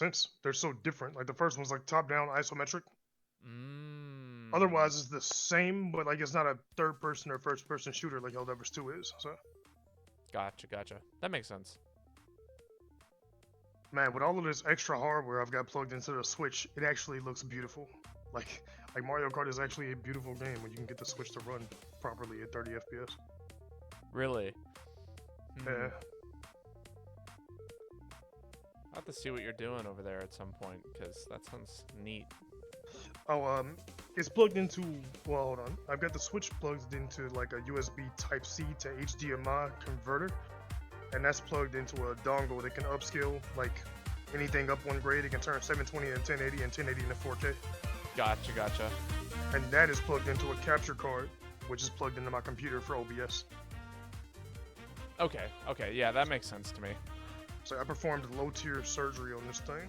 sense. They're so different. Like the first one's like top-down isometric. Mm. Otherwise, it's the same, but like it's not a third-person or first-person shooter like Helldivers 2 is. So, Gotcha, gotcha. That makes sense. man, with all of this extra hardware I've got plugged into the Switch, it actually looks beautiful. Like, like Mario Kart is actually a beautiful game when you can get the Switch to run properly at 30 FPS. Really? Yeah. I'll have to see what you're doing over there at some point, because that sounds neat. Oh, it's plugged into. Well, hold on. I've got the Switch plugged into like a USB Type C to HDMI converter, and that's plugged into a dongle that can upscale like anything up one grade. It can turn 720 and 1080 and 1080 into 4K. Gotcha, gotcha. And that is plugged into a capture card, which is plugged into my computer for OBS. Okay, okay, yeah, that makes sense to me. So I performed low-tier surgery on this thing.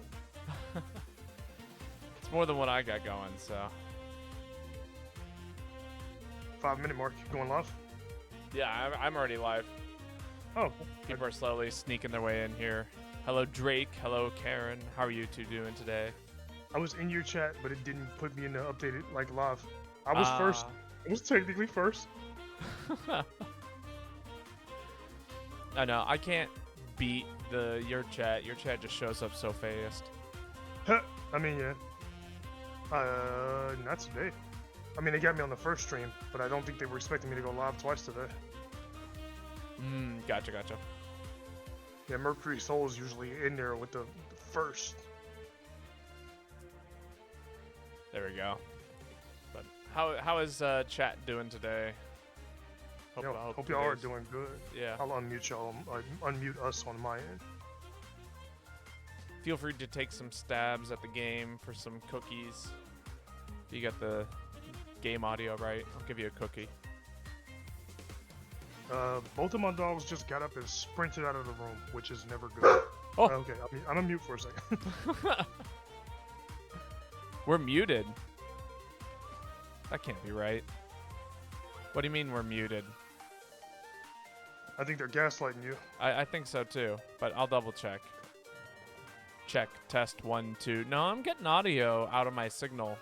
It's more than what I got going, so. 5-minute mark, going live. Yeah, I'm already live. Oh, People are slowly sneaking their way in here. Hello, Drake. Hello, Karen. How are you two doing today? I was in your chat, but it didn't put me in the updated like live. I was first. I was technically first. I know. I can't beat your chat. Your chat just shows up so fast. I mean, yeah. Not today. I mean, they got me on the first stream, but I don't think they were expecting me to go live twice today. Gotcha, gotcha. Yeah, Mercury Soul's usually in there with the first. There we go. But how is chat doing today? Hope y'all are doing good. Yeah. I'll unmute y'all. Unmute us on my end. Feel free to take some stabs at the game for some cookies. If you got the game audio right, I'll give you a cookie. Both of my dogs just got up and sprinted out of the room, which is never good. Oh. Okay, I'm on mute for a second. We're muted. That can't be right. What do you mean we're muted? I think they're gaslighting you. I think so too, but I'll double check. Check, test 1, 2. No, I'm getting audio out of my signal.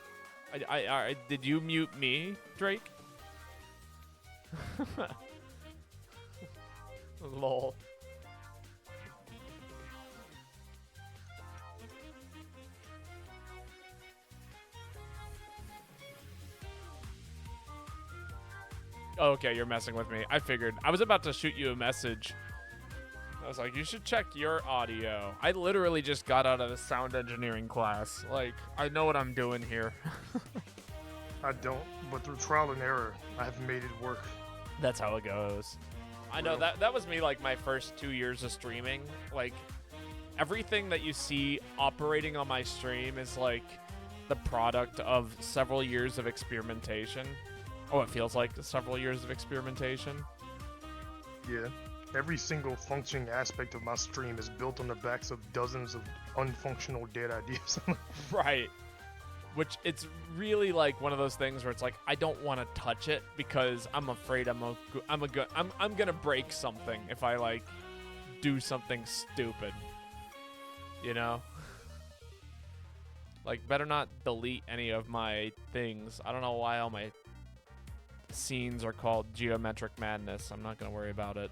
Did you mute me, Drake? Lol. Okay, you're messing with me. I figured. I was about to shoot you a message. I was like, you should check your audio. I literally just got out of the sound engineering class. Like, I know what I'm doing here. I don't, but through trial and error, I have made it work. That's how it goes. I know that was me like my first 2 years of streaming. Like, everything that you see operating on my stream is like the product of several years of experimentation. Oh, it feels like several years of experimentation. Yeah. Every single functioning aspect of my stream is built on the backs of dozens of unfunctional dead ideas. Right. Which it's really like one of those things where it's like I don't want to touch it because I'm afraid I'm gonna break something if I like do something stupid. You know? Like, better not delete any of my things. I don't know why all my scenes are called Geometric Madness. I'm not gonna worry about it.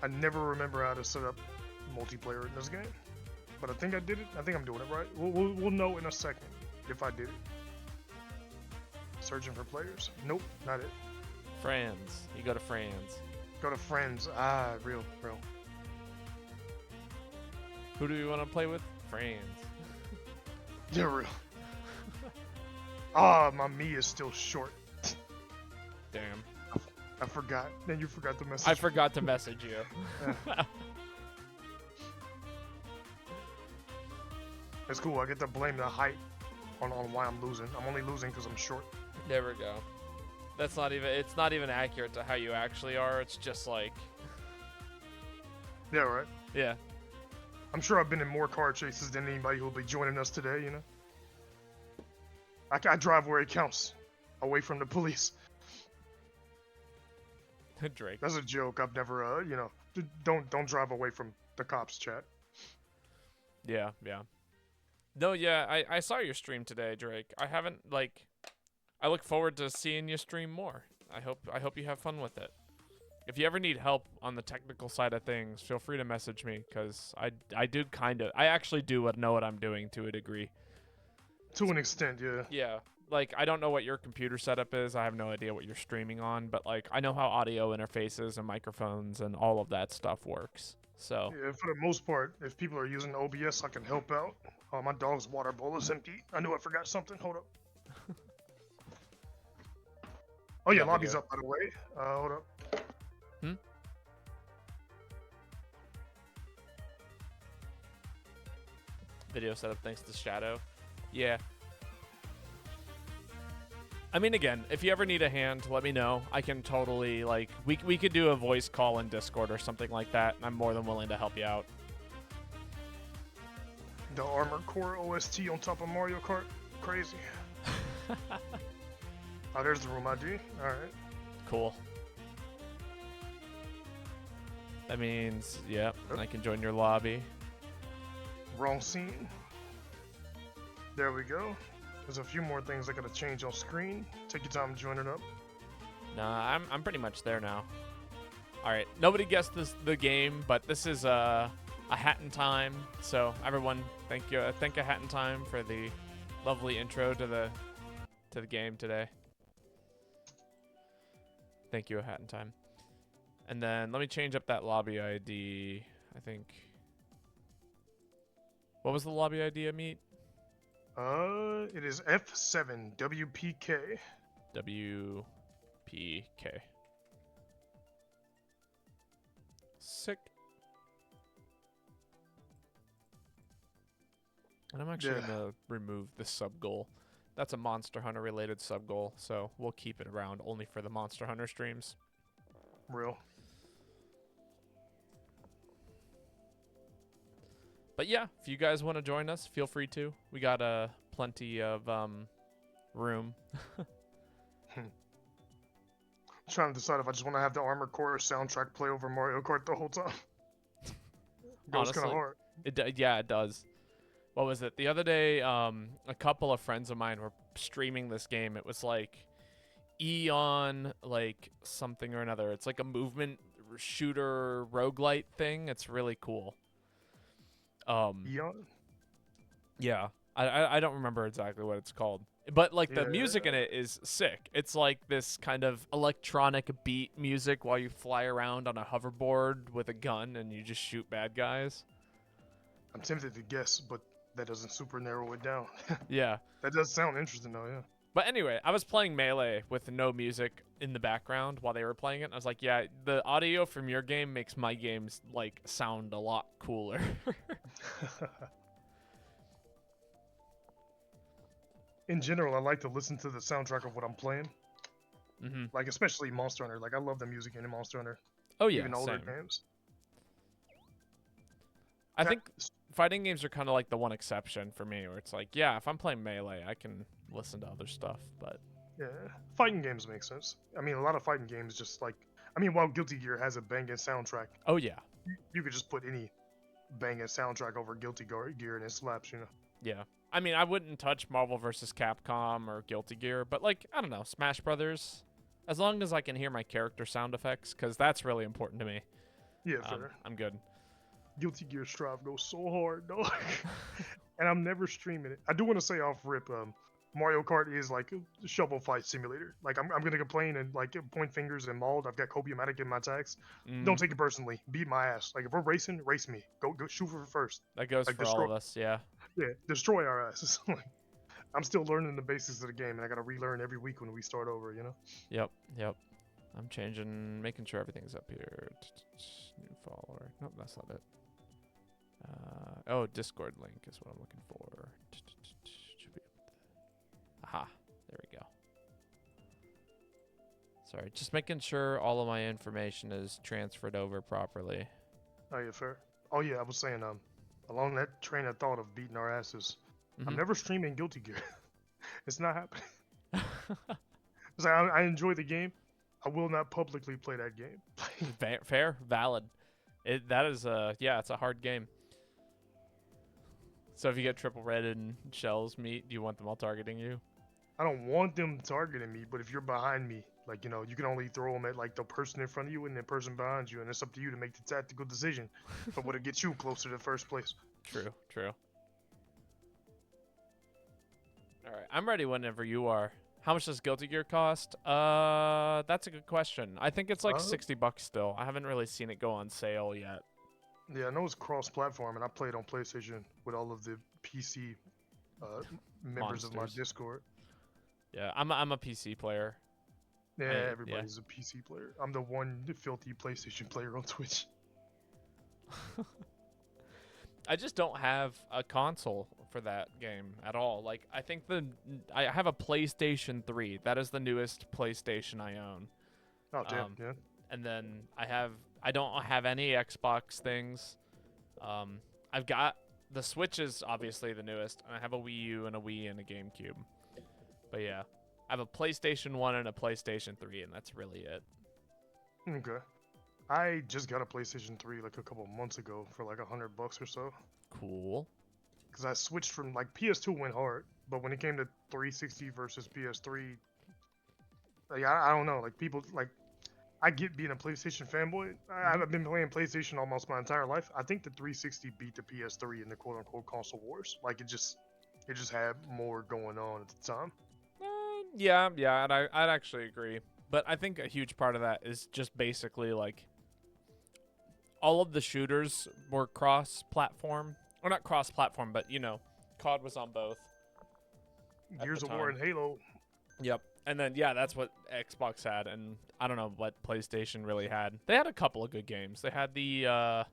I never remember how to set up multiplayer in this game, but I think I did it. I think I'm doing it right. We'll know in a second if I did it. Searching for players. Nope, not it. Friends. You go to friends. Go to friends. Ah, real. Who do you want to play with? Friends. Yeah, real. Ah, my me is still short. Damn. I forgot. Then you forgot the message. I forgot to message you. It's cool. I get to blame the height on why I'm losing. I'm only losing because I'm short. There we go. That's not even. It's not even accurate to how you actually are. It's just like. Yeah, right. Yeah. I'm sure I've been in more car chases than anybody who will be joining us today. You know. I drive where it counts, away from the police. Drake. That's a joke. I've never, Don't drive away from the cops, chat. Yeah, yeah. No, yeah, I saw your stream today, Drake. I haven't I look forward to seeing you stream more. I hope you have fun with it. If you ever need help on the technical side of things, feel free to message me because I actually do know what I'm doing to a degree. To an extent, yeah. Yeah. Like, I don't know what your computer setup is. I have no idea what you're streaming on, but like I know how audio interfaces and microphones and all of that stuff works. So Yeah, for the most part, if people are using OBS, I can help out. My dog's water bowl is empty. I knew I forgot something. Hold up. Oh yeah, Yeah, lobby's video. up by the way. Hold up. Video setup thanks to Shadow. Yeah. I mean, again, if you ever need a hand, let me know. I can totally, like, we could do a voice call in Discord or something like that, and I'm more than willing to help you out. The Armored Core OST on top of Mario Kart. Crazy. Oh, there's the room ID. Alright. Cool. That means, yep, I can join your lobby. Wrong scene. There we go. There's a few more things I gotta change on screen. Take your time joining up. Nah, I'm pretty much there now. All right, nobody guessed the game, but this is a Hat in Time. So everyone, thank a Hat in Time for the lovely intro to the game today. Thank you, a Hat in Time. And then let me change up that lobby ID. I think. What was the lobby ID, Meat? It is F7 WPK. WPK. Sick. And I'm actually gonna remove the sub goal. That's a Monster Hunter related sub goal, so we'll keep it around only for the Monster Hunter streams. Real. But yeah, if you guys want to join us, feel free to. We got plenty of room. Trying to decide if I just want to have the Armored Core soundtrack play over Mario Kart the whole time. Goes kind of hard. Yeah, it does. What was it? The other day, a couple of friends of mine were streaming this game. It was like Eon, like something or another. It's like a movement shooter roguelite thing. It's really cool. Eon? Yeah. I don't remember exactly what it's called. But like the music in it is sick. It's like this kind of electronic beat music while you fly around on a hoverboard with a gun and you just shoot bad guys. I'm tempted to guess, but that doesn't super narrow it down. Yeah. That does sound interesting though, yeah. But anyway, I was playing Melee with no music in the background while they were playing it. And I was like, yeah, the audio from your game makes my games like sound a lot cooler. In general, I like to listen to the soundtrack of what I'm playing. Mm-hmm. Like especially Monster Hunter. Like I love the music in Monster Hunter. Oh yeah, even older same. games. I think fighting games are kind of like the one exception for me, where it's like, yeah, if I'm playing Melee, I can listen to other stuff, but yeah, fighting games make sense. I mean, a lot of fighting games just like, I mean, while Guilty Gear has a banging soundtrack, oh yeah, you could just put any banging soundtrack over Guilty Gear and it slaps, you know. Yeah, I mean, I wouldn't touch Marvel vs. Capcom or Guilty Gear, but like, I don't know, Smash Brothers, as long as I can hear my character sound effects, because that's really important to me. Yeah, fair. I'm good. Guilty Gear Strive goes so hard, dog. And I'm never streaming it. I do want to say off rip, Mario Kart is like a shovel fight simulator. Like I'm gonna complain and like point fingers and mauled. I've got Copiumatic in my tags. Don't take it personally. Beat my ass. Like if we're racing, race me. Go shoot for first. That goes like, for all of us, yeah. Yeah, destroy our asses. Like I'm still learning the basics of the game, and I gotta relearn every week when we start over. You know. Yep. I'm making sure everything's up here. New follower. Nope, that's not it. Oh, Discord link is what I'm looking for. Should be aha, there we go. Sorry, just making sure all of my information is transferred over properly. Oh yeah, fair. Oh yeah, I was saying along that train of thought of beating our asses, I'm never streaming Guilty Gear. It's not happening. It's like I enjoy the game. I will not publicly play that game. Fair, valid. That is yeah, it's a hard game. So if you get triple red and shells meat, do you want them all targeting you? I don't want them targeting me, but if you're behind me, like, you know, you can only throw them at like the person in front of you and the person behind you, and it's up to you to make the tactical decision for what to get you closer to first place. True, true. All right, I'm ready whenever you are. How much does Guilty Gear cost? That's a good question. I think it's like $60 still. I haven't really seen it go on sale yet. Yeah, I know it's cross-platform, and I played on PlayStation with all of the PC members of my Monsters. Discord. Yeah, I'm a PC player. Yeah, yeah. everybody's a PC player. I'm the one filthy PlayStation player on Twitch. I just don't have a console for that game at all. Like, I think I have a PlayStation 3. That is the newest PlayStation I own. Oh, damn, yeah. And then I don't have any Xbox things. I've got the Switch is obviously the newest, and I have a Wii U and a Wii and a GameCube. But yeah, I have a PlayStation 1 and a PlayStation 3, and that's really it. Okay. I just got a PlayStation 3 like a couple months ago for like $100 or so. Cool. Because I switched from like PS2 went hard, but when it came to 360 versus PS3, like I don't know, like people like I get being a PlayStation fanboy. I've been playing PlayStation almost my entire life. I think the 360 beat the PS3 in the quote unquote console wars. Like it just had more going on at the time. Yeah, and I'd actually agree. But I think a huge part of that is just basically like all of the shooters were cross-platform. Or not cross-platform, but you know, COD was on both. Gears of War and Halo. Yep. And then yeah, that's what Xbox had, and I don't know what PlayStation really had. They had a couple of good games. They had the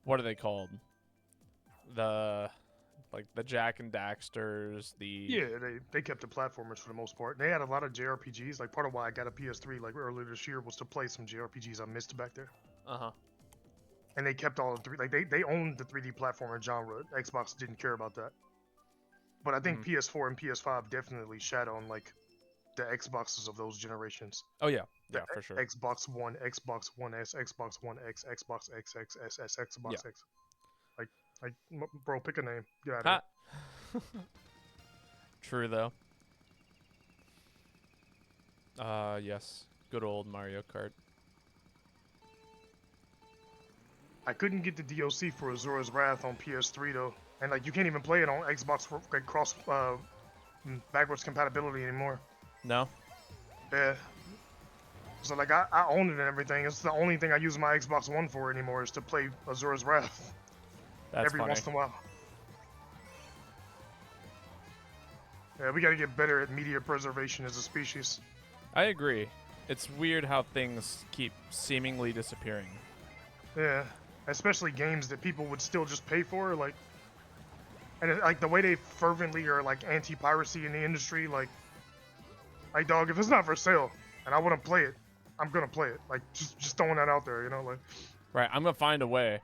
what are they called? The Jack and Daxters, Yeah, they kept the platformers for the most part. They had a lot of JRPGs. Like part of why I got a PS3 like earlier this year was to play some JRPGs I missed back there. And they kept all the three. Like they owned the 3D platformer genre. Xbox didn't care about that. But I think PS4 and PS5 definitely shat on like the Xboxes of those generations. Oh yeah, for sure. Xbox One, Xbox One S, Xbox One X, Xbox XXS, Xbox X. Like, bro, pick a name. Get out of here. True though. Yes, good old Mario Kart. I couldn't get the DLC for Azura's Wrath on PS3 though, and like you can't even play it on Xbox for like cross backwards compatibility anymore. No. Yeah. So like I own it and everything. It's the only thing I use my Xbox One for anymore is to play Azura's Wrath. That's every funny. once in a while. Yeah, we gotta get better at media preservation as a species. I agree. It's weird how things keep seemingly disappearing. Yeah, especially games that people would still just pay for, like, and like the way they fervently are like anti-piracy in the industry, like dog, if it's not for sale and I want to play it, I'm gonna play it. Like just throwing that out there, you know, like. Right, I'm gonna find a way.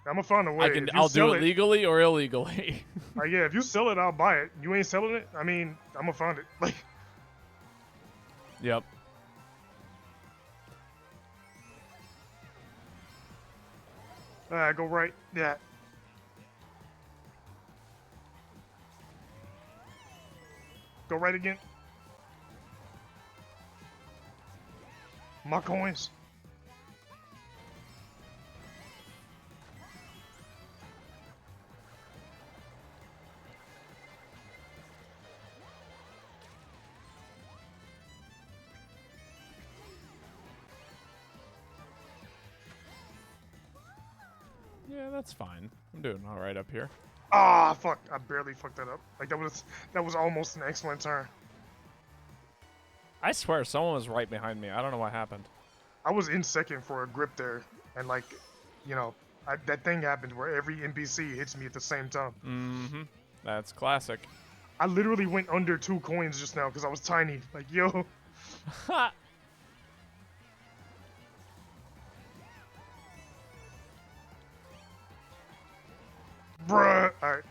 I'm gonna find a way. I'll do it legally or illegally. Like, yeah, if you sell it, I'll buy it. You ain't selling it, I mean, I'm gonna find it. Like. Yep. Go right. Yeah. Go right again. My coins. Yeah, that's fine. I'm doing all right up here. Ah, fuck! I barely fucked that up. Like that was almost an excellent turn. I swear, someone was right behind me. I don't know what happened. I was in second for a grip there, and like, you know, that thing happened where every NPC hits me at the same time. Mm-hmm. That's classic. I literally went under 2 coins just now because I was tiny. Like, yo. Ha! Bruh. Alright.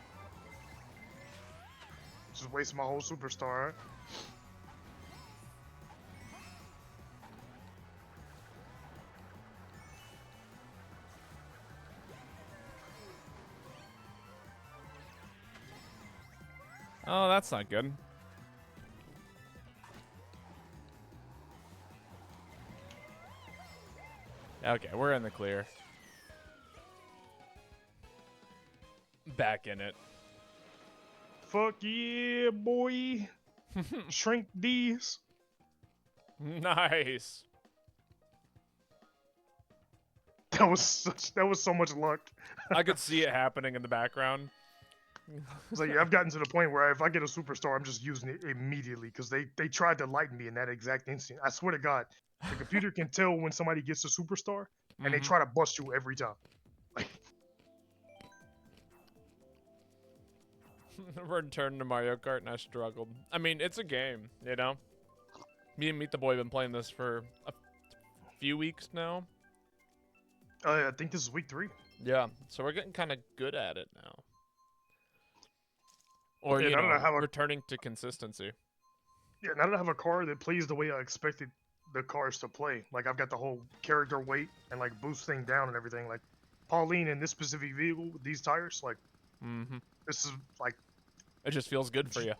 Just wasted my whole superstar, right? Oh, that's not good. Okay, we're in the clear. Back in it. Fuck yeah, boy. Shrink these. Nice. That was so much luck. I could see it happening in the background. It's like I've gotten to the point where if I get a superstar, I'm just using it immediately because they tried to lighten me in that exact instant. I swear to God, the computer can tell when somebody gets a superstar, and they try to bust you every time. Returned to Mario Kart and I struggled. I mean, it's a game, you know? Me and Meatdaboi have been playing this for a few weeks now. I think this is week 3. Yeah, so we're getting kind of good at it now. Or, Yeah, you now that I know, have returning to consistency. Yeah, now that I have a car that plays the way I expected the cars to play, like I've got the whole character weight and like boost thing down and everything. Like Pauline in this specific vehicle with these tires, like this is like It just feels good for you.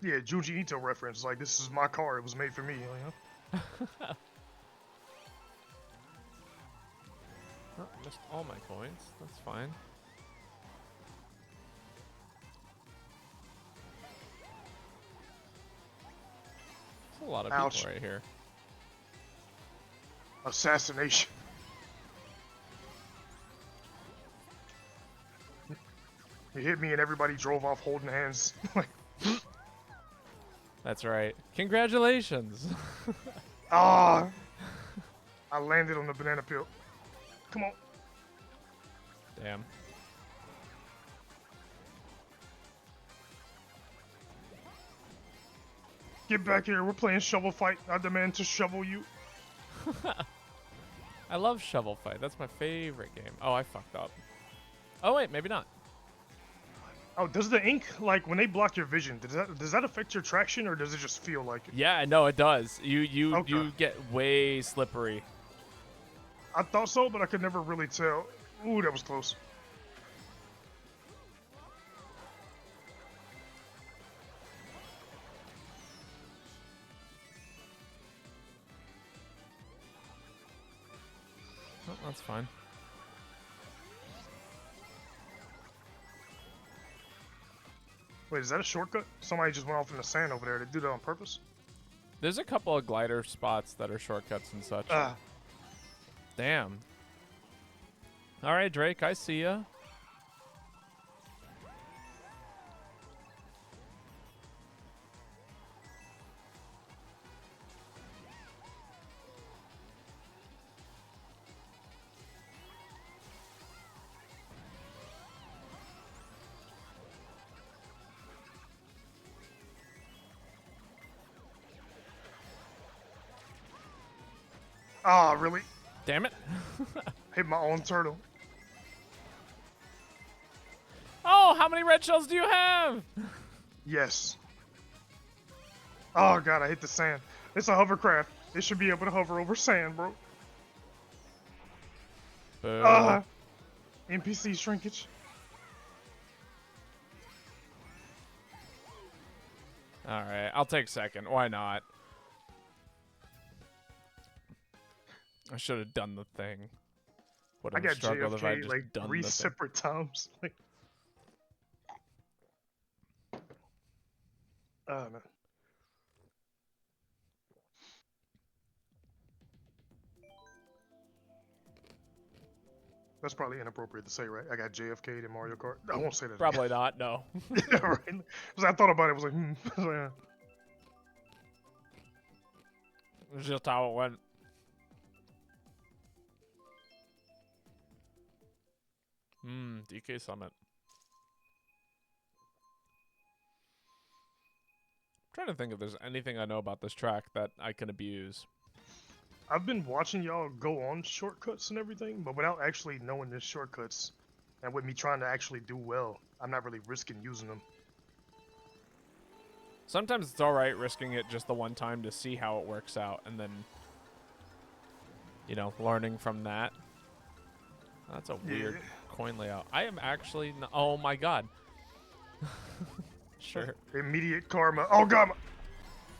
yeah, Junji Ito reference. Like this is my car; it was made for me. You know? Oh, missed all my coins. That's fine. There's a lot of Ouch. people right here. Assassination. He hit me and everybody drove off holding hands. Like, That's right. Congratulations. ah, I landed on the banana peel. Come on. Damn. Get back here. We're playing shovel fight. I demand to shovel you. I love Shovel Fight. That's my favorite game. Oh, I fucked up. Oh, wait, maybe not. Oh, does the ink, like, when they block your vision, does that affect your traction, or does it just feel like it? Yeah, no, it does. You Okay. get way slippery. I thought so, but I could never really tell. Ooh, that was close. Oh, that's fine. Wait, is that a shortcut? Somebody just went off in the sand over there. They do that on purpose? There's a couple of glider spots that are shortcuts and such. Damn. All right, Drake, I see ya. Ah, really? Damn it. Hit my own turtle. Oh, how many red shells do you have? Yes. Oh, God, I hit the sand. It's a hovercraft. It should be able to hover over sand, bro. Boo. NPC shrinkage. All right, I'll take second. Why not? I should have done the thing. Would I have got struggled if I JFK just like done 3 the thing. separate times. Like, oh, man. That's probably inappropriate to say, right? I got JFK'd in Mario Kart. I won't say that. Probably not. No. Yeah, right. 'Cause I thought about it. I was like, yeah. It's just how it went. DK Summit. I'm trying to think if there's anything I know about this track that I can abuse. I've been watching y'all go on shortcuts and everything, but without actually knowing the shortcuts, and with me trying to actually do well, I'm not really risking using them. Sometimes it's alright risking it just the one time to see how it works out, and then, you know, learning from that. That's a weird coin layout. I am actually... Oh my god. Sure. Immediate karma. Oh god.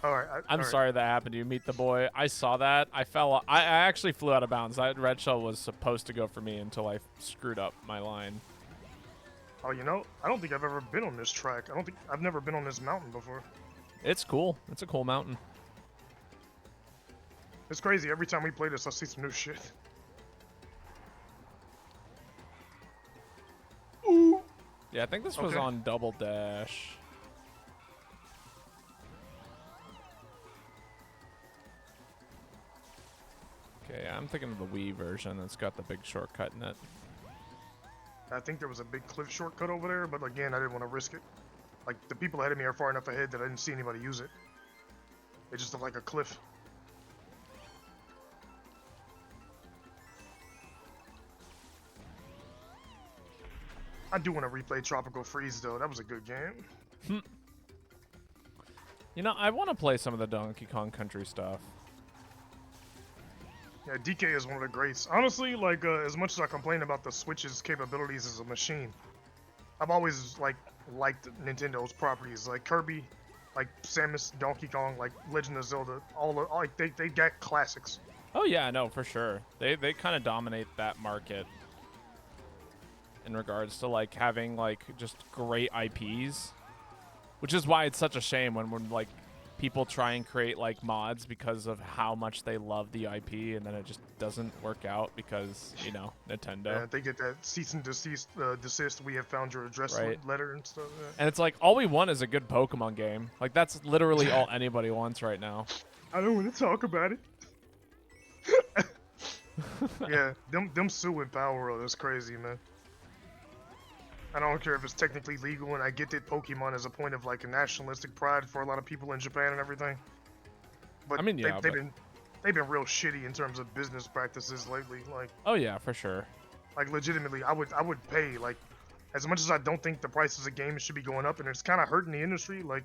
All right. I'm all right. sorry that happened to you, Meatdaboi. I saw that. I fell. I actually flew out of bounds. That red shell was supposed to go for me until I screwed up my line. Oh, you know, I don't think I've ever been on this track. I've never been on this mountain before. It's cool. It's a cool mountain. It's crazy. Every time we play this, I see some new shit. Ooh. Yeah, I think this was Okay. on Double Dash. Okay, I'm thinking of the Wii version that's got the big shortcut in it. I think there was a big cliff shortcut over there, but again, I didn't want to risk it. Like, the people ahead of me are far enough ahead that I didn't see anybody use it. It just looked like a cliff. I do want to replay Tropical Freeze, though. That was a good game. You know, I want to play some of the Donkey Kong Country stuff. Yeah, DK is one of the greats. Honestly, like, as much as I complain about the Switch's capabilities as a machine, I've always, like, liked Nintendo's properties. Like Kirby, like Samus, Donkey Kong, like Legend of Zelda, like, they got classics. Oh yeah, no, for sure. They kind of dominate that market in regards to like having like just great IPs, which is why it's such a shame when like people try and create like mods because of how much they love the IP, and then it just doesn't work out because, you know, Nintendo. Yeah, they get that cease and desist, we have found your address Right. letter and stuff. Yeah. And it's like all we want is a good Pokemon game. Like that's literally all anybody wants right now. I don't want to talk about it. Yeah, them suing Power World is crazy, man. I don't care if it's technically legal, and I get that Pokemon is a point of like a nationalistic pride for a lot of people in Japan and everything. But I mean, yeah, they've been real shitty in terms of business practices lately. Like, oh yeah, for sure. like legitimately, I would pay, like, as much as I don't think the prices of games should be going up, and it's kind of hurting the industry. Like,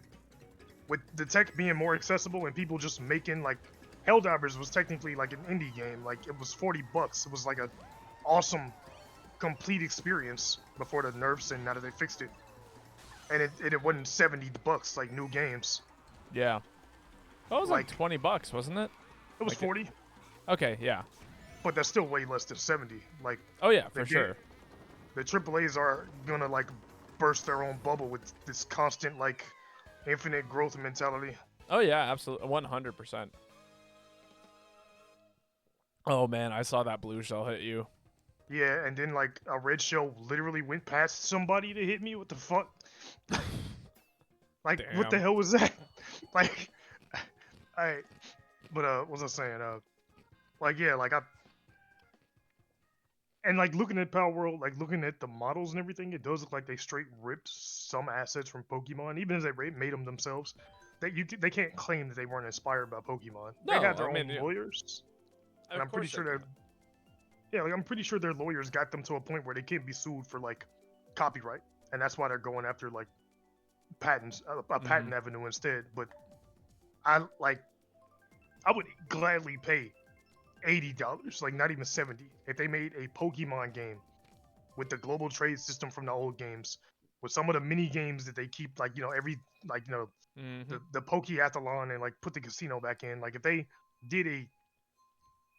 with the tech being more accessible and people just making, like, Helldivers was technically like an indie game. Like, it was $40. It was like a awesome complete experience before the nerfs, and now that they fixed it, and it wasn't $70 like new games. Yeah. That was like $20, wasn't it? It was like 40. Okay, yeah. But that's still way less than 70. Like, oh yeah, for sure. The AAAs are gonna like burst their own bubble with this constant like infinite growth mentality. Oh yeah, absolutely, 100%. Oh man, I saw that blue shell hit you. Yeah, and then like a red shell literally went past somebody to hit me. What the fuck? Like, damn. What the hell was that? Like, what was I saying? Like, yeah, like and like looking at Power World, like looking at the models and everything, it does look like they straight ripped some assets from Pokemon, even as they made them themselves. They can't claim that they weren't inspired by Pokemon. No, they have their I mean, own lawyers, and I'm pretty sure I'm pretty sure their lawyers got them to a point where they can't be sued for like copyright, and that's why they're going after like patents, a patent avenue instead. But I would gladly pay $80, like not even 70, if they made a Pokemon game with the global trade system from the old games, with some of the mini games that they keep, like, you know, every, like, you know, the Pokeathlon, and like put the casino back in. Like, if they did a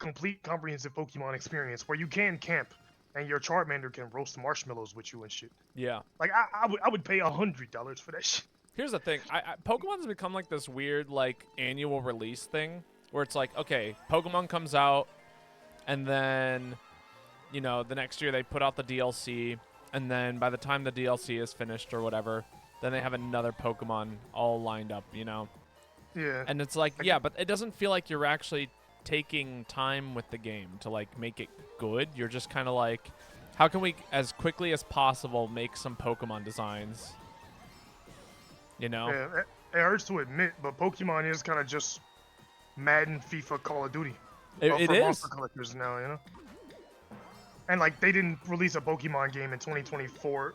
complete comprehensive Pokemon experience where you can camp and your Charmander can roast marshmallows with you and shit. Yeah. Like, I would pay $100 for that shit. Here's the thing. Pokemon's become like this weird like annual release thing where it's like, okay, Pokemon comes out, and then, you know, the next year they put out the DLC, and then by the time the DLC is finished or whatever, then they have another Pokemon all lined up, you know? Yeah. And it's like, yeah, but it doesn't feel like you're actually taking time with the game to like make it good. You're just kind of like, how can we as quickly as possible make some Pokemon designs, you know? Yeah, it hurts to admit, but Pokemon is kind of just Madden, FIFA, Call of Duty. It for is. monster collectors now, you know? And like, they didn't release a Pokemon game in 2024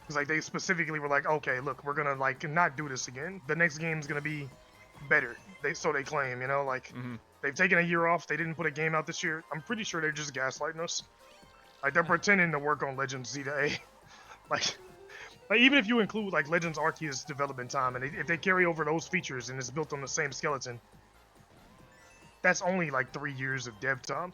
because like they specifically were like, okay, look, we're gonna like not do this again. The next game's gonna be better. They claim, you know, like they've taken a year off. They didn't put a game out this year. I'm pretty sure they're just gaslighting us. Like, they're pretending to work on Legend Z to A. Like, Like even if you include like Legends Arceus development time, and if they carry over those features and it's built on the same skeleton, that's only like 3 years of dev time.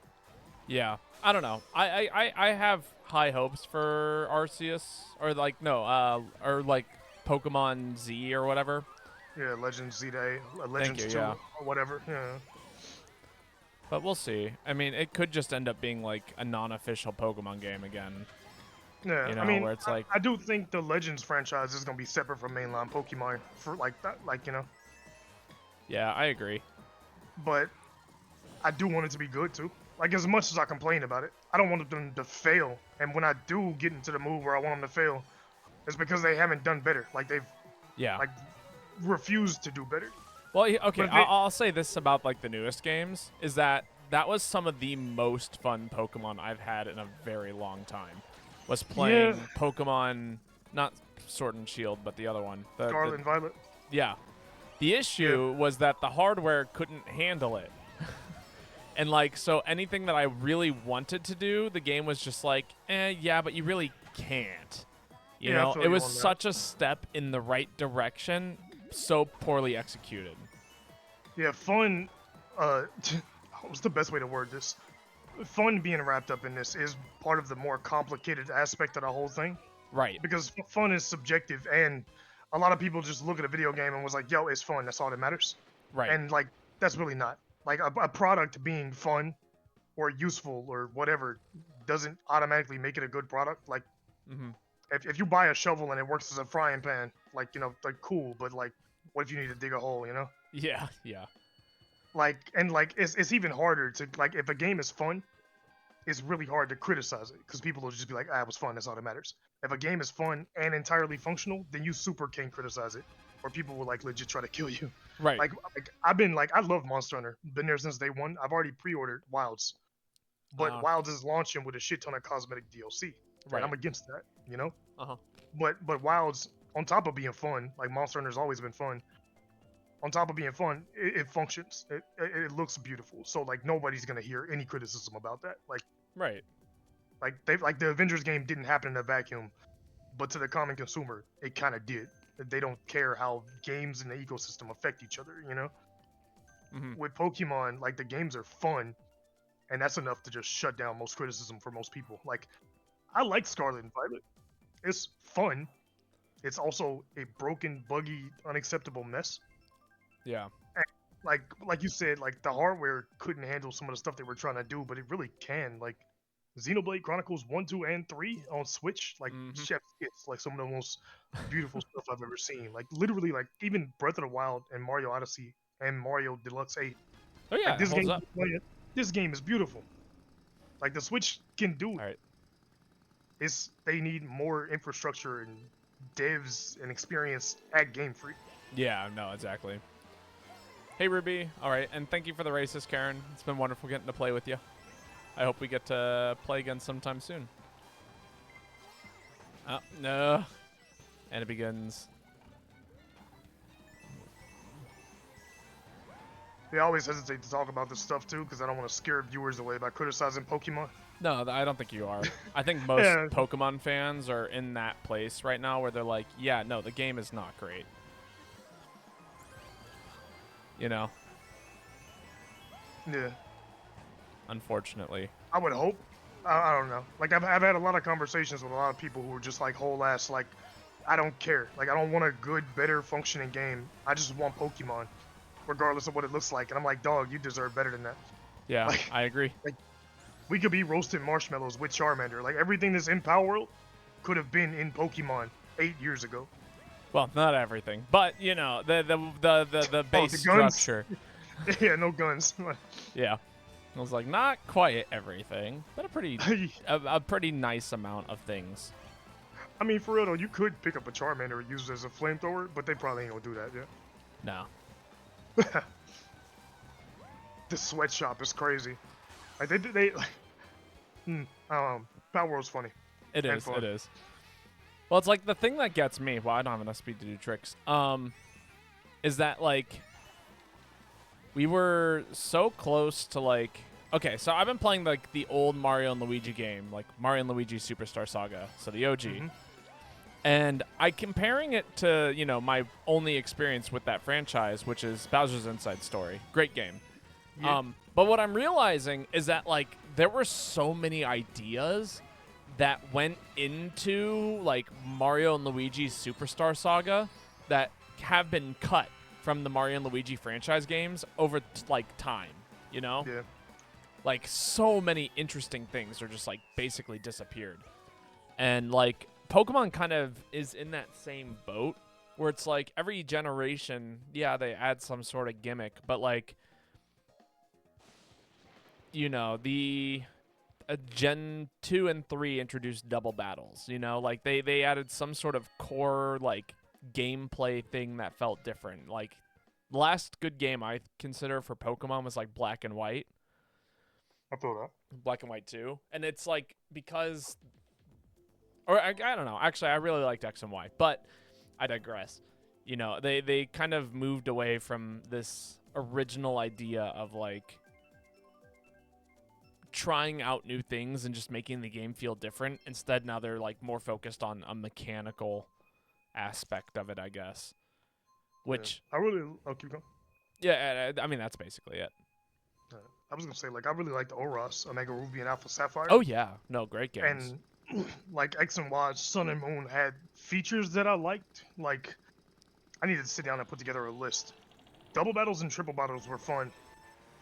Yeah, I don't know. I have high hopes for Arceus, or like no, or like Pokemon Z or whatever. Yeah, Legends Z Day, Thank Legends you. 2, Yeah, or whatever. Yeah. but we'll see. I mean, it could just end up being like a non-official Pokemon game again. Yeah, You I know, mean, where it's like, I do think the Legends franchise is gonna be separate from mainline Pokemon for like that, like yeah, I agree. But I do want it to be good too. Like as much as I complain about it, I don't want them to fail. And when I do get into the mood where I want them to fail, it's because they haven't done better. Like they've Yeah. like refused to do better. Well, But okay, if they, I'll say this about like the newest games is that was some of the most fun Pokemon I've had in a very long time. Was yeah, playing Pokemon, not Sword and Shield, but the other one. Scarlet and Violet. Yeah. The Yeah, issue was that the hardware couldn't handle it. And like, so anything that I really wanted to do, the game was just like, yeah, but you really can't. You yeah, I know, feel it you was on that. such a step in the right direction, so poorly executed. Yeah, fun. What's the best way to word this? Fun being wrapped up in this is part of the more complicated aspect of the whole thing. Right. Because fun is subjective, and a lot of people just look at a video game and was like, "Yo, it's fun. That's all that matters." Right. And like, that's really not. Like a product being fun or useful or whatever doesn't automatically make it a good product. Like, Mm-hmm. if you buy a shovel and it works as a frying pan, like like cool. But like, what if you need to dig a hole? Yeah. Yeah. Like, and like, it's even harder to like if a game is fun, it's really hard to criticize it because people will just be like, "Ah, it was fun. That's all that matters." If a game is fun and entirely functional, then you super can't criticize it, or people will like legit try to kill you. Right. Like I've been like, I love Monster Hunter. Been there since day one. I've already pre-ordered Wilds, but Uh, Wilds is launching with a shit ton of cosmetic DLC, and right. I'm against that. Uh-huh. But Wilds, on top of being fun, like Monster Hunter's always been fun. On top of being fun, it functions. It looks beautiful. So like nobody's gonna hear any criticism about that. Right. Like the Avengers game didn't happen in a vacuum, but to the common consumer, it kind of did. They don't care how games in the ecosystem affect each other. Mm-hmm. With Pokemon, like the games are fun, and that's enough to just shut down most criticism for most people. Like I like Scarlet and Violet. It's fun. It's also a broken, buggy, unacceptable mess. Yeah. And like you said, like the hardware couldn't handle some of the stuff they were trying to do, but it really can. Like Xenoblade Chronicles 1, 2, and 3 on Switch, like Mm-hmm. chef's kiss, like some of the most beautiful stuff I've ever seen. Like literally, like even Breath of the Wild and Mario Odyssey and Mario Deluxe 8. Oh yeah, Like it holds up. this game is beautiful. Like the Switch can do All it. right. They need more infrastructure and devs and experience at Game Freak. Yeah. No. Exactly. Hey Ruby. All right, and thank you for the races, Karen. It's been wonderful getting to play with you. I hope we get to play again sometime soon. Oh, no. And it begins. They always hesitate to talk about this stuff too, because I don't want to scare viewers away by criticizing Pokemon. No, I don't think you are. I think most Yeah. Pokemon fans are in that place right now where they're like, yeah, no, the game is not great. You know, Yeah, unfortunately. I would hope. I don't know. Like I've had a lot of conversations with a lot of people who are just like whole ass like, I don't care. Like I don't want a good, better functioning game. I just want Pokemon, regardless of what it looks like. And I'm like, dog, you deserve better than that. Yeah, Like, I agree. we could be roasting marshmallows with Charmander. Like everything that's in Power World could have been in Pokemon 8 years ago. Well, not everything, but you know, the base the guns? structure. Yeah, no guns. Yeah. I was like, not quite everything, but a pretty nice amount of things. I mean, for real though, you could pick up a Charmander and use it as a flamethrower, but they probably ain't gonna do that yet. No. The sweatshop is crazy. Like they Power World's funny. It And is. fun. It is. Well, it's like the thing that gets me. Well, I don't have enough speed to do tricks. Is that like we were so close to like. Okay, so I've been playing like the old Mario and Luigi game, like Mario and Luigi Superstar Saga, so the OG. And I comparing it to, my only experience with that franchise, which is Bowser's Inside Story. Great game. Yeah. But what I'm realizing is that like there were so many ideas that went into like Mario and Luigi's Superstar Saga that have been cut from the Mario and Luigi franchise games over like time, Yeah. Like so many interesting things are just like basically disappeared. And like Pokemon kind of is in that same boat where it's like every generation, yeah, they add some sort of gimmick, but like the Gen 2 and 3 introduced double battles, like they added some sort of core like gameplay thing that felt different. Like the last good game I consider for Pokemon was like Black and White. I feel that. Black and White 2. And it's like because or I don't know. Actually, I really liked X and Y, but I digress. They kind of moved away from this original idea of like trying out new things and just making the game feel different. Instead, now they're like more focused on a mechanical aspect of it, I guess. Which I really. Oh, keep going. yeah, I mean that's basically it. I was gonna say like I really liked Oros, Omega Ruby, and Alpha Sapphire. Oh yeah, no, great games. And like X and Y, Sun and Moon had features that I liked. Like I needed to sit down and put together a list. Double battles and triple battles were fun.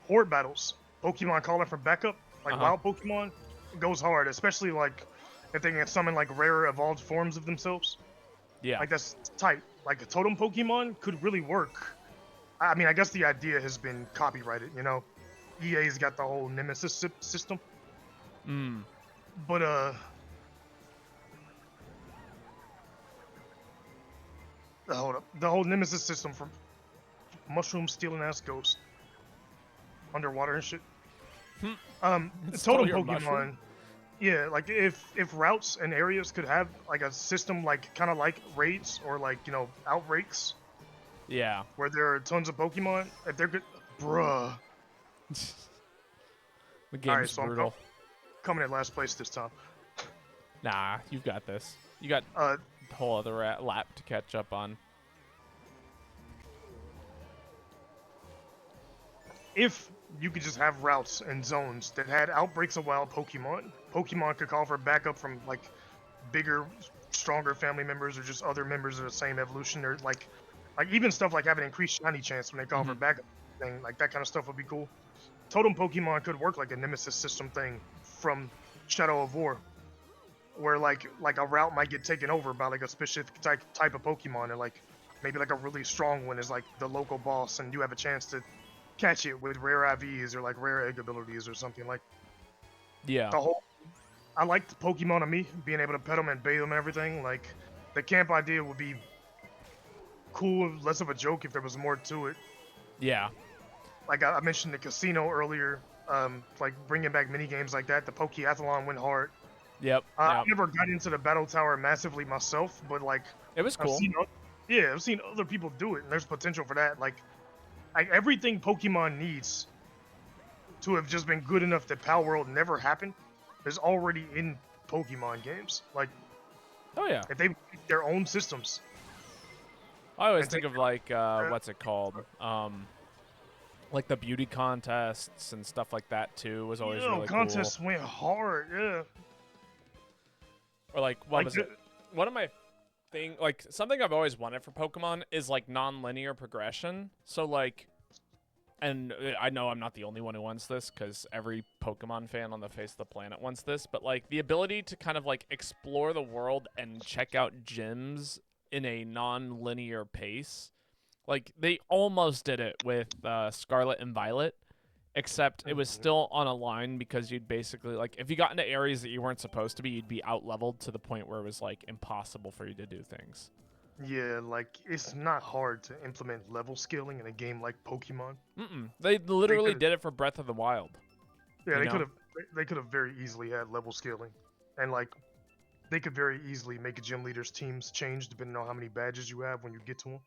Horde battles, Pokemon calling for backup, like wild Pokemon, goes hard, especially like if they can summon like rare evolved forms of themselves. Yeah. Like that's tight. Like a totem Pokemon could really work. I mean, I guess the idea has been copyrighted, EA's got the whole Nemesis system. But hold up. The whole Nemesis system from mushroom stealing ass ghost. Underwater and shit. Totem Pokemon. Mushroom? Yeah, like if routes and areas could have like a system like kind of like raids or like, outbreaks. Yeah. Where there are tons of Pokemon, if they're good, bruh. The game's so brutal. I'm coming in last place this time. Nah, you've got this. You got a whole other lap to catch up on. If you could just have routes and zones that had outbreaks of wild Pokemon could call for backup from like bigger, stronger family members or just other members of the same evolution, or like even stuff like having increased shiny chance when they call for backup thing, like that kind of stuff would be cool. Totem Pokemon could work like a Nemesis system thing from Shadow of War, where like a route might get taken over by like a specific type of Pokemon, and like maybe like a really strong one is like the local boss, and you have a chance to catch it with rare IVs or like rare egg abilities or something like. Yeah. I liked Pokemon on me being able to pet them and bathe them and everything. Like the camp idea would be cool, less of a joke if there was more to it. Yeah. Like I mentioned the casino earlier, like bringing back mini games like that. The Pokeathlon went hard. Yep. I never got into the battle tower massively myself, but like it was cool. I've seen other people do it, and there's potential for that. Like everything Pokemon needs to have just been good enough that Pal World never happened is already in Pokemon games. Like, oh yeah, if they make their own systems. I always think of like what's it called? Like the beauty contests and stuff like that too was always really contests cool. went hard, yeah. Or like what was it? One of my like something I've always wanted for Pokemon is like non-linear progression. So like, and I know I'm not the only one who wants this because every Pokemon fan on the face of the planet wants this, but like the ability to kind of like explore the world and check out gyms in a non-linear pace. Like they almost did it with Scarlet and Violet, except it was still on a line because you'd basically like if you got into areas that you weren't supposed to be, you'd be out leveled to the point where it was like impossible for you to do things. Yeah, like it's not hard to implement level scaling in a game like Pokemon. They literally did it for Breath of the Wild. Yeah, they could have very easily had level scaling, and like they could very easily make a gym leader's teams change depending on how many badges you have when you get to them.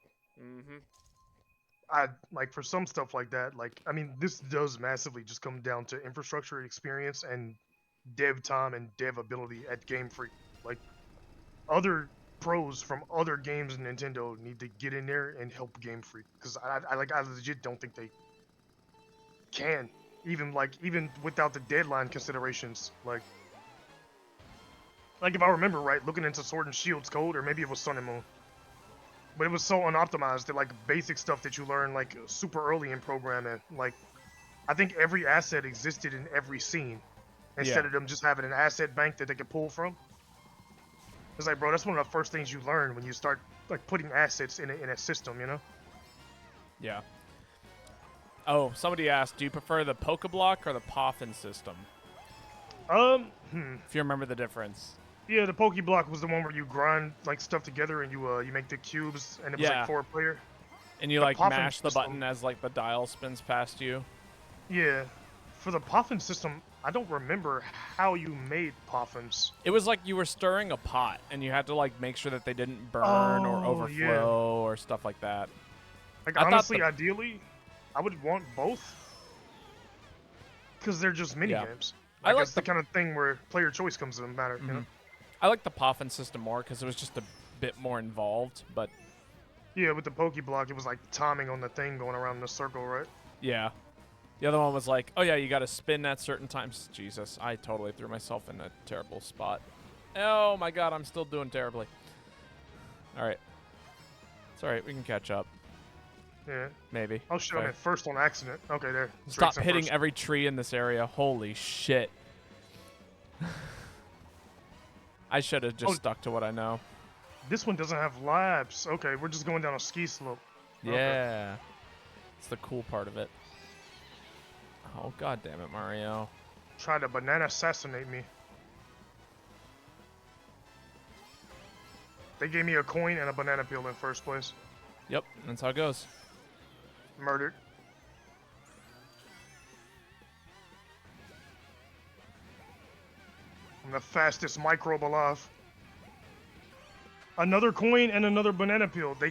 I like for some stuff like that. Like I mean, this does massively just come down to infrastructure, experience, and dev time and dev ability at Game Freak. Like other pros from other games in Nintendo need to get in there and help Game Freak, because I legit don't think they can, even without the deadline considerations. Like if I remember right, looking into Sword and Shield's code, or maybe it was Sun and Moon, but it was so unoptimized that like basic stuff that you learn like super early in programming, like I think every asset existed in every scene instead Yeah. of them just having an asset bank that they could pull from. It's like, bro, that's one of the first things you learn when you start like putting assets in a system, you know? Yeah. Oh, somebody asked, do you prefer the Pokeblock or the Poffin system? If you remember the difference. Yeah, the Pokeblock was the one where you grind like stuff together and you make the cubes, and it was like Yeah. 4-player. And you The like Poffin mash the system, button as like the dial spins past you. yeah. For the Poffin system, I don't remember how you made Poffins. It was like you were stirring a pot and you had to like make sure that they didn't burn or Oh, yeah. overflow or stuff like that. Like I thought honestly, ideally, I would want both because they're just mini Yeah. games. I Like like it's the kind of thing where player choice comes into matter, you know? I like the Poffin system more because it was just a bit more involved, but Yeah, with the Pokeblock, it was like timing on the thing going around in the circle, right? yeah. The other one was like, oh yeah, you got to spin at certain times. Jesus, I totally threw myself in a terrible spot. Oh my god, I'm still doing terribly. All right. It's all right. We can catch up. Yeah. Maybe. Oh shit, I'm Okay. at first on accident. Okay, there. Stop Drake's in hitting first. every tree in this area. Holy shit. I should have just stuck to what I know. This one doesn't have labs. Okay, we're just going down a ski slope. Okay. Yeah. It's the cool part of it. Oh, god damn it, Mario. Tried to banana assassinate me. They gave me a coin and a banana peel in first place. Yep, that's how it goes. Murdered. I'm the fastest microbe alive. Another coin and another banana peel. They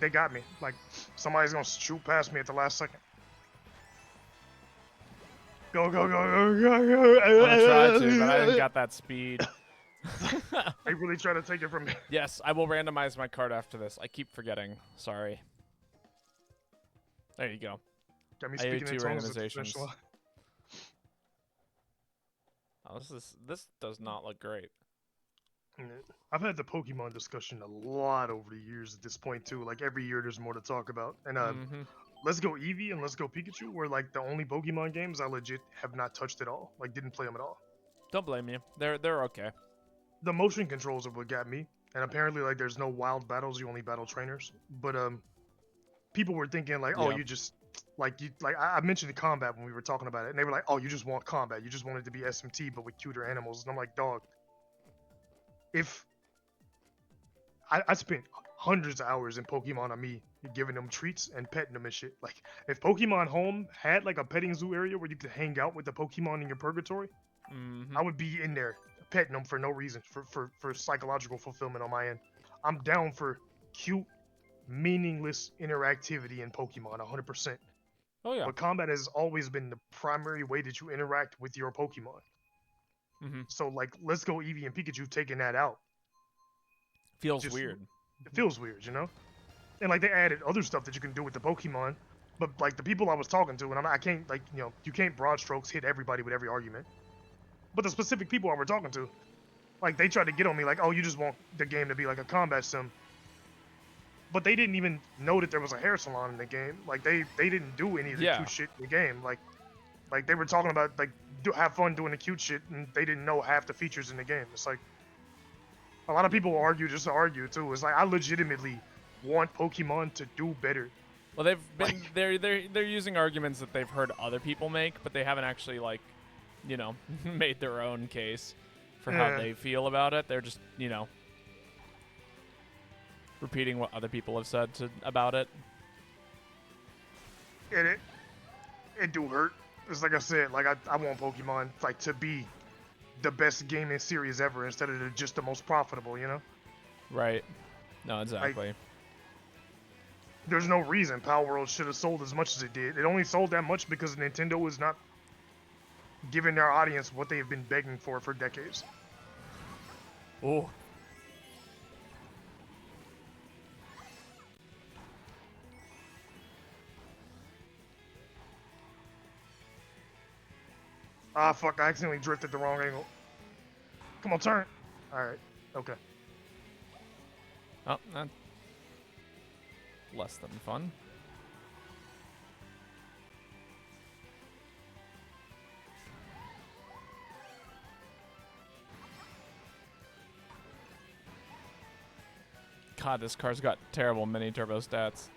got me. Like somebody's gonna shoot past me at the last second. Go go go go go go! I'm gonna try to, but I haven't got that speed. They really try to take it from me. Yes, I will randomize my card after this. I keep forgetting. Sorry. There you go. Got me I ate speaking 2 in tongues at the randomizations. finish line. Oh, this does not look great. Yeah. I've had the Pokemon discussion a lot over the years at this point too. Like every year there's more to talk about. And Let's Go Eevee and Let's Go Pikachu were like the only Pokemon games I legit have not touched at all. Like didn't play them at all. Don't blame you. They're okay. The motion controls are what got me. And apparently like there's no wild battles, you only battle trainers. But people were thinking like, oh, Yeah. you just I mentioned the combat when we were talking about it, and they were like, oh, you just want combat, you just want it to be SMT but with cuter animals. And I'm like, dog, if I spent hundreds of hours in Pokemon on me giving them treats and petting them and shit. Like if Pokemon Home had like a petting zoo area where you could hang out with the Pokemon in your purgatory, I would be in there petting them for no reason, for psychological fulfillment on my end. I'm down for cute, meaningless interactivity in Pokemon 100%. Oh yeah. But combat has always been the primary way that you interact with your Pokemon. So like, Let's Go Eevee and Pikachu taking that out. Feels weird. It feels weird, you know? And like they added other stuff that you can do with the Pokemon, but like the people I was talking to, and I can't like, you know, you can't broad strokes hit everybody with every argument. But the specific people I were talking to, like they tried to get on me like, oh, you just want the game to be like a combat sim. But they didn't even know that there was a hair salon in the game. Like they didn't do any of the cute shit in the game. Like they were talking about like have fun doing the cute shit, and they didn't know half the features in the game. It's like a lot of people argue just to argue too. It's like I legitimately want Pokemon to do better. Well, they've been they're using arguments that they've heard other people make, but they haven't actually like, you know, made their own case for how they feel about it. They're just, you know, repeating what other people have said about it. And it do hurt. It's like I said, like I want Pokemon like to be the best gaming series ever instead of just the most profitable, you know? Right. No, exactly. There's no reason Power World should have sold as much as it did. It only sold that much because Nintendo was not giving their audience what they've been begging for decades. Oh. Ah, fuck! I accidentally drifted the wrong angle. Come on, turn. All right. Okay. Oh, that's less than fun. God, this car's got terrible mini turbo stats.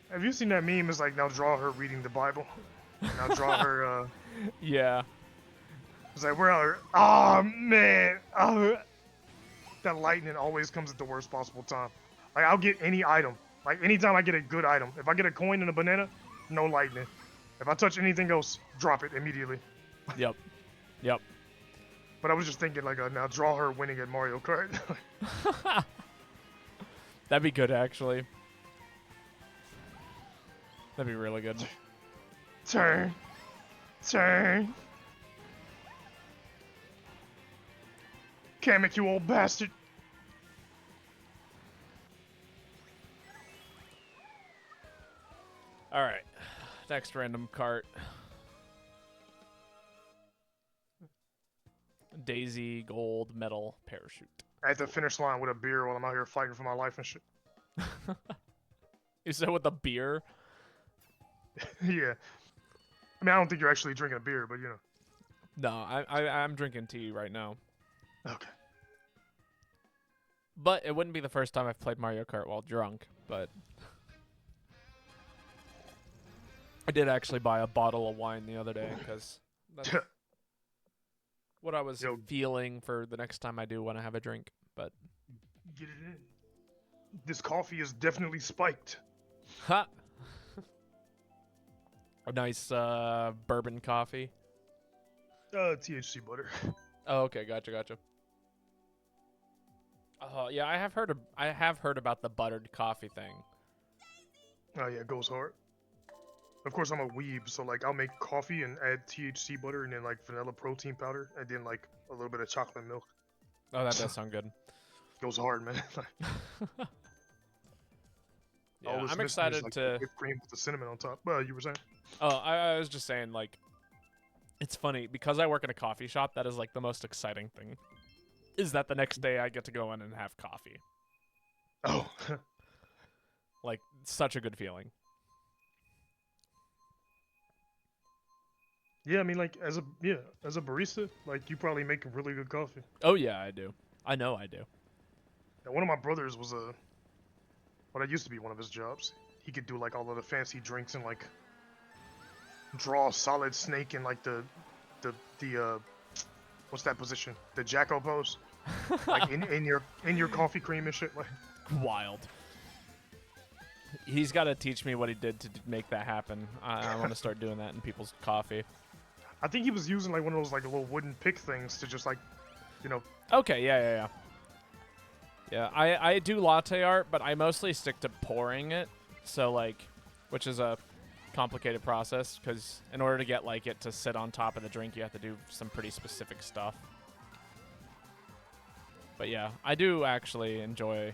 Have you seen that meme? It's like, now draw her reading the Bible. Now draw her. Yeah. It's like, we're out. Oh man. Oh, that lightning always comes at the worst possible time. Like, I'll get any item. Like, anytime I get a good item. If I get a coin and a banana, no lightning. If I touch anything else, drop it immediately. Yep. Yep. But I was just thinking, like, now draw her winning at Mario Kart. That'd be good, actually. That'd be really good. Turn. Turn. Kamek, you old bastard. All right. Next random cart. Daisy gold metal parachute. At the finish line with a beer while I'm out here fighting for my life and shit. You said with a beer? Yeah. I mean, I don't think you're actually drinking a beer, but you know. No, I'm drinking tea right now. Okay. But it wouldn't be the first time I've played Mario Kart while drunk, but I did actually buy a bottle of wine the other day because that's what I was feeling for the next time I do want to have a drink. But get it in. This coffee is definitely spiked. Ha! A nice bourbon coffee. THC butter. Oh, okay, gotcha. Oh, yeah, I have heard about the buttered coffee thing. Oh yeah, it goes hard. Of course, I'm a weeb, so like I'll make coffee and add THC butter and then like vanilla protein powder and then like a little bit of chocolate milk. Oh, that does sound good. Goes hard, man. Yeah, I'm excited like to whipped cream with the cinnamon on top. Well, you were saying? Oh, I was just saying, like, it's funny because I work in a coffee shop. That is like the most exciting thing. Is that the next day I get to go in and have coffee? Oh, like such a good feeling. yeah. I mean, like as a barista, like you probably make really good coffee. Oh yeah, I do. I know I do. Now, one of my brothers was well, that used to be one of his jobs. He could do like all of the fancy drinks and like draw a solid snake in like the what's that position? The Jacko pose, like in your coffee cream and shit. Like wild. He's got to teach me what he did to make that happen. I want to start doing that in people's coffee. I think he was using like one of those like little wooden pick things to just like, you know. Okay, yeah. Yeah, I do latte art, but I mostly stick to pouring it. So like, which is a complicated process because in order to get like it to sit on top of the drink, you have to do some pretty specific stuff. But yeah, I do actually enjoy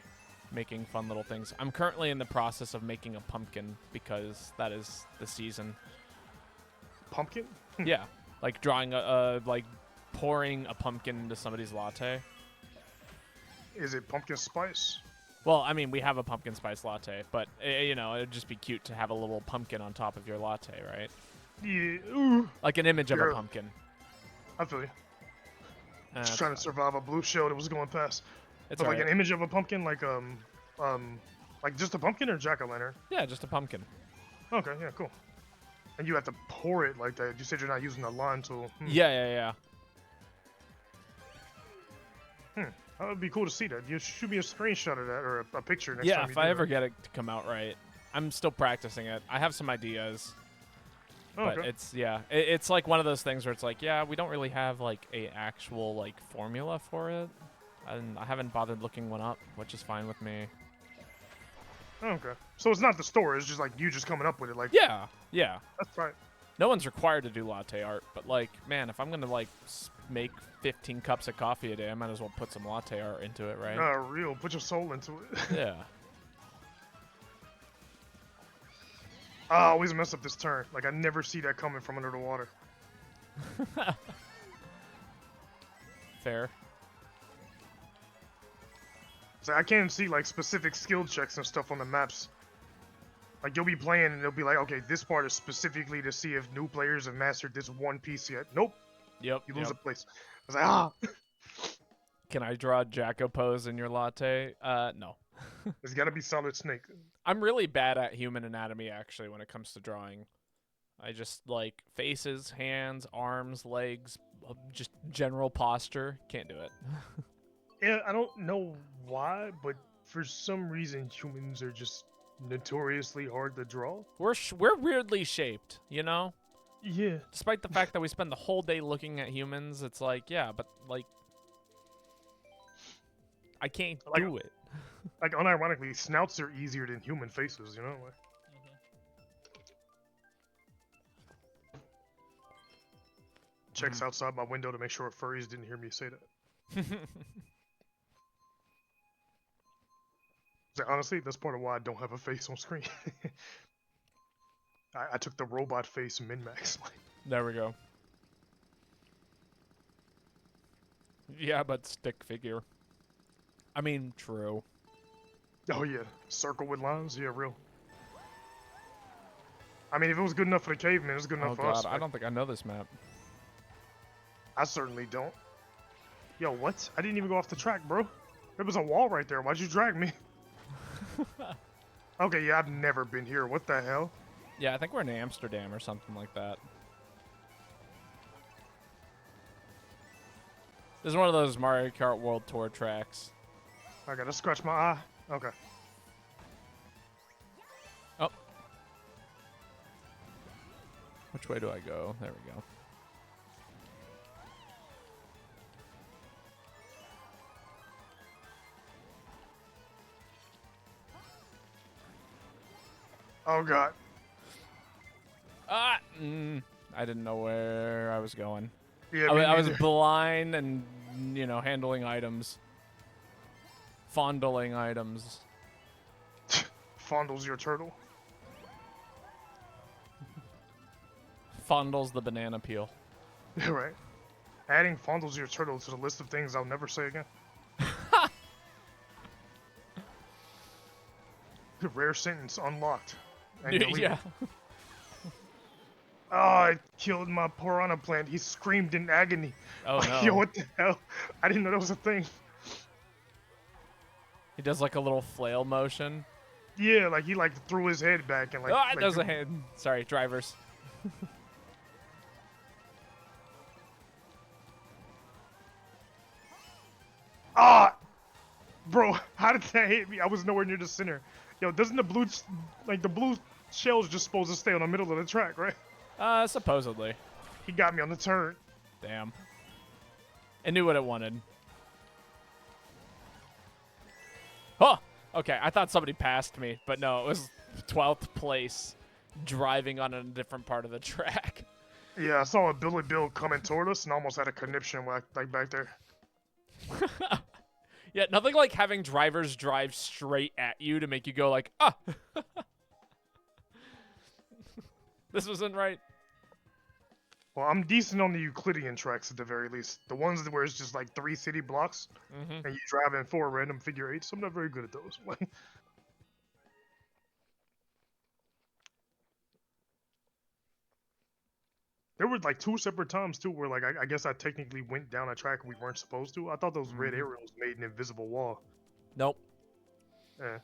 making fun little things. I'm currently in the process of making a pumpkin because that is the season. Pumpkin? Yeah, like drawing like pouring a pumpkin into somebody's latte. Is it pumpkin spice? Well, I mean, we have a pumpkin spice latte, but you know, it'd just be cute to have a little pumpkin on top of your latte, right? Yeah. Ooh. Like an image of a pumpkin. I feel you. Just trying to survive a blue shell that was going past. It's like an image of a pumpkin, like just a pumpkin or jack-o'-lantern? Yeah, just a pumpkin. Okay, yeah, cool. And you have to pour it like that. You said you're not using a line tool. Yeah. That would be cool to see that. You shoot me a screenshot of that or a picture next time. Yeah, if I ever get it to come out right. I'm still practicing it. I have some ideas. But it's like one of those things where it's like, yeah, we don't really have like a actual like formula for it. And I haven't bothered looking one up, which is fine with me. Okay. So it's not the store, it's just like you just coming up with it, like Yeah. that's right. No one's required to do latte art, but like, man, if I'm gonna like make 15 cups of coffee a day, I might as well put some latte art into it, right? Real. Put your soul into it. Yeah. I always mess up this turn. Like, I never see that coming from under the water. Fair. So I can't see, like, specific skill checks and stuff on the maps. Like, you'll be playing and they'll be like, okay, this part is specifically to see if new players have mastered this one piece yet. Nope. Yep. You lose a place. I was like, ah. Can I draw Jacko pose in your latte? No. There's gotta be Solid Snake. I'm really bad at human anatomy, actually, when it comes to drawing. I just, like, faces, hands, arms, legs, just general posture. Can't do it. Yeah, I don't know why, but for some reason humans are just notoriously hard to draw. We're weirdly shaped, you know? Yeah. Despite the fact that we spend the whole day looking at humans, it's like, yeah, but, like, I can't do it. Like, unironically, snouts are easier than human faces, you know? Like, checks outside my window to make sure furries didn't hear me say that. So honestly, that's part of why I don't have a face on screen. I took the robot face min-max. There we go. Yeah, but stick figure. I mean, true. Oh yeah, circle with lines? Yeah, real. I mean, if it was good enough for the caveman, it's good enough for us. I don't think I know this map. I certainly don't. Yo, what? I didn't even go off the track, bro. There was a wall right there. Why'd you drag me? Okay, yeah, I've never been here. What the hell? Yeah, I think we're in Amsterdam or something like that. This is one of those Mario Kart World Tour tracks. I gotta scratch my eye. Okay. Oh. Which way do I go? There we go. Oh god. I didn't know where I was going. Yeah, I was blind and, you know, handling items. Fondling items. Fondles your turtle. Fondles the banana peel. Yeah, right. Adding fondles your turtle to the list of things I'll never say again. Rare sentence unlocked. Yeah. Oh, I killed my piranha plant. He screamed in agony. Oh no. Yo, what the hell? I didn't know that was a thing. He does like a little flail motion. Yeah, like he like threw his head back and like. Oh, it does a head. Sorry, drivers. Ah, bro, how did that hit me? I was nowhere near the center. Yo, doesn't the blue, like the blue shell's just supposed to stay on the middle of the track, right? Supposedly. He got me on the turn. Damn. It knew what it wanted. Oh! Okay, I thought somebody passed me, but no, it was 12th place driving on a different part of the track. Yeah, I saw a Billy Bill coming toward us and almost had a conniption like back there. Yeah, nothing like having drivers drive straight at you to make you go like, ah! This wasn't right. Well, I'm decent on the Euclidean tracks at the very least. The ones where it's just like 3 city blocks and you drive in 4 random figure 8s. I'm not very good at those. There were like 2 separate times too where like I guess I technically went down a track we weren't supposed to. I thought those red arrows made an invisible wall. Nope. Yeah.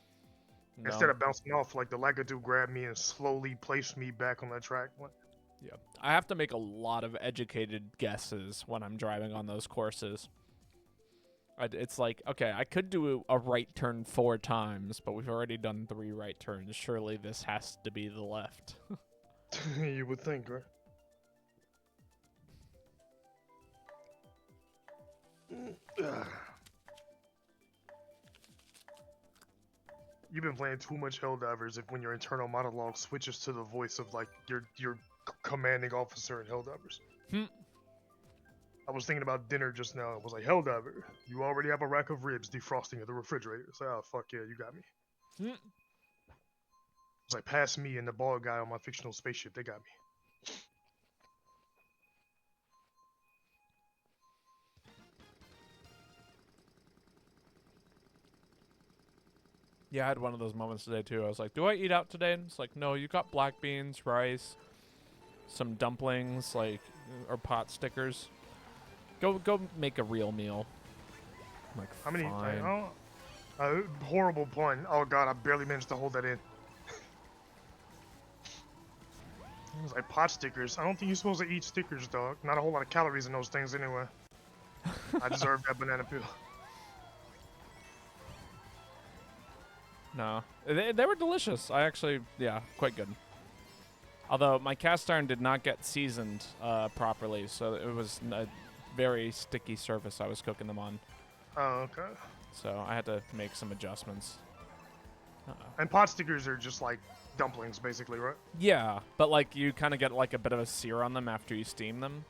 No. Instead of bouncing off, like the Lagadoo grabbed me and slowly placed me back on that track. Yeah, I have to make a lot of educated guesses when I'm driving on those courses. It's like, okay, I could do a right turn 4 times, but we've already done 3 right turns. Surely this has to be the left. You would think, right? You've been playing too much Helldivers if when your internal monologue switches to the voice of like your commanding officer in Helldivers. Hmm. I was thinking about dinner just now. I was like, Helldiver, you already have a rack of ribs defrosting at the refrigerator. It's like, oh, fuck yeah, you got me. Hmm. It's like, pass me and the bald guy on my fictional spaceship. They got me. Yeah, I had one of those moments today too. I was like, "Do I eat out today?" And it's like, "No, you got black beans, rice, some dumplings, like or pot stickers. Go make a real meal." I'm like, How many? fine. Horrible pun. Oh god, I barely managed to hold that in. It was like pot stickers. I don't think you're supposed to eat stickers, dog. Not a whole lot of calories in those things anyway. I deserve that banana peel. No, they were delicious. I actually, yeah, quite good. Although my cast iron did not get seasoned properly, so it was a very sticky surface I was cooking them on. Oh, okay. So I had to make some adjustments. And pot stickers are just like dumplings, basically, right? Yeah, but like you kind of get like a bit of a sear on them after you steam them.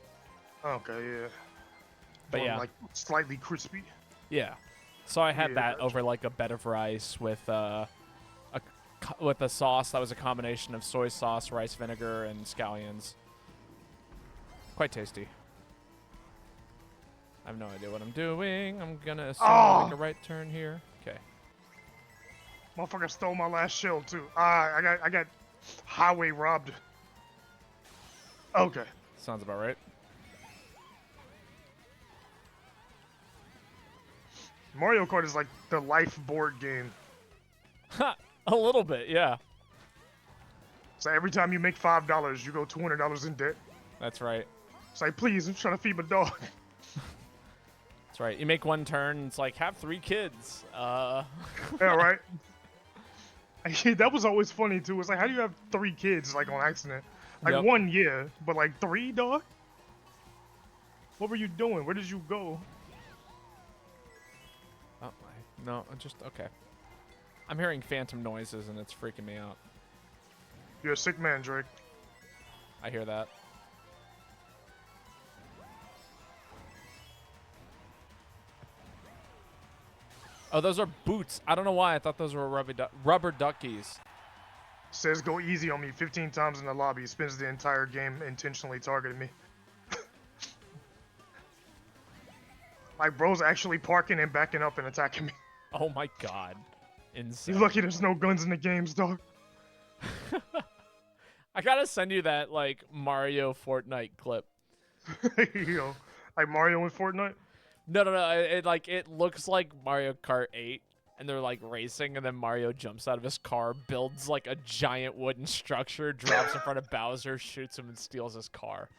Okay, yeah. But yeah, like slightly crispy. yeah. So I had Yeah, that gotcha. over like a bed of rice with a sauce that was a combination of soy sauce, rice vinegar, and scallions. Quite tasty. I have no idea what I'm doing. I'm gonna assume I make a right turn here. Okay. Motherfucker stole my last shell too. I got highway robbed. Okay. Sounds about right. Mario Kart is like the life board game. Ha! A little bit, yeah. So every time you make $5, you go $200 in debt. That's right. It's like, please, I'm trying to feed my dog. That's right. You make one turn, it's like, have 3 kids. Yeah, right? That was always funny, too. It's like, how do you have 3 kids, like, on accident? Like, Yep. 1, yeah, but like 3, dog? What were you doing? Where did you go? Oh, no, just, okay. I'm hearing phantom noises, and it's freaking me out. You're a sick man, Drake. I hear that. Oh, those are boots. I don't know why. I thought those were rubber duckies. Says go easy on me 15 times in the lobby. Spends the entire game intentionally targeting me. Like, bro's actually parking and backing up and attacking me. Oh my god. Insane. You lucky there's no guns in the games, dog. I gotta send you that, like, Mario Fortnite clip. Yo, like Mario in Fortnite? No. It looks like Mario Kart 8, and they're, like, racing, and then Mario jumps out of his car, builds, like, a giant wooden structure, drops in front of Bowser, shoots him, and steals his car.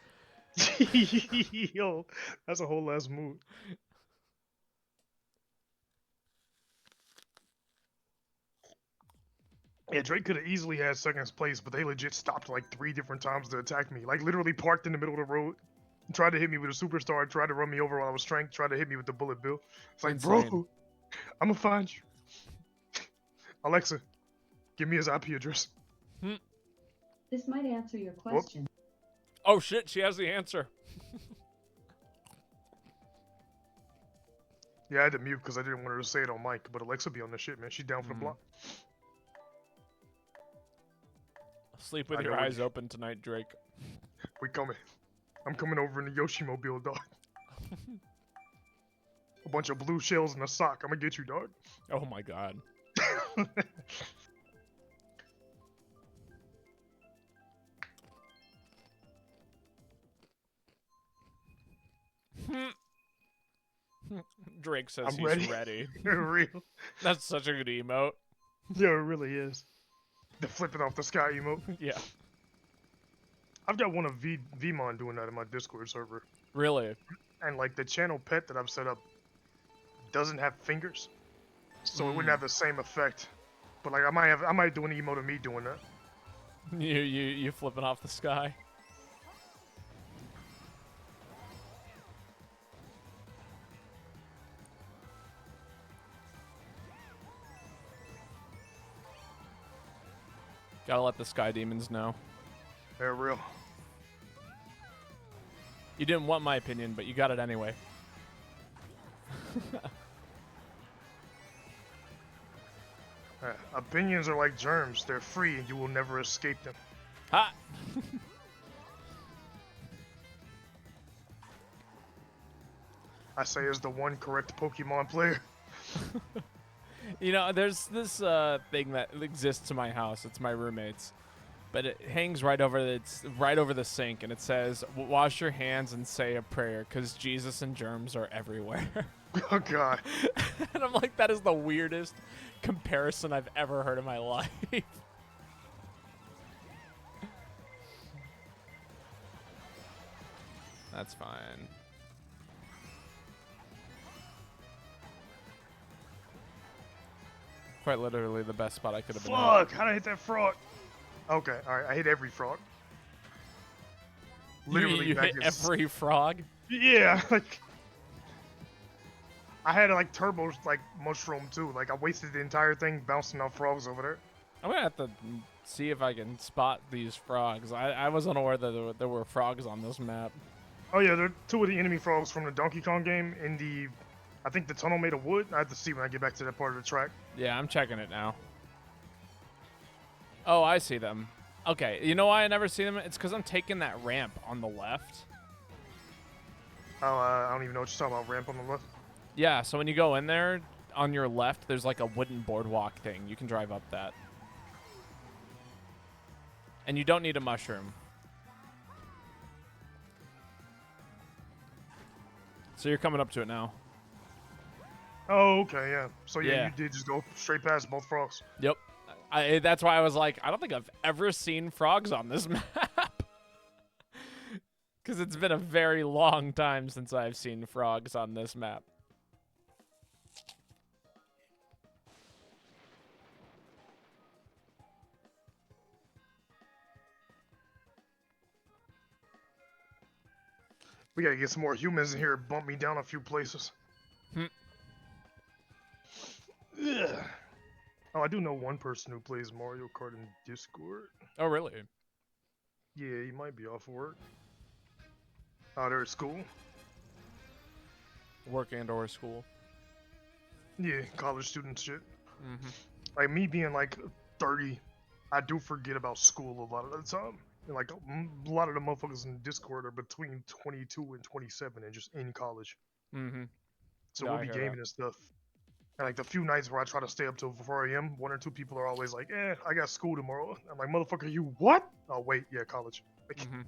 Yo, that's a whole ass move. Yeah, Drake could have easily had second place, but they legit stopped like 3 different times to attack me. Like literally parked in the middle of the road, tried to hit me with a superstar, tried to run me over while I was strength, tried to hit me with the bullet bill. It's like, Insane. bro, I'm gonna find you. Alexa, give me his IP address. This might answer your question. Oh shit, she has the answer. Yeah, I had to mute because I didn't want her to say it on mic, but Alexa be on this shit, man. She's down for the block. Sleep with I your know what eyes you- open tonight, Drake. We coming. I'm coming over in the Yoshimobile, dog. A bunch of blue shells and a sock. I'm gonna get you, dog. Oh my god. Drake says I'm he's ready. ready. Real. That's such a good emote. Yeah, it really is. The flipping off the sky emote. Yeah. I've got one of Vmon doing that in my Discord server. Really? And like the channel pet that I've set up doesn't have fingers. So it wouldn't have the same effect. But like I might do an emote of me doing that. You flipping off the sky. Gotta let the sky demons know. They're real. You didn't want my opinion, but you got it anyway. Opinions are like germs. They're free and you will never escape them. Ha! I say as the one correct Pokemon player. You know, there's this thing that exists in my house. It's my roommate's, but it hangs right over the sink, and it says, "Wash your hands and say a prayer, because Jesus and germs are everywhere." Oh god. And I'm like, that is the weirdest comparison I've ever heard in my life. That's fine. Quite literally the best spot I could have been at. Fuck! How'd I hit that frog? Okay, alright, I hit every frog. Literally, you that hit is- every frog? Yeah, like I had like turbo like mushroom too. Like I wasted the entire thing bouncing off frogs over there. I'm gonna have to see if I can spot these frogs. I was unaware that there were frogs on this map. Oh yeah, they're two of the enemy frogs from the Donkey Kong game in the, I think the tunnel made of wood. I have to see when I get back to that part of the track. Yeah, I'm checking it now. Oh, I see them. Okay, you know why I never see them? It's because I'm taking that ramp on the left. Oh, I don't even know what you're talking about. Ramp on the left. Yeah, so when you go in there, on your left, there's like a wooden boardwalk thing. You can drive up that. And you don't need a mushroom. So you're coming up to it now. Oh, okay, yeah. So yeah, Yeah. you did just go straight past both frogs. Yep. That's why I was like, I don't think I've ever seen frogs on this map. Because it's been a very long time since I've seen frogs on this map. We gotta get some more humans in here and bump me down a few places. Ugh. Oh, I do know one person who plays Mario Kart in Discord. Oh, really? Yeah, he might be off work. Oh, they're at school? Work and or school. Yeah, college student shit. Mm-hmm. Like me being like 30, I do forget about school a lot of the time. And like a lot of the motherfuckers in Discord are between 22 and 27 and just in college. Mm-hmm. So Yeah, we'll I be hear gaming that. and stuff. And like the few nights where I try to stay up till 4 a.m., one or two people are always like, I got school tomorrow. I'm like, motherfucker, you what? Oh, wait, yeah, college. Like, Mm-hmm.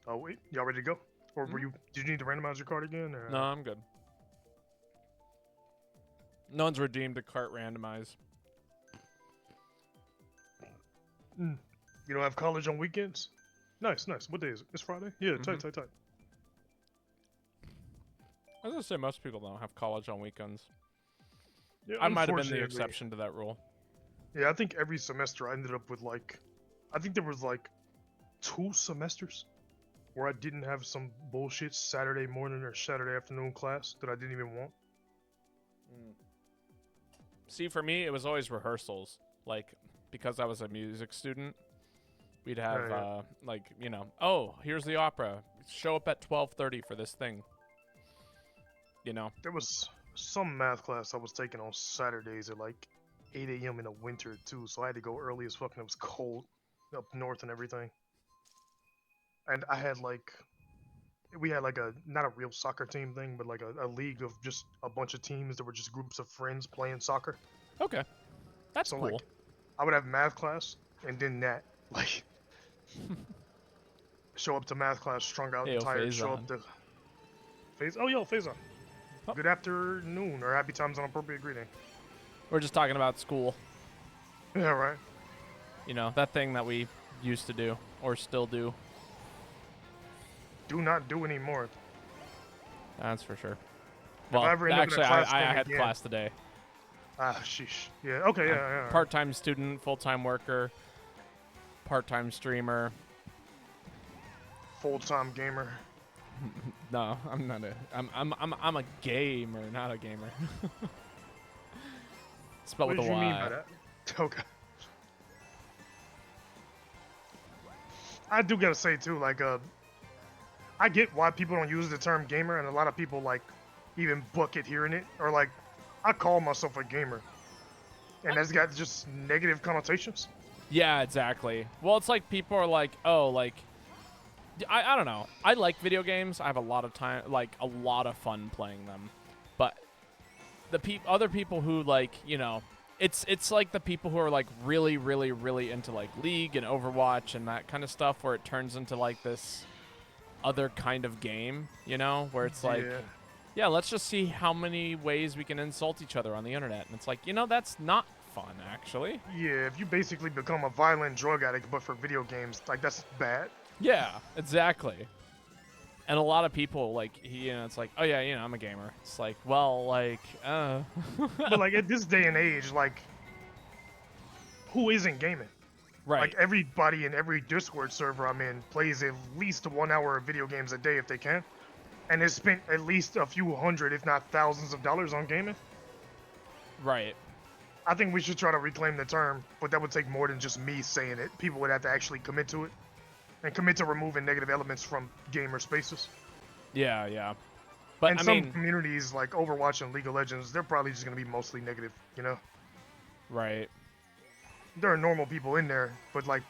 oh, wait, y'all ready to go? Or were you, did you need to randomize your card again? Or? No, I'm good. No one's redeemed a cart randomize. You don't have college on weekends? Nice, nice. What day is it? It's Friday? Yeah, tight. I was gonna say most people don't have college on weekends. Yeah, I might have been the unfortunately. exception to that rule. Yeah, I think every semester I ended up with like, I think there was like 2 semesters where I didn't have some bullshit Saturday morning or Saturday afternoon class that I didn't even want. See, for me, it was always rehearsals. Like, because I was a music student, we'd have, yeah. like, you know, oh, here's the opera. Show up at 12:30 for this thing. You know? There was some math class I was taking on Saturdays at like 8 a.m. in the winter too, so I had to go early as fuck and it was cold up north and everything. And I had like, we had like a, not a real soccer team thing, but like a league of just a bunch of teams that were just groups of friends playing soccer. Okay. That's So cool. like, I would have math class and then that, like, show up to math class strung out Hey, and tired, Phase show on. up to phase. Oh, yo, phase on. Oh. Good afternoon or happy times on appropriate greeting. We're just talking about school. Yeah, right. You know, that thing that we used to do, or still do. Do not do anymore. That's for sure. I Well, ever end up in a actually, class I thing had again- class today. Ah, sheesh. Yeah, okay, yeah. Part-time student, full-time worker, part-time streamer. Full-time gamer. No, I'm not a. I'm a gamer, not a gamer. Spelled What with did a you Y. mean by that? Okay. I do gotta say too, like, I get why people don't use the term gamer, and a lot of people like even bucket hearing it, or like, I call myself a gamer, and that's got just negative connotations. Yeah, exactly. Well, it's like people are like, oh, like, I don't know. I like video games. I have a lot of time, like a lot of fun playing them, but the other people who like, you know, it's like the people who are like really, really, really into like League and Overwatch and that kind of stuff, where it turns into like this other kind of game, you know, where it's like, Yeah. yeah, let's just see how many ways we can insult each other on the internet. And it's like, you know, that's not fun, actually. Yeah, if you basically become a violent drug addict, but for video games, like, that's bad. Yeah, exactly. And a lot of people, like, you know, it's like, oh, yeah, you know, I'm a gamer. It's like, well, like, But like, at this day and age, like, who isn't gaming? right, Like, everybody in every Discord server I'm in plays at least 1 hour of video games a day if they can, and has spent at least a few hundred, if not thousands of dollars on gaming. right. I think we should try to reclaim the term, but that would take more than just me saying it. People would have to actually commit to it, and commit to removing negative elements from gamer spaces. Yeah, yeah. But, And I some mean, communities like Overwatch and League of Legends, they're probably just going to be mostly negative, you know? right. There are normal people in there, but like,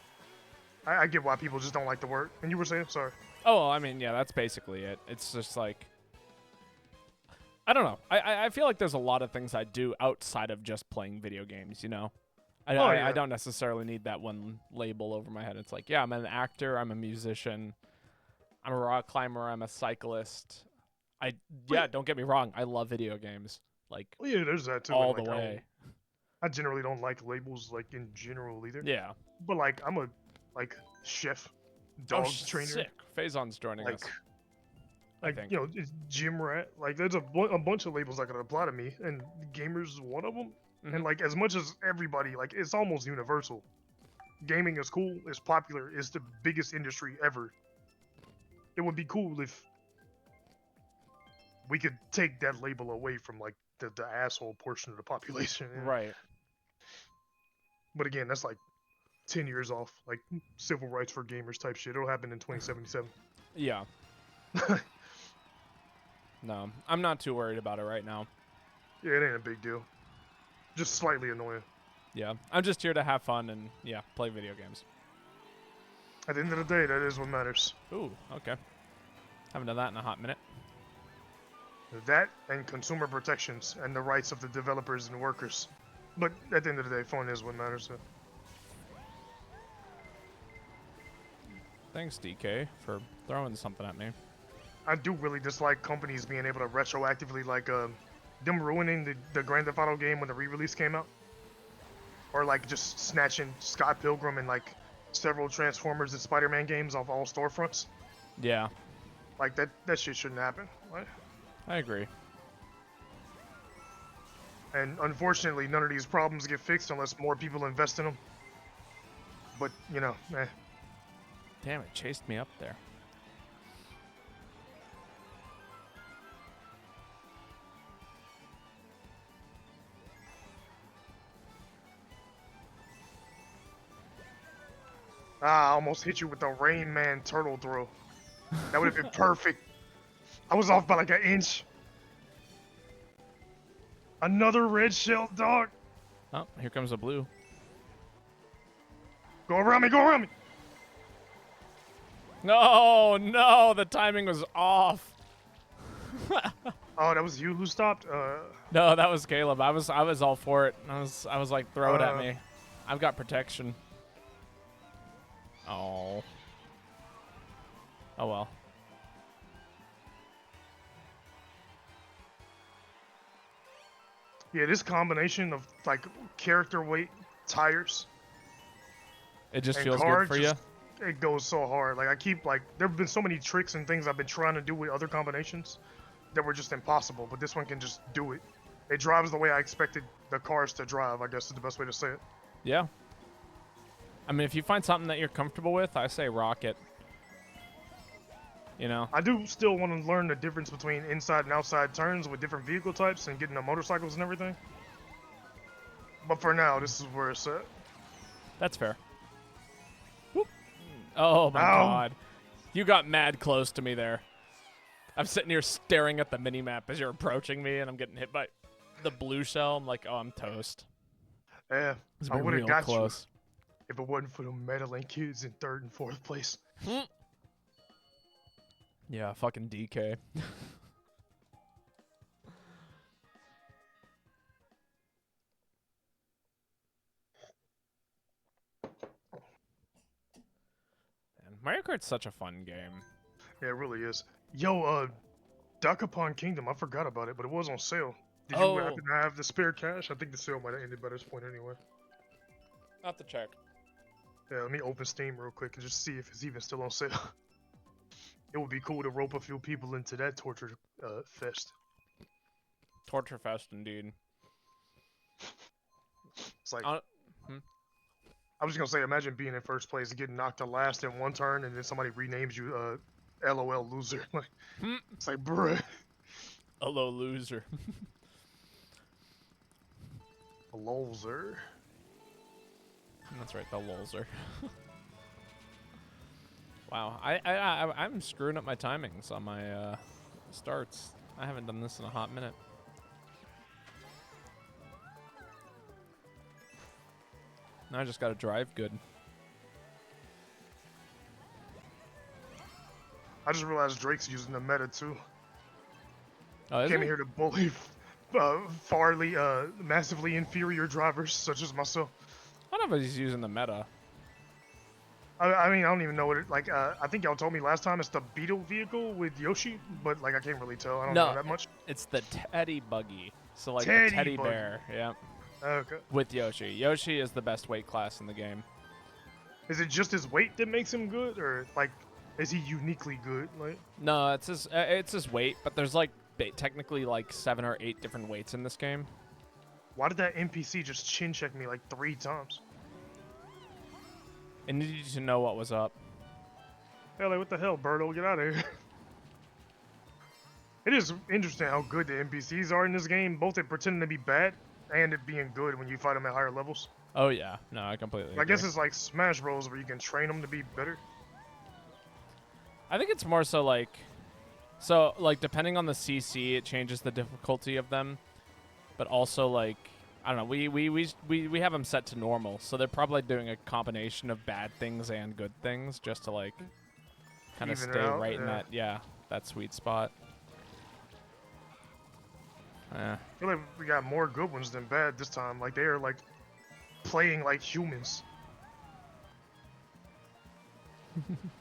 I get why people just don't like the word. And you were saying? Sorry. Oh, well, I mean, yeah, that's basically it. It's just like, I don't know. I feel like there's a lot of things I do outside of just playing video games, you know? Yeah. I don't necessarily need that one label over my head. It's like, yeah, I'm an actor, I'm a musician, I'm a rock climber, I'm a cyclist. Don't get me wrong, I love video games. Like, Well, yeah, there's that too. all And, like, the way. I generally don't like labels, like, in general either. Yeah. But like, I'm a, like, chef, dog trainer. Sick. Phazon's joining us. Like, think. you know, it's gym rat. Like, there's a bunch of labels that could apply to me, and gamers is one of them. Mhm. And like, as much as everybody, like, it's almost universal. Gaming is cool, it's popular, it's the biggest industry ever. It would be cool if we could take that label away from like the asshole portion of the population. You know? Right. But again, that's like 10 years off, like civil rights for gamers type shit. It'll happen in 2077. Yeah. No, I'm not too worried about it right now. Yeah, it ain't a big deal. Just slightly annoying. Yeah, I'm just here to have fun and, yeah, play video games. At the end of the day, that is what matters. Ooh, okay. Haven't done that in a hot minute. That and consumer protections and the rights of the developers and workers. But at the end of the day, fun is what matters. So. Thanks, DK, for throwing something at me. I do really dislike companies being able to retroactively, like, them ruining the Grand Theft Auto game when the re-release came out. Or, like, just snatching Scott Pilgrim and, like, several Transformers and Spider-Man games off all storefronts. Yeah, Like, that shit shouldn't happen. What? I agree. And unfortunately, none of these problems get fixed unless more people invest in them. But, you know, Damn, it chased me up there. I almost hit you with the Rain Man turtle throw. That would have been perfect. I was off by like an inch. Another red shell dog. Oh, here comes a blue. Go around me, go around me. No, no, the timing was off. Oh, that was you who stopped? No, that was Caleb. I was all for it. I was like, throw it at me. I've got protection. Oh. Oh well. Yeah, this combination of like character weight, tires, It just and feels car, good for you. it goes so hard. Like I keep like there have been so many tricks and things I've been trying to do with other combinations that were just impossible, but this one can just do it. It drives the way I expected the cars to drive, I guess is the best way to say it. Yeah. I mean, if you find something that you're comfortable with, I say rock it. You know? I do still want to learn the difference between inside and outside turns with different vehicle types and getting the motorcycles and everything. But for now, this is where it's at. That's fair. Whoop. Oh my god. You got mad close to me there. I'm sitting here staring at the mini-map as you're approaching me, and I'm getting hit by the blue shell. I'm like, oh, I'm toast. Yeah, It's I been would have real got close. you if it wasn't for the meddling kids in 3rd and 4th place. Yeah, fucking DK. Man, Mario Kart's such a fun game. Yeah, it really is. Yo, Duck Upon Kingdom, I forgot about it, but it was on sale. Did you Oh. happen to have the spare cash? I think the sale might have ended by this point anyway. I'll have to check. Yeah, let me open Steam real quick and just see if it's even still on sale. It would be cool to rope a few people into that torture fest. Torture Fest, indeed. It's like, I was just gonna say, imagine being in first place and getting knocked to last in one turn, and then somebody renames you LOL loser. Like, it's like, bruh. Hello, loser. Loser. That's right, the lolzer. Wow, I'm screwing up my timings on my starts. I haven't done this in a hot minute. Now I just gotta drive good. I just realized Drake's using the meta too. Oh, is Came he? here to bully massively inferior drivers such as myself. I don't know if he's using the meta. I mean, I don't even know what it like. I think y'all told me last time it's the Beetle vehicle with Yoshi, but like I can't really tell. I don't know that much. It's the Teddy Buggy. So like Teddy the teddy Buggy. bear, yeah. Okay. With Yoshi. Yoshi is the best weight class in the game. Is it just his weight that makes him good, or like, is he uniquely good? Like, No, it's his weight, but there's like technically like 7 or 8 different weights in this game. why did that NPC just chin check me like 3 times? I needed to know what was up. Yeah, like what the hell, Birdo? Get out of here. It is interesting how good the NPCs are in this game, both at pretending to be bad and at being good when you fight them at higher levels. Oh yeah, no, I completely I agree. guess it's like Smash Bros where you can train them to be better. I think it's more so like depending on the CC, it changes the difficulty of them, but also like I don't know, we have them set to normal, so they're probably doing a combination of bad things and good things just to like kind of Even it stay out, right in yeah. that sweet spot. Yeah. I feel like we got more good ones than bad this time. Like they are like playing like humans.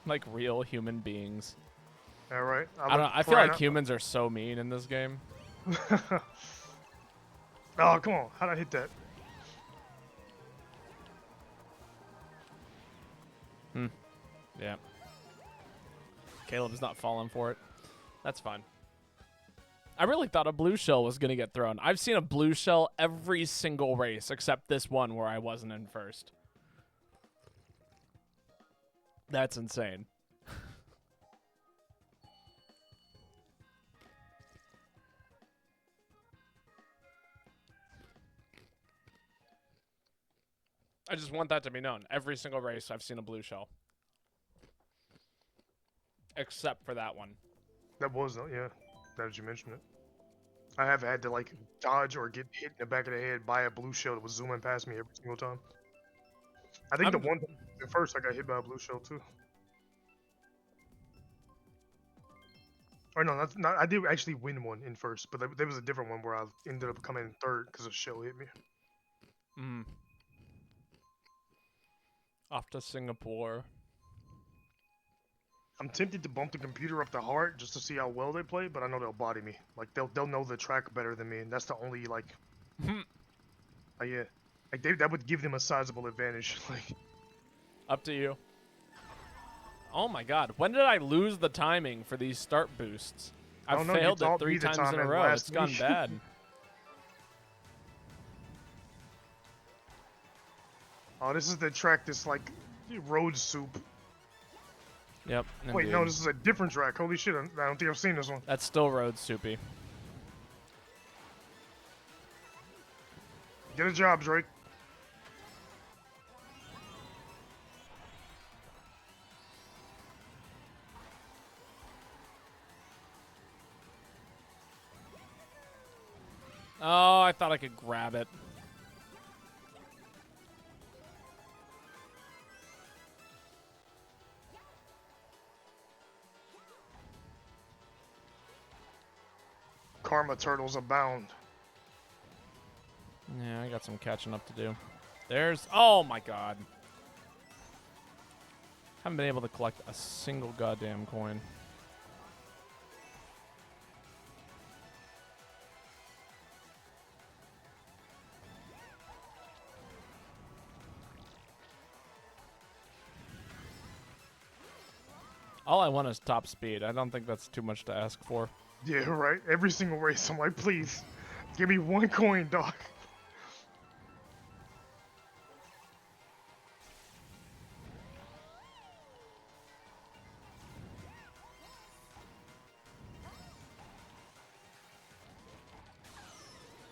Like real human beings. All right. I don't know. I feel like humans are so mean in this game. Oh, come on. How'd I hit that? Yeah. Caleb's not falling for it. That's fine. I really thought a blue shell was going to get thrown. I've seen a blue shell every single race except this one where I wasn't in first. That's insane. I just want that to be known. Every single race I've seen a blue shell. Except for that one. That was, yeah. Now that you mention it. I have had to like dodge or get hit in the back of the head by a blue shell that was zooming past me every single time. I think the one at first I got hit by a blue shell too. Or no, that's not. I did actually win one in first, but there was a different one where I ended up coming in third because a shell hit me. Off to Singapore. I'm tempted to bump the computer up to hard just to see how well they play, but I know they'll body me. Like they'll know the track better than me, and that's the only like. Yeah, like that would give them a sizable advantage. Like. Up to you. Oh my god, when did I lose the timing for these start boosts? I've failed it 3 times in a row. It's gone bad. Oh, this is the track that's like road soup. Yep. Wait, Indeed. no, this is a different track. Holy shit, I don't think I've seen this one. That's still road, Soupy. Get a job, Drake. Oh, I thought I could grab it. Karma turtles abound. Yeah, I got some catching up to do. There's... Oh, my God. Haven't been able to collect a single goddamn coin. All I want is top speed. I don't think that's too much to ask for. Yeah, right. Every single race, I'm like, please, give me 1 coin, dog.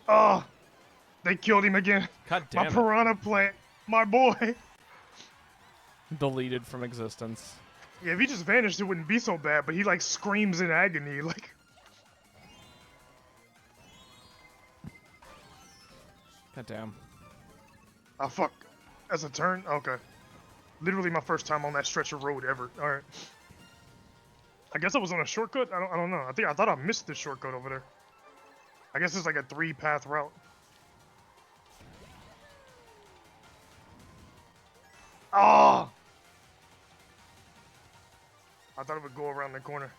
Oh, they killed him again. God My damn it. piranha plant, my boy. Deleted from existence. Yeah, if he just vanished, it wouldn't be so bad, but he like screams in agony, like. God damn. Oh, fuck. As a turn? Okay. Literally my first time on that stretch of road ever. Alright. I guess I was on a shortcut? I don't know. I thought I missed this shortcut over there. I guess it's like a 3-path route. Oh! I thought it would go around the corner.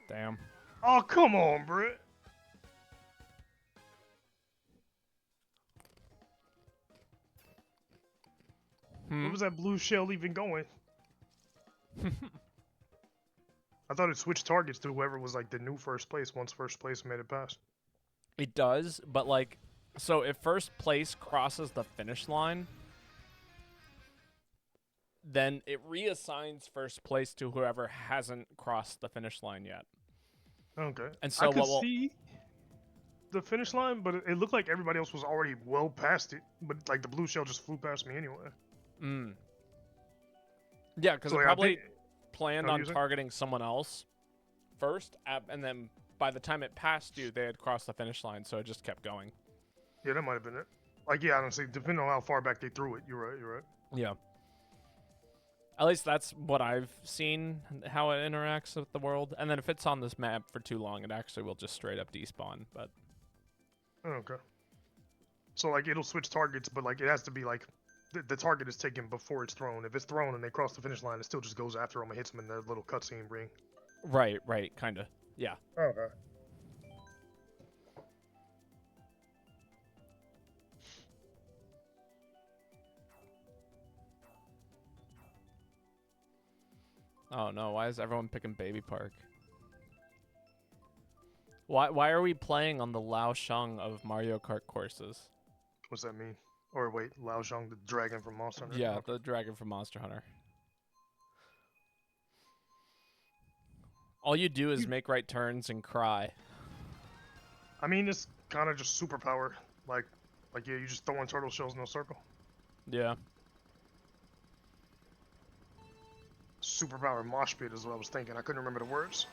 Damn. Oh, come on, bro. Where was that blue shell even going? I thought it switched targets to whoever was like the new first place once first place made it past. It does, but like, so if first place crosses the finish line, then it reassigns first place to whoever hasn't crossed the finish line yet. Okay. And so I could what will... see the finish line, but it looked like everybody else was already well past it. But like the blue shell just flew past me anyway. Mm. Yeah, because So, it like, probably planned Oh, on you saying? targeting someone else first, and then by the time it passed you, they had crossed the finish line, so it just kept going. Yeah, that might have been it. Like, yeah, honestly, depending on how far back they threw it, you're right, you're right. Yeah. At least that's what I've seen, how it interacts with the world. And then if it's on this map for too long, it actually will just straight up despawn. But Okay. So, like, it'll switch targets, but, like, it has to be, like, the target is taken before it's thrown. If it's thrown and they cross the finish line, it still just goes after them and hits them in the little cutscene ring. right, kind of. Yeah. Okay. Oh no, why is everyone picking Baby Park? Why are we playing on the Lao Shang of Mario Kart courses? What's that mean? Or wait, Lao Zhang, the dragon from Monster Hunter? Yeah, Okay. the dragon from Monster Hunter. All you do is make right turns and cry. I mean, it's kind of just superpower. Like, yeah, you just throwing turtle shells in a circle. Yeah. Superpower mosh pit is what I was thinking. I couldn't remember the words.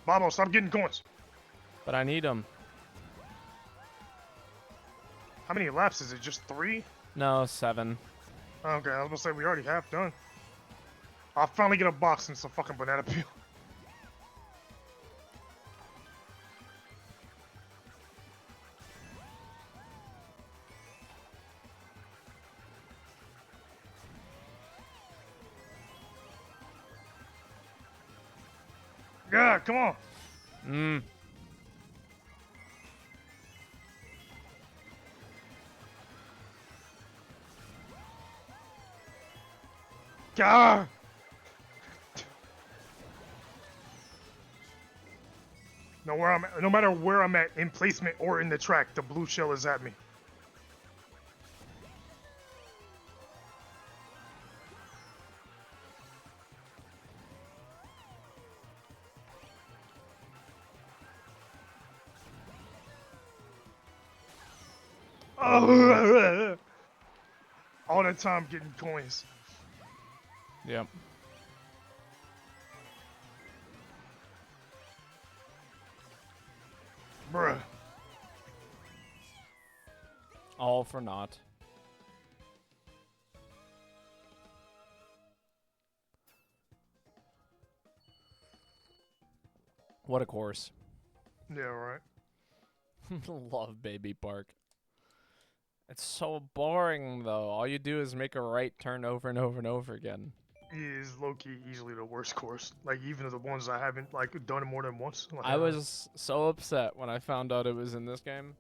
Bobo, stop getting coins. But I need them. How many laps is it? Just 3? No, 7. Okay, I was gonna say we already half done. I'll finally get a box and some fucking banana peel. Yeah, come on. Mmm. God. No matter where I'm at in placement or in the track, the blue shell is at me. Oh, all the time getting coins. Yep. Bruh. All for naught. What a course. Yeah, right. Love Baby Park. It's so boring, though. All you do is make a right turn over and over and over again. It is low-key easily the worst course. Like, even the ones I haven't, like, done it more than once. Like, I was so upset when I found out it was in this game.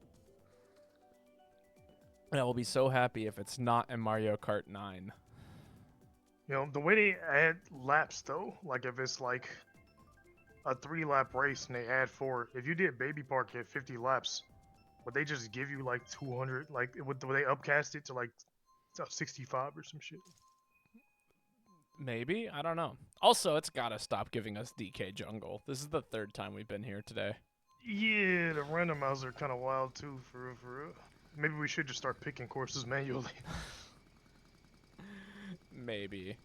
And I will be so happy if it's not in Mario Kart 9. You know, the way they add laps, though, like, if it's, like, a 3-lap race and they add 4, if you did Baby Park at 50 laps, would they just give you, like, 200? Like, would they upcast it to, like, 65 or some shit? Maybe? I don't know. Also, it's gotta stop giving us DK Jungle. This is the 3rd time we've been here today. Yeah, the randomizer are kind of wild, too, for real, for real. Maybe we should just start picking courses manually. Maybe.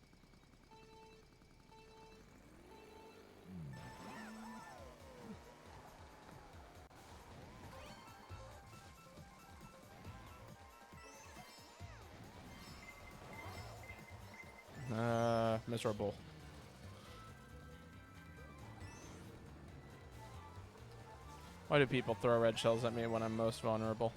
Miserable. Why do people throw red shells at me when I'm most vulnerable?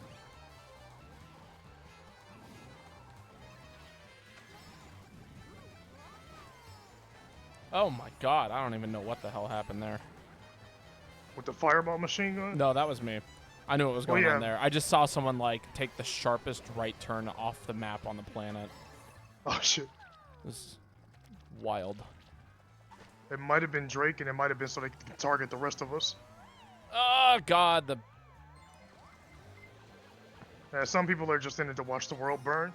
Oh my god, I don't even know what the hell happened there. With the fireball machine gun? No, that was me. I knew what was going yeah. on there. I just saw someone, like, take the sharpest right turn off the map on the planet. Oh, shit. It was wild. It might have been Drake, and it might have been so they can target the rest of us. Oh god, the... Yeah, some people are just in it to watch the world burn.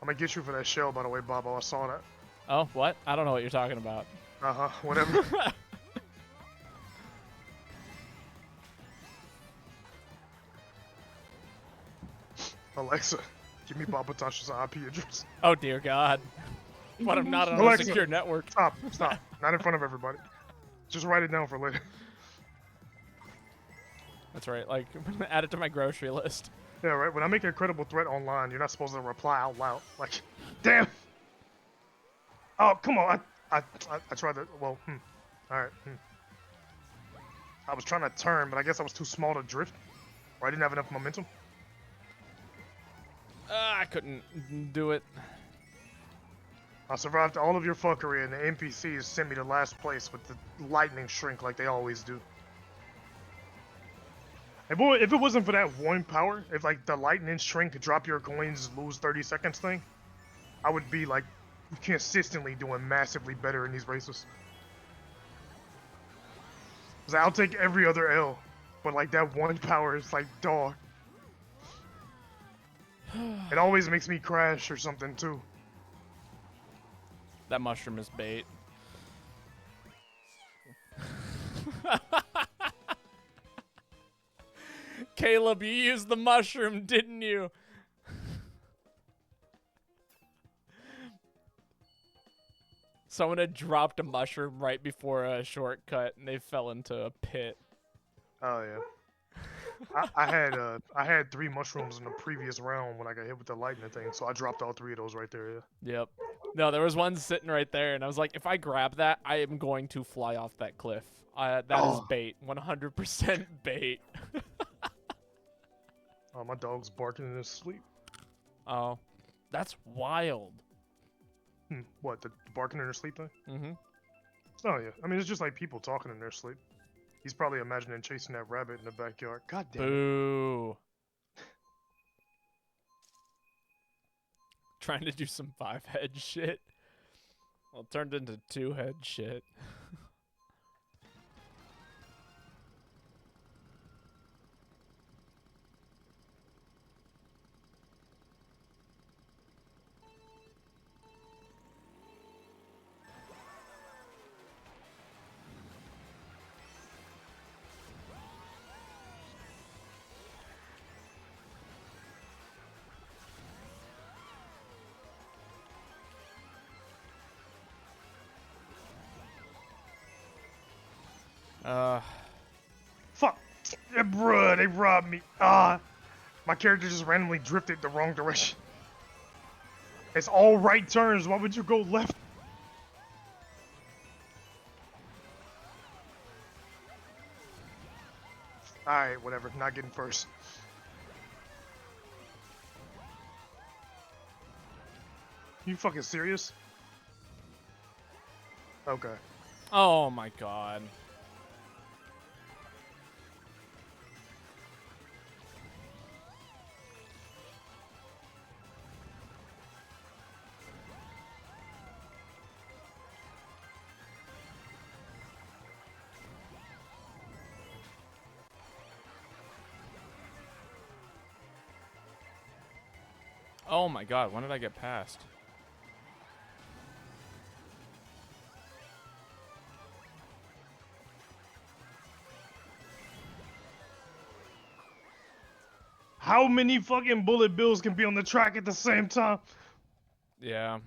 I'm gonna get you for that shell, by the way, Bobo. I saw that. Oh, what? I don't know what you're talking about. Uh-huh, whatever. Alexa, give me Babotosh's IP address. Oh dear god. But I'm not on a Alexa, secure network. Stop. Not in front of everybody. Just write it down for later. That's right, like, add it to my grocery list. Yeah, right. When I make a credible threat online, you're not supposed to reply out loud. Like, damn. Oh, come on. I tried to. Well, all right. I was trying to turn, but I guess I was too small to drift, or I didn't have enough momentum. I couldn't do it. I survived all of your fuckery, and the NPCs sent me to last place with the lightning shrink like they always do. If it wasn't for that one power, if like the lightning shrink, drop your coins, lose 30 seconds thing, I would be like consistently doing massively better in these races. Cause I'll take every other L, but like that one power is like dog. It always makes me crash or something too. That mushroom is bait. Caleb, you used the mushroom, didn't you? Someone had dropped a mushroom right before a shortcut, and they fell into a pit. Oh yeah. I had 3 mushrooms in the previous round when I got hit with the lightning thing, so I dropped all 3 of those right there. Yeah. Yep. No, there was one sitting right there, and I was like, if I grab that, I am going to fly off that cliff. That is bait. 100% bait. Oh, my dog's barking in his sleep. Oh, that's wild. What, the barking in their sleep thing? Mm-hmm. Oh yeah. I mean, it's just like people talking in their sleep. He's probably imagining chasing that rabbit in the backyard. God damn it. Boo. Trying to do some 5-head shit. Well, it turned into 2-head shit. Fuck. Yeah, bruh, they robbed me. My character just randomly drifted the wrong direction. It's all right turns. Why would you go left? Alright, whatever. Not getting first. You fucking serious? Okay. Oh my god. Oh my god, when did I get past? How many fucking bullet bills can be on the track at the same time? Yeah.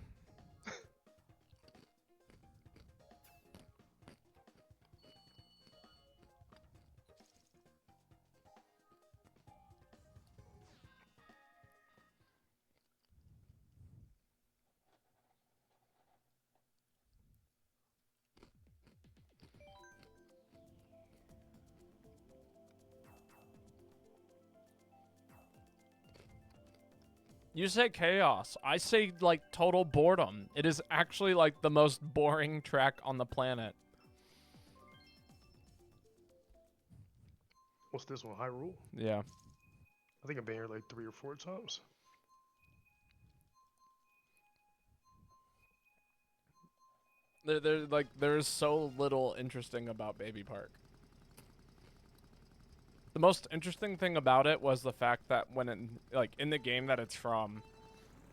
You say chaos. I say, like, total boredom. It is actually, like, the most boring track on the planet. What's this one? Hyrule? Yeah. I think I've been here like 3 or 4 times. There's so little interesting about Baby Park. The most interesting thing about it was the fact that when it, like, in the game that it's from,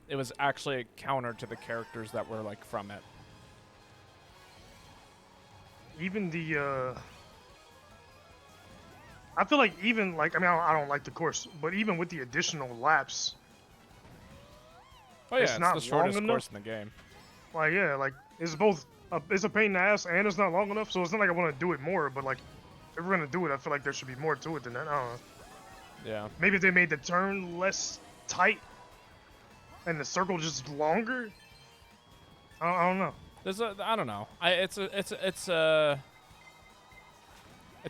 it was actually a counter to the characters that were, like, from it. Even the, I feel like even, like, I mean, I don't like the course, but even with the additional laps. Oh yeah, it's not the shortest long course enough. in the game. Like, yeah, like, it's both, it's a pain in the ass and it's not long enough, so it's not like I want to do it more, but, like, if we're gonna do it, I feel like there should be more to it than that. I don't know. Yeah. Maybe if they made the turn less tight and the circle just longer. I don't know. I don't know. It's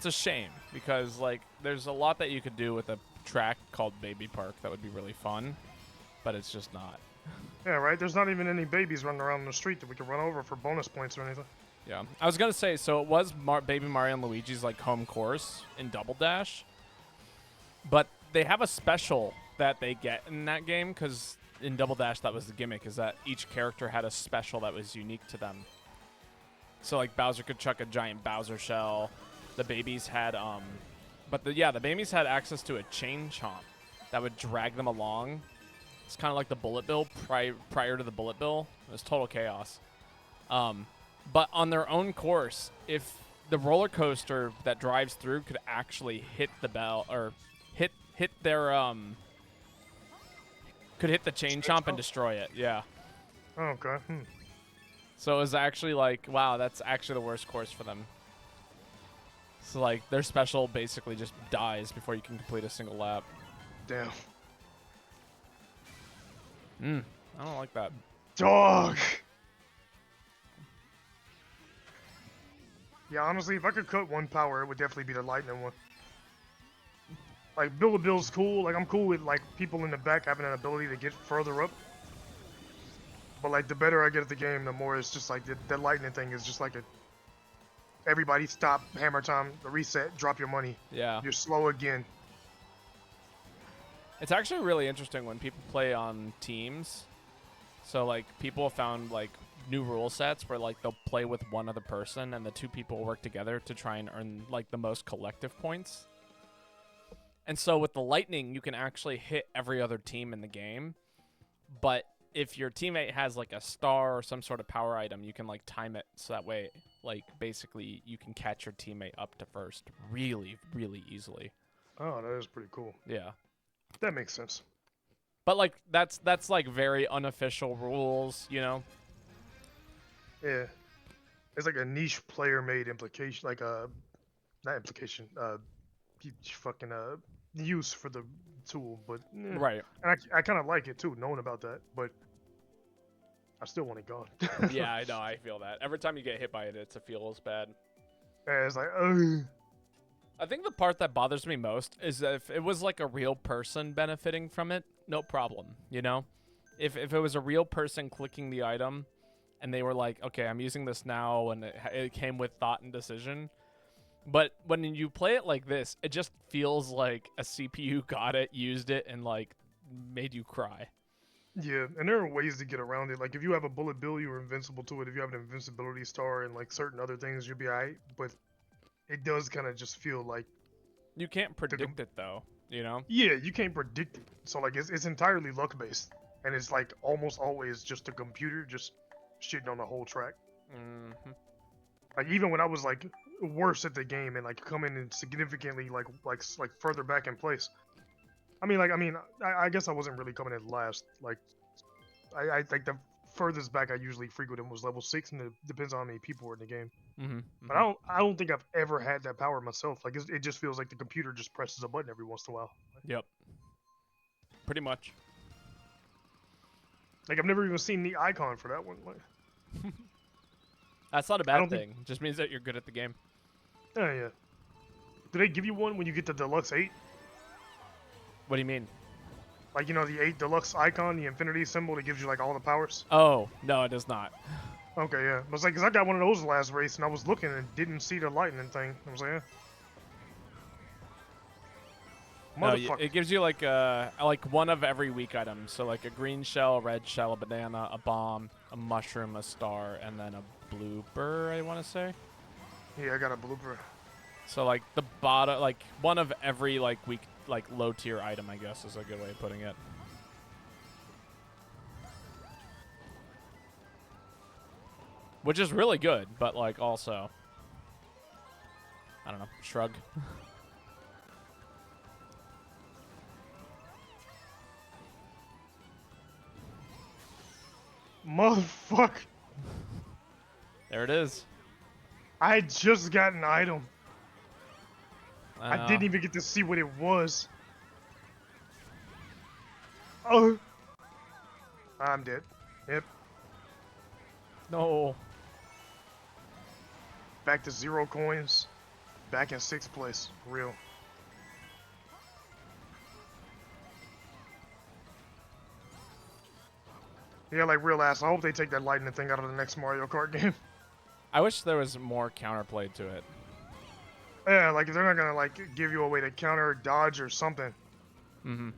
a shame because, like, there's a lot that you could do with a track called Baby Park that would be really fun, but it's just not. Yeah, right? There's not even any babies running around the street that we can run over for bonus points or anything. Yeah. I was going to say, so it was Baby Mario and Luigi's, like, home course in Double Dash, but they have a special that they get in that game because in Double Dash that was the gimmick, is that each character had a special that was unique to them. So, like, Bowser could chuck a giant Bowser shell. The babies had, the babies had access to a chain chomp that would drag them along. It's kind of like the bullet bill prior to the bullet bill. It was total chaos. But on their own course, if the roller coaster that drives through could actually hit the bell or hit their could hit the chain chomp and destroy it. Yeah. Oh, okay. So it was actually like, wow, that's actually the worst course for them. So, like, their special basically just dies before you can complete a single lap. Damn. I don't like that. Dog! Yeah, honestly, if I could cut one power, it would definitely be the lightning one. Like, Build a Bill's cool. Like, I'm cool with, like, people in the back having an ability to get further up. But, like, the better I get at the game, the more it's just, like, the lightning thing is just, like, a everybody stop, hammer time, reset, drop your money. Yeah. You're slow again. It's actually really interesting when people play on teams. So, like, people have found, like, new rule sets where, like, they'll play with one other person and the two people work together to try and earn, like, the most collective points. And so with the Lightning, you can actually hit every other team in the game. But if your teammate has, like, a star or some sort of power item, you can, like, time it so that way, like, basically you can catch your teammate up to first really, really easily. Oh, that is pretty cool. Yeah. That makes sense. But, like, that's like very unofficial rules, you know? Yeah. It's like a niche player-made implication, like not implication, fucking use for the tool, but Right. and I kind of like it too, knowing about that, but I still want it gone. Yeah, I know. I feel that. Every time you get hit by it, it feels bad. And it's like, ugh. I think the part that bothers me most is that if it was like a real person benefiting from it, no problem, you know? If it was a real person clicking the item and they were like, okay, I'm using this now, and it came with thought and decision. But when you play it like this, it just feels like a CPU got it, used it, and like made you cry. Yeah, and there are ways to get around it. Like if you have a bullet bill, you're invincible to it. If you have an invincibility star and like certain other things, you'll be alright. But it does kind of just feel like You can't predict it though, you know? yeah, you can't predict it. So like it's entirely luck based, and it's like almost always just a computer just shitting on the whole track. Mm-hmm. Like even when I was like worse at the game and like coming in significantly like further back in place. I guess I wasn't really coming in last. Like I think the furthest back I usually frequented was level 6, and it depends on how many people were in the game. Mm-hmm. But I don't think I've ever had that power myself. Like it just feels like the computer just presses a button every once in a while. Yep. Pretty much. Like I've never even seen the icon for that one. Like, That's not a bad thing. It just means that you're good at the game. yeah. Do they give you one when you get the Deluxe 8? What do you mean? Like, you know, the 8 Deluxe icon, the infinity symbol that gives you, like, all the powers? Oh, no, it does not. Okay, yeah. I was like, because I got one of those last race, and I was looking and didn't see the lightning thing. I was like, No, it gives you, like one of every weak item. So, like, a green shell, a red shell, a banana, a bomb, a mushroom, a star, and then a blooper, I want to say. Yeah, I got a blooper. So, like, the bottom, like, one of every, like, weak, like, low-tier item, I guess, is a good way of putting it. Which is really good, but, like, also, I don't know, shrug. Motherfuck. There it is. I just got an item. I didn't even get to see what it was. Oh. I'm dead. Yep. No. Back to 0 coins. Back in 6th place. Real. Yeah, like real ass. I hope they take that lightning thing out of the next Mario Kart game. I wish there was more counterplay to it. Yeah, like if they're not gonna like give you a way to counter, dodge, or something. Mm-hmm.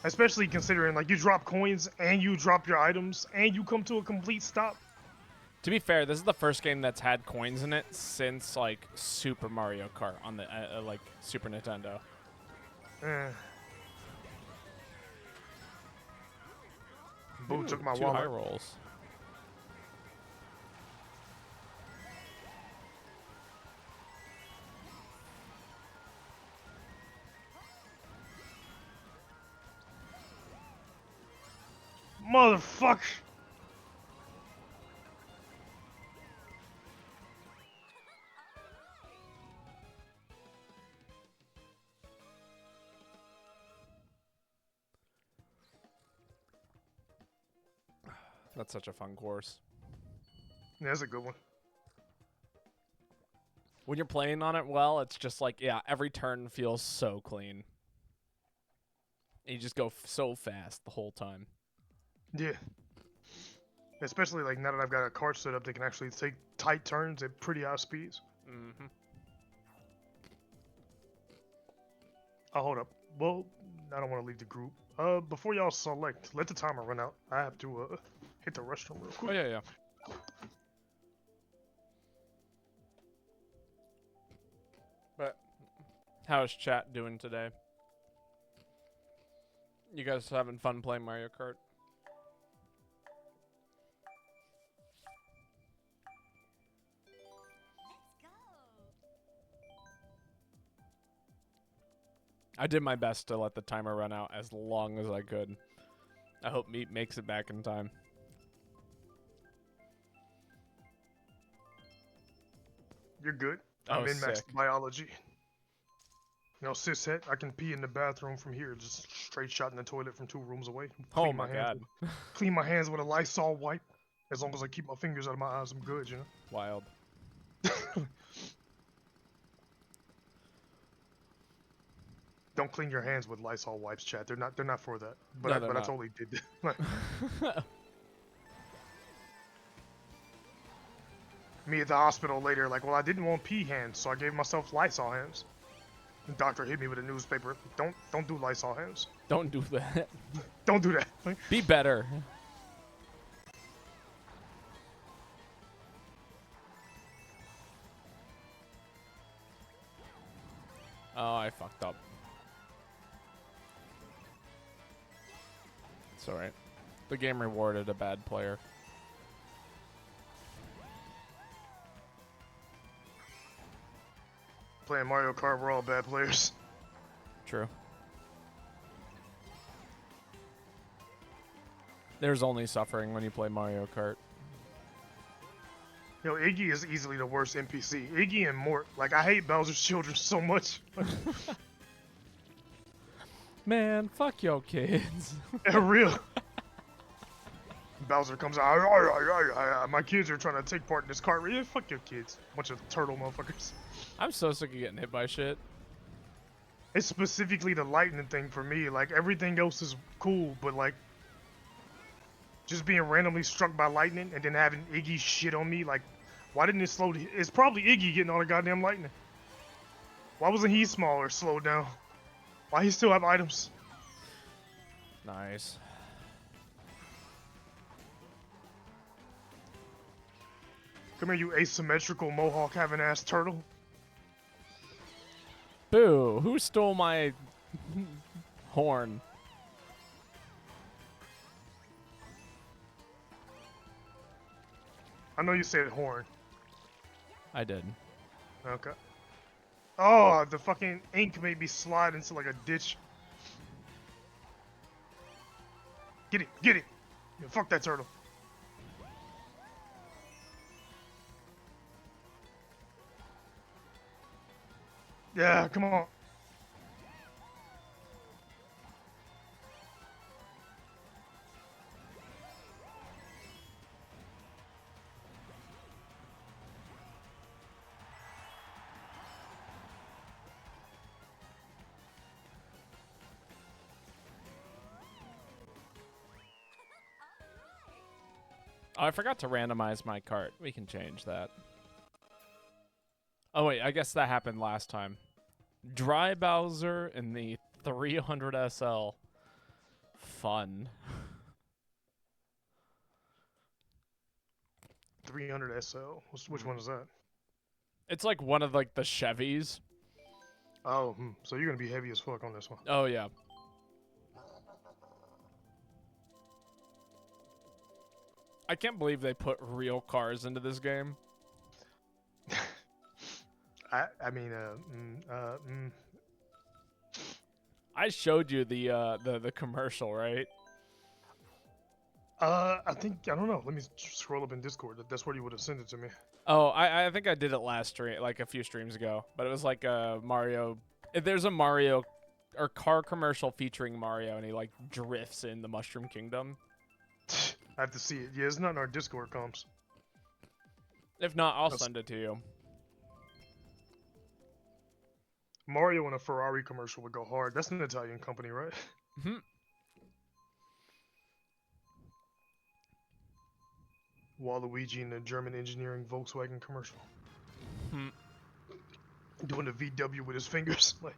Especially considering like you drop coins and you drop your items and you come to a complete stop. To be fair, this is the first game that's had coins in it since like Super Mario Kart on the like Super Nintendo. Boo took my 2 wallet. high rolls. Motherfucker! That's such a fun course. Yeah, that's a good one. When you're playing on it well, it's just like, yeah, every turn feels so clean. And you just go so fast the whole time. Yeah. Especially like now that I've got a cart set up, they can actually take tight turns at pretty high speeds. Mm-hmm. Oh, hold up. Well, I don't want to leave the group. Before y'all select, let the timer run out. I have to hit the restroom real Oh quick. yeah. But how's chat doing today? You guys having fun playing Mario Kart? I did my best to let the timer run out as long as I could. I hope Meat makes it back in time. You're good. Oh, I'm in max sick. biology. You know, cishet, I can pee in the bathroom from here, just straight shot in the toilet from 2 rooms away. Oh my god. Clean my hands with a Lysol wipe. As long as I keep my fingers out of my eyes, I'm good, you know? Wild. Don't clean your hands with Lysol wipes, chat. They're not for that. But No, I they're not. totally did that. Me at the hospital later, like, well, I didn't want pee hands, so I gave myself Lysol hands. The doctor hit me with a newspaper. Don't do Lysol hands. Don't do that. Don't do that. Be better. Oh, I fucked up. It's alright. The game rewarded a bad player. Playing Mario Kart, we're all bad players. True. There's only suffering when you play Mario Kart. You know, Iggy is easily the worst NPC. Iggy and Mort. Like, I hate Bowser's children so much. Man, fuck your kids. They're real. Bowser comes out. "Arr, arr, arr, arr, my kids are trying to take part in this kart race." Yeah, fuck your kids. Bunch of turtle motherfuckers. I'm so sick of getting hit by shit. It's specifically the lightning thing for me. Like, everything else is cool, but like, just being randomly struck by lightning and then having Iggy shit on me, like, why didn't it slow? It's probably Iggy getting all the goddamn lightning. Why wasn't he smaller, slowed down? Why he still have items? Nice. Come here, you asymmetrical mohawk having ass turtle. Boo! Who stole my horn? I know you said horn. I did. Okay. Oh, the fucking ink made me slide into like a ditch. Get it, get it. Yeah, fuck that turtle. Yeah, come on. Oh, I forgot to randomize my cart. We can change that. Oh, wait. I guess that happened last time. Dry Bowser in the 300 SL. Fun. 300 SL. Which one is that? It's like one of like the Chevys. Oh, so you're gonna be heavy as fuck on this one. Oh, yeah. I can't believe they put real cars into this game. I mean, I showed you the commercial, right? I think, I don't know. Let me scroll up in Discord. That's where you would have sent it to me. Oh, I think I did it last stream, like a few streams ago. But it was like a Mario. There's a Mario or car commercial featuring Mario, and he like drifts in the Mushroom Kingdom. I have to see it. Yeah, it's not in our Discord comms. If not, I'll send it to you. Mario in a Ferrari commercial would go hard. That's an Italian company, right? Mm-hmm. Waluigi in the German engineering Volkswagen commercial. Hmm. Doing the VW with his fingers. Like,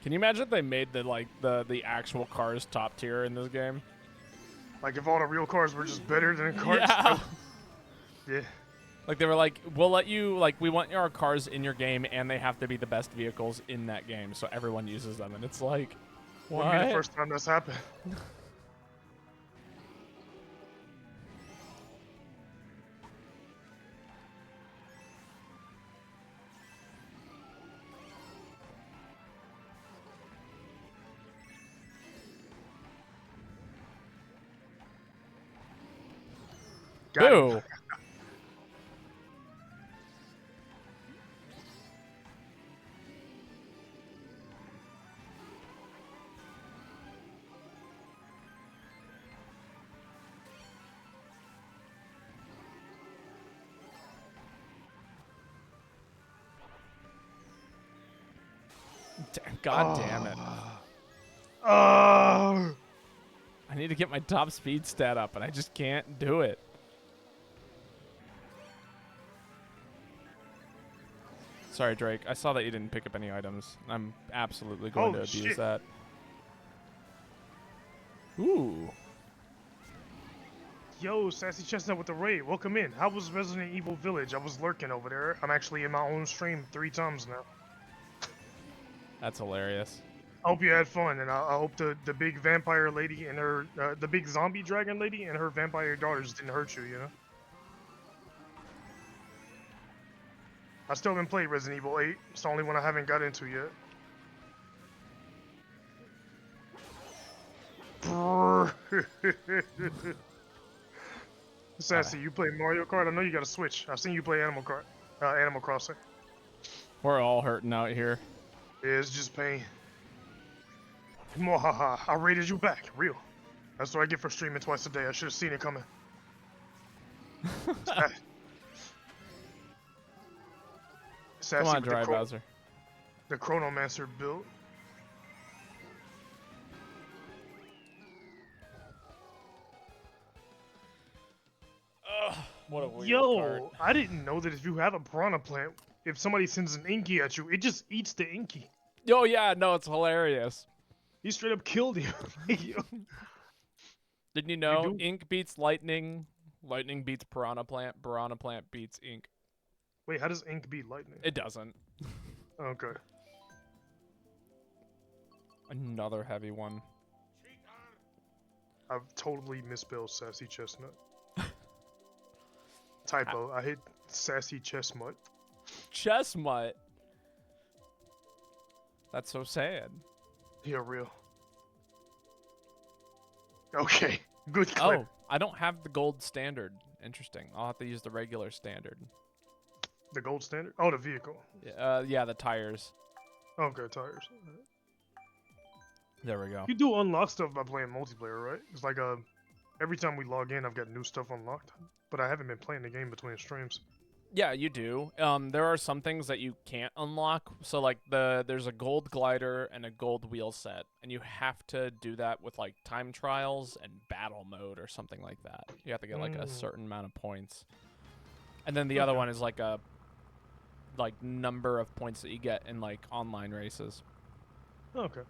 Can you imagine if they made the actual cars top tier in this game? like if all the real cars were just better than carts. Yeah. Yeah. Like they were like, we'll let you, like, we want our cars in your game and they have to be the best vehicles in that game so everyone uses them. And it's like, what? Wouldn't be the first time that's happened. Got him. Boo. God damn it. Oh. I need to get my top speed stat up and I just can't do it. Sorry, Drake. I saw that you didn't pick up any items. I'm absolutely going to abuse shit. that. Ooh. Yo, Sassy Chestnut with the raid. Welcome in. How was Resident Evil Village? I was lurking over there. I'm actually in my own stream 3 times now. That's hilarious. I hope you had fun, and I hope the big vampire lady and her, the big zombie dragon lady and her vampire daughters didn't hurt you, you know? I still haven't played Resident Evil 8. It's the only one I haven't got into yet. Sassy, you play Mario Kart? I know you got a Switch. I've seen you play Animal Crossing. We're all hurting out here. Yeah, it's just pain. Mwahaha, I raided you back. Real. That's what I get for streaming twice a day. I should have seen it coming. Sassy Come on, with Dry Bowser. the Chronomancer build. What a weird Yo, card. I didn't know that if you have a piranha plant, if somebody sends an Inky at you, it just eats the Inky. Oh, yeah, no, it's hilarious. He straight up killed you. Didn't you know? do? Ink beats lightning. Lightning beats piranha plant. Piranha plant beats ink. Wait, how does ink beat lightning? It doesn't. Okay. Another heavy one. I've totally misspelled Sassy Chestnut. Typo. I hit Sassy Chestnut. Chestnut. That's so sad. Yeah, real. Okay. Good clip. Oh, I don't have the gold standard. Interesting. I'll have to use the regular standard. The gold standard? Oh, the vehicle. Yeah, the tires. Okay, tires. There we go. You do unlock stuff by playing multiplayer, right? It's like every time we log in, I've got new stuff unlocked, but I haven't been playing the game between streams. Yeah, you do. There are some things that you can't unlock. So like there's a gold glider and a gold wheel set, and you have to do that with like time trials and battle mode or something like that. You have to get like a certain amount of points. And then the other one is like a number of points that you get in like online races. Okay.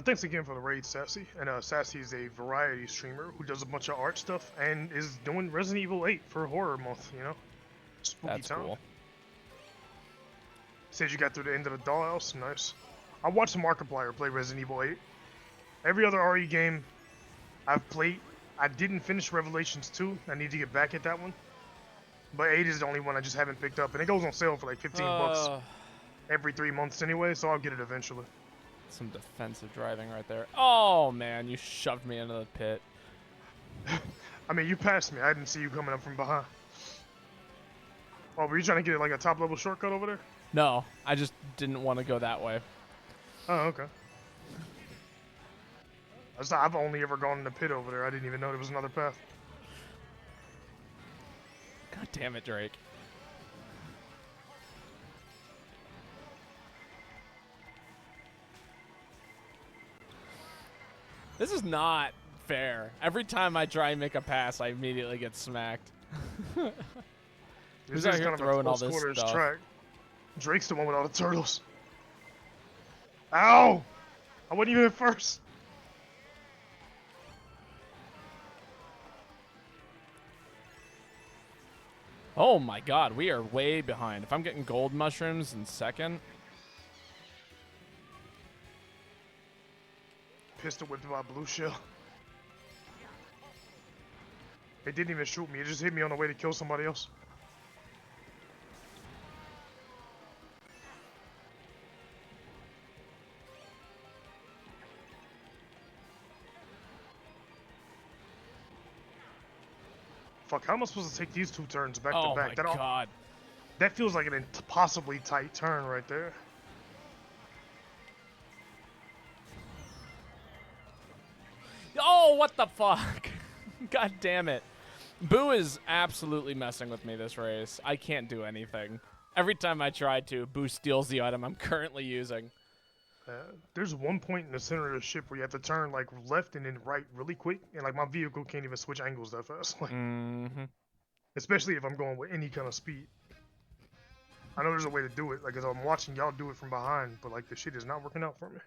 Thanks again for the raid, Sassy. And Sassy is a variety streamer who does a bunch of art stuff and is doing Resident Evil 8 for horror month, you know? Spooky That's time. cool. Said you got through the end of the dollhouse. Nice. I watched Markiplier play Resident Evil 8. Every other RE game I've played, I didn't finish Revelations 2. I need to get back at that one. But 8 is the only one I just haven't picked up. And it goes on sale for like 15 bucks every 3 months anyway, so I'll get it eventually. Some defensive driving right there. Oh, man, you shoved me into the pit. I mean, you passed me. I didn't see you coming up from behind. Oh, were you trying to get like a top level shortcut over there? No, I just didn't want to go that way. Oh, okay. I've only ever gone in the pit over there. I didn't even know there was another path. God damn it, Drake. This is not fair. Every time I try and make a pass, I immediately get smacked. Who's out is here kind of a throwing all close this quarters stuff? track. Drake's the one with all the turtles. Ow! I wasn't even at first. Oh my god, we are way behind. If I'm getting gold mushrooms in second. Pistol whipped by a blue shell. It didn't even shoot me. It just hit me on the way to kill somebody else. Fuck, how am I supposed to take these 2 turns back Oh to back? my god. That feels like an impossibly tight turn right there. Oh, what the fuck? God damn it. Boo is absolutely messing with me this race. I can't do anything. Every time I try to, Boo steals the item I'm currently using. There's one point in the center of the ship where you have to turn like left and then right really quick, and like my vehicle can't even switch angles that fast. Like, especially if I'm going with any kind of speed. I know there's a way to do it, like as I'm watching y'all do it from behind, but like the shit is not working out for me.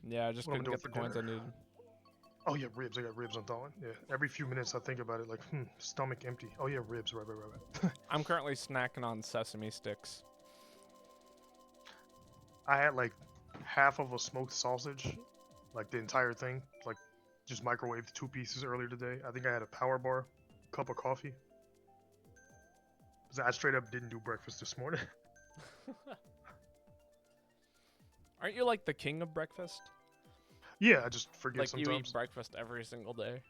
Yeah, I just What am I couldn't doing get the for coins I dinner? needed. Oh yeah, ribs. I got ribs on thawing. Yeah, every few minutes I think about it, like, stomach empty. Oh yeah, ribs. Right. I'm currently snacking on sesame sticks. I had like half of a smoked sausage, like the entire thing, like just microwaved 2 pieces earlier today. I think I had a power bar, cup of coffee. 'Cause I straight up didn't do breakfast this morning. Aren't you like the king of breakfast? Yeah, I just forget Like sometimes. you eat breakfast every single day.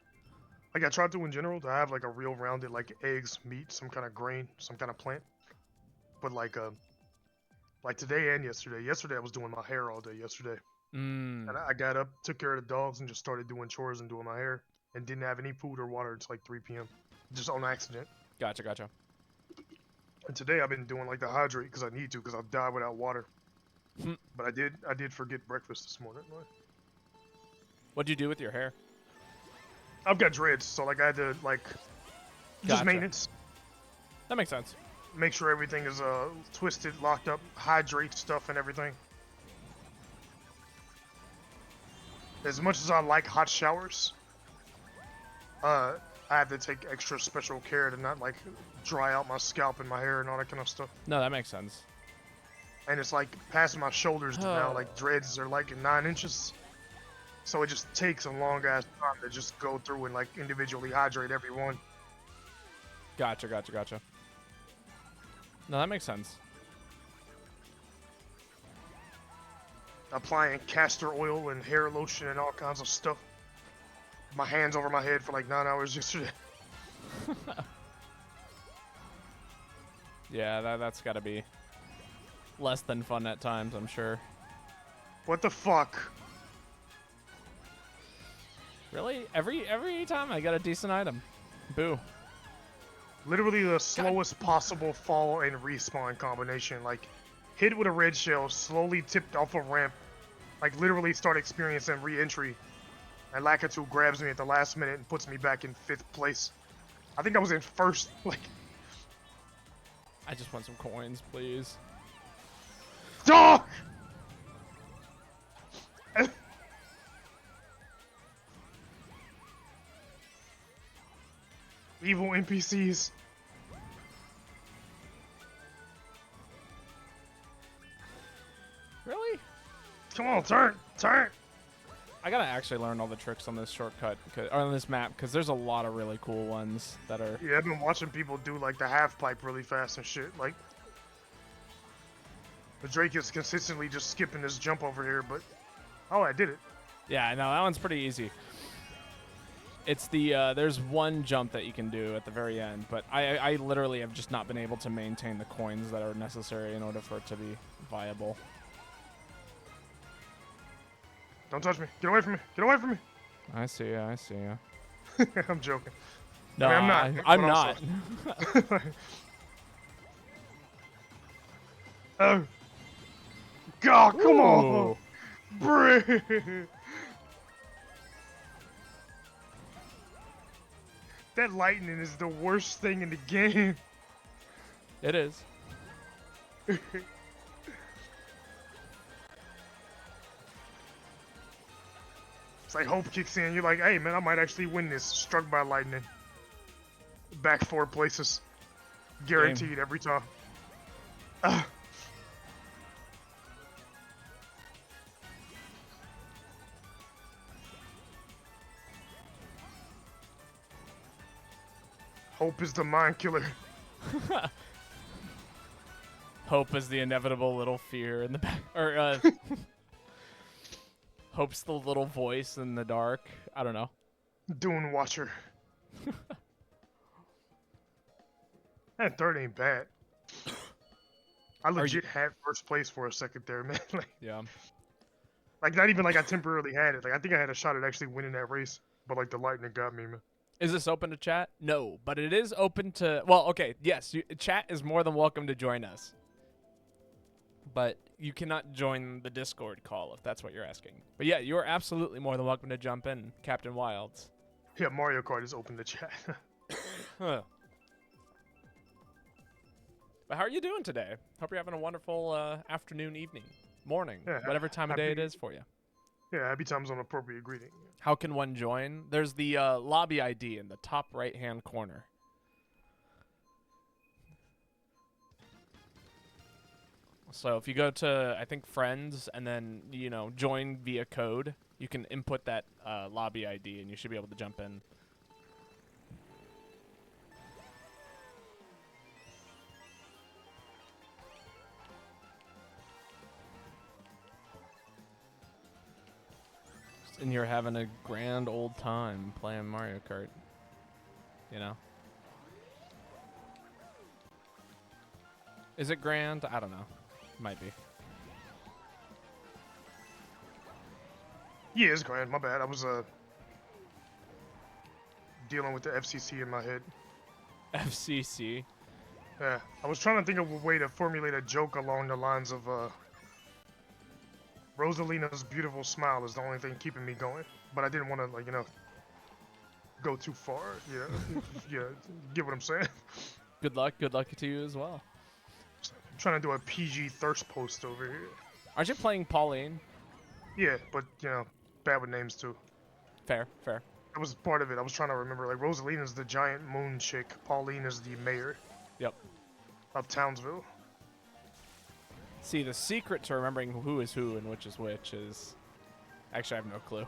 Like I tried to in general to have like a real rounded like eggs, meat, some kind of grain, some kind of plant. But like today and yesterday. Yesterday I was doing my hair all day yesterday. And I got up, took care of the dogs, and just started doing chores and doing my hair, and didn't have any food or water until like 3 p.m. Just on accident. Gotcha. And today I've been doing like the hydrate because I need to, because I'll die without water. But I did forget breakfast this morning. What'd you do with your hair? I've got dreads, so like I had to like just Gotcha. maintenance. That makes sense. Make sure everything is twisted, locked up, hydrate stuff and everything. As much as I like hot showers, I have to take extra special care to not like dry out my scalp and my hair and all that kind of stuff. No, that makes sense. And it's like past my shoulders now, like dreads are like 9 inches. So it just takes a long ass time to just go through and like individually hydrate every one. Gotcha. No, that makes sense. Applying castor oil and hair lotion and all kinds of stuff. My hands over my head for like 9 hours yesterday. Yeah, that's gotta be less than fun at times, I'm sure. What the fuck? Really? Every time I get a decent item. Boo. Literally the slowest possible fall and respawn combination. Like, hit with a red shell, slowly tipped off a ramp, like literally start experiencing re-entry. And Lakitu grabs me at the last minute and puts me back in 5th place. I think I was in 1st. Like, I just want some coins, please. dog! Evil NPCs. Really? Come on, turn! I gotta actually learn all the tricks on this shortcut, or on this map, because there's a lot of really cool ones that are... Yeah, I've been watching people do like the half pipe really fast and shit. Like, the Drake is consistently just skipping this jump over here, but oh, I did it. Yeah, no, that one's pretty easy. It's the, there's one jump that you can do at the very end, but I literally have just not been able to maintain the coins that are necessary in order for it to be viable. Don't touch me. Get away from me. Get away from me. I see ya. I'm joking. No, I mean, I'm but not. also- Oh. God, come on, Ooh. bruh. That lightning is the worst thing in the game. It is. It's like hope kicks in. You're like, hey man, I might actually win this. Struck by lightning. Back 4 places. Guaranteed every time. Hope is the mind killer. Hope is the inevitable little fear in the back, or hope's the little voice in the dark. I don't know. Dune Watcher. That third ain't bad. I legit had first place for a second there, man. Yeah. Like not even like I temporarily had it. Like I think I had a shot at actually winning that race, but like the lightning got me, man. Is this open to chat? No, but it is open to. Well, okay, yes, chat is more than welcome to join us. But you cannot join the Discord call if that's what you're asking. But yeah, you are absolutely more than welcome to jump in, Captain Wilds. Yeah, Mario Kart is open to chat. Huh. But how are you doing today? Hope you're having a wonderful afternoon, evening, morning, Yeah, whatever time of day it is for you. Yeah, happy times on appropriate greeting. How can one join? There's the lobby ID in the top right-hand corner. So if you go to, I think, Friends and then, you know, join via code, you can input that lobby ID and you should be able to jump in. And you're having a grand old time playing Mario Kart. You know? Is it grand? I don't know. Might be. Yeah, it's grand. My bad. I was dealing with the FCC in my head. FCC? Yeah, I was trying to think of a way to formulate a joke along the lines of Rosalina's beautiful smile is the only thing keeping me going, but I didn't want to, like, you know, go too far. Yeah, yeah, get what I'm saying? Good luck to you as well. I'm trying to do a PG thirst post over here. Aren't you playing Pauline? Yeah, but, you know, bad with names too. Fair, fair. That was part of it. I was trying to remember, like, Rosalina's the giant moon chick. Pauline is the mayor. Yep. Of Townsville. See, the secret to remembering who is who and which is which is... Actually, I have no clue.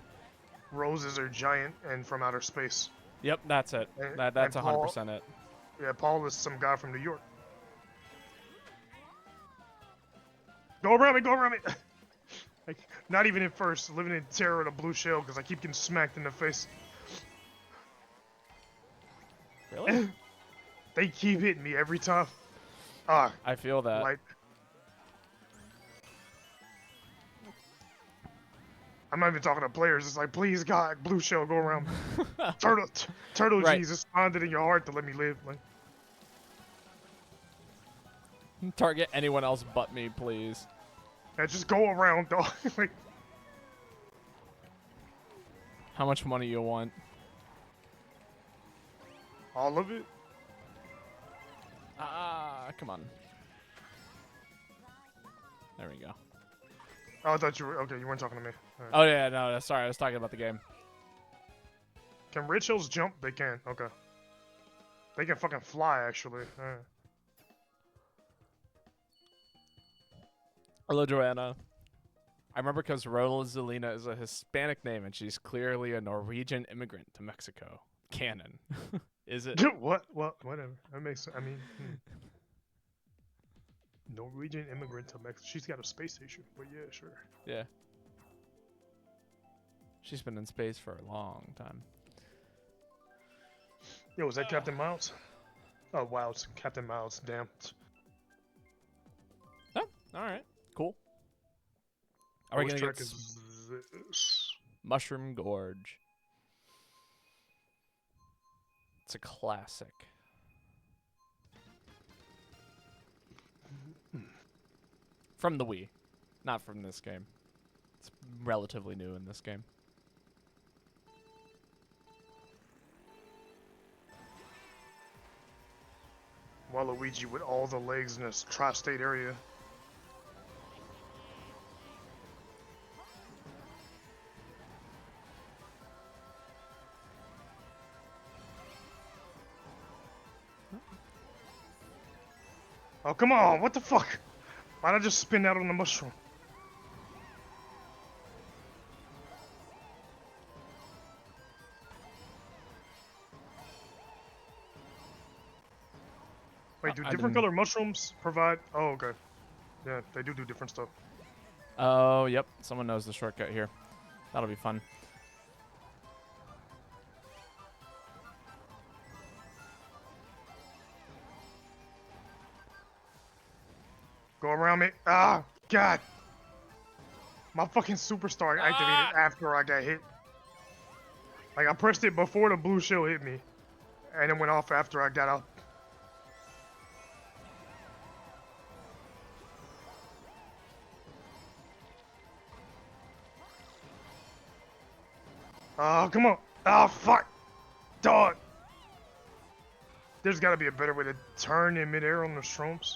Roses are giant and from outer space. Yep, that's it. That's 100% it. Yeah, Paul is some guy from New York. Go around me, go around me! Like, not even at first, living in terror in a blue shell because I keep getting smacked in the face. Really? They keep hitting me every time. Ah, I feel that. Like, I'm not even talking to players. It's like, please, God, blue shell, go around me. Turtle Right. Jesus, find it in your heart to let me live. Like, Target anyone else but me, please. yeah, just go around, dog. Like, How much money you want? all of it. Ah, come on. There we go. Oh, I thought you were okay. You weren't talking to me. Right. Oh yeah, no, sorry, I was talking about the game. Can red shells jump? They can. Okay. They can fucking fly, actually. Alright. Hello, Joanna. I remember because Rosalina is a Hispanic name and she's clearly a Norwegian immigrant to Mexico. Canon. Is it? What? Whatever. That makes sense. I mean, Norwegian immigrant to Mexico. She's got a space station, but yeah, sure. Yeah. She's been in space for a long time. Yo, was that Captain Miles? Oh, wow, it's Captain Miles. Damn. Oh, all right. Cool. Are we Which going to track get is this? Mushroom Gorge? It's a classic. From the Wii. Not from this game. It's relatively new in this game. Waluigi with all the legs in this tri-state area. Oh, come on. What the fuck? Why'd I just spin out on the mushroom? Wait, do different color mushrooms provide... Oh, okay. Yeah, they do different stuff. Oh, yep. Someone knows the shortcut here. That'll be fun. Go around me. Ah, God. My fucking superstar activated after I got hit. Like, I pressed it before the blue shell hit me. And it went off after I got out. Oh, come on. Oh, fuck. Dog. There's got to be a better way to turn in midair on the shrooms.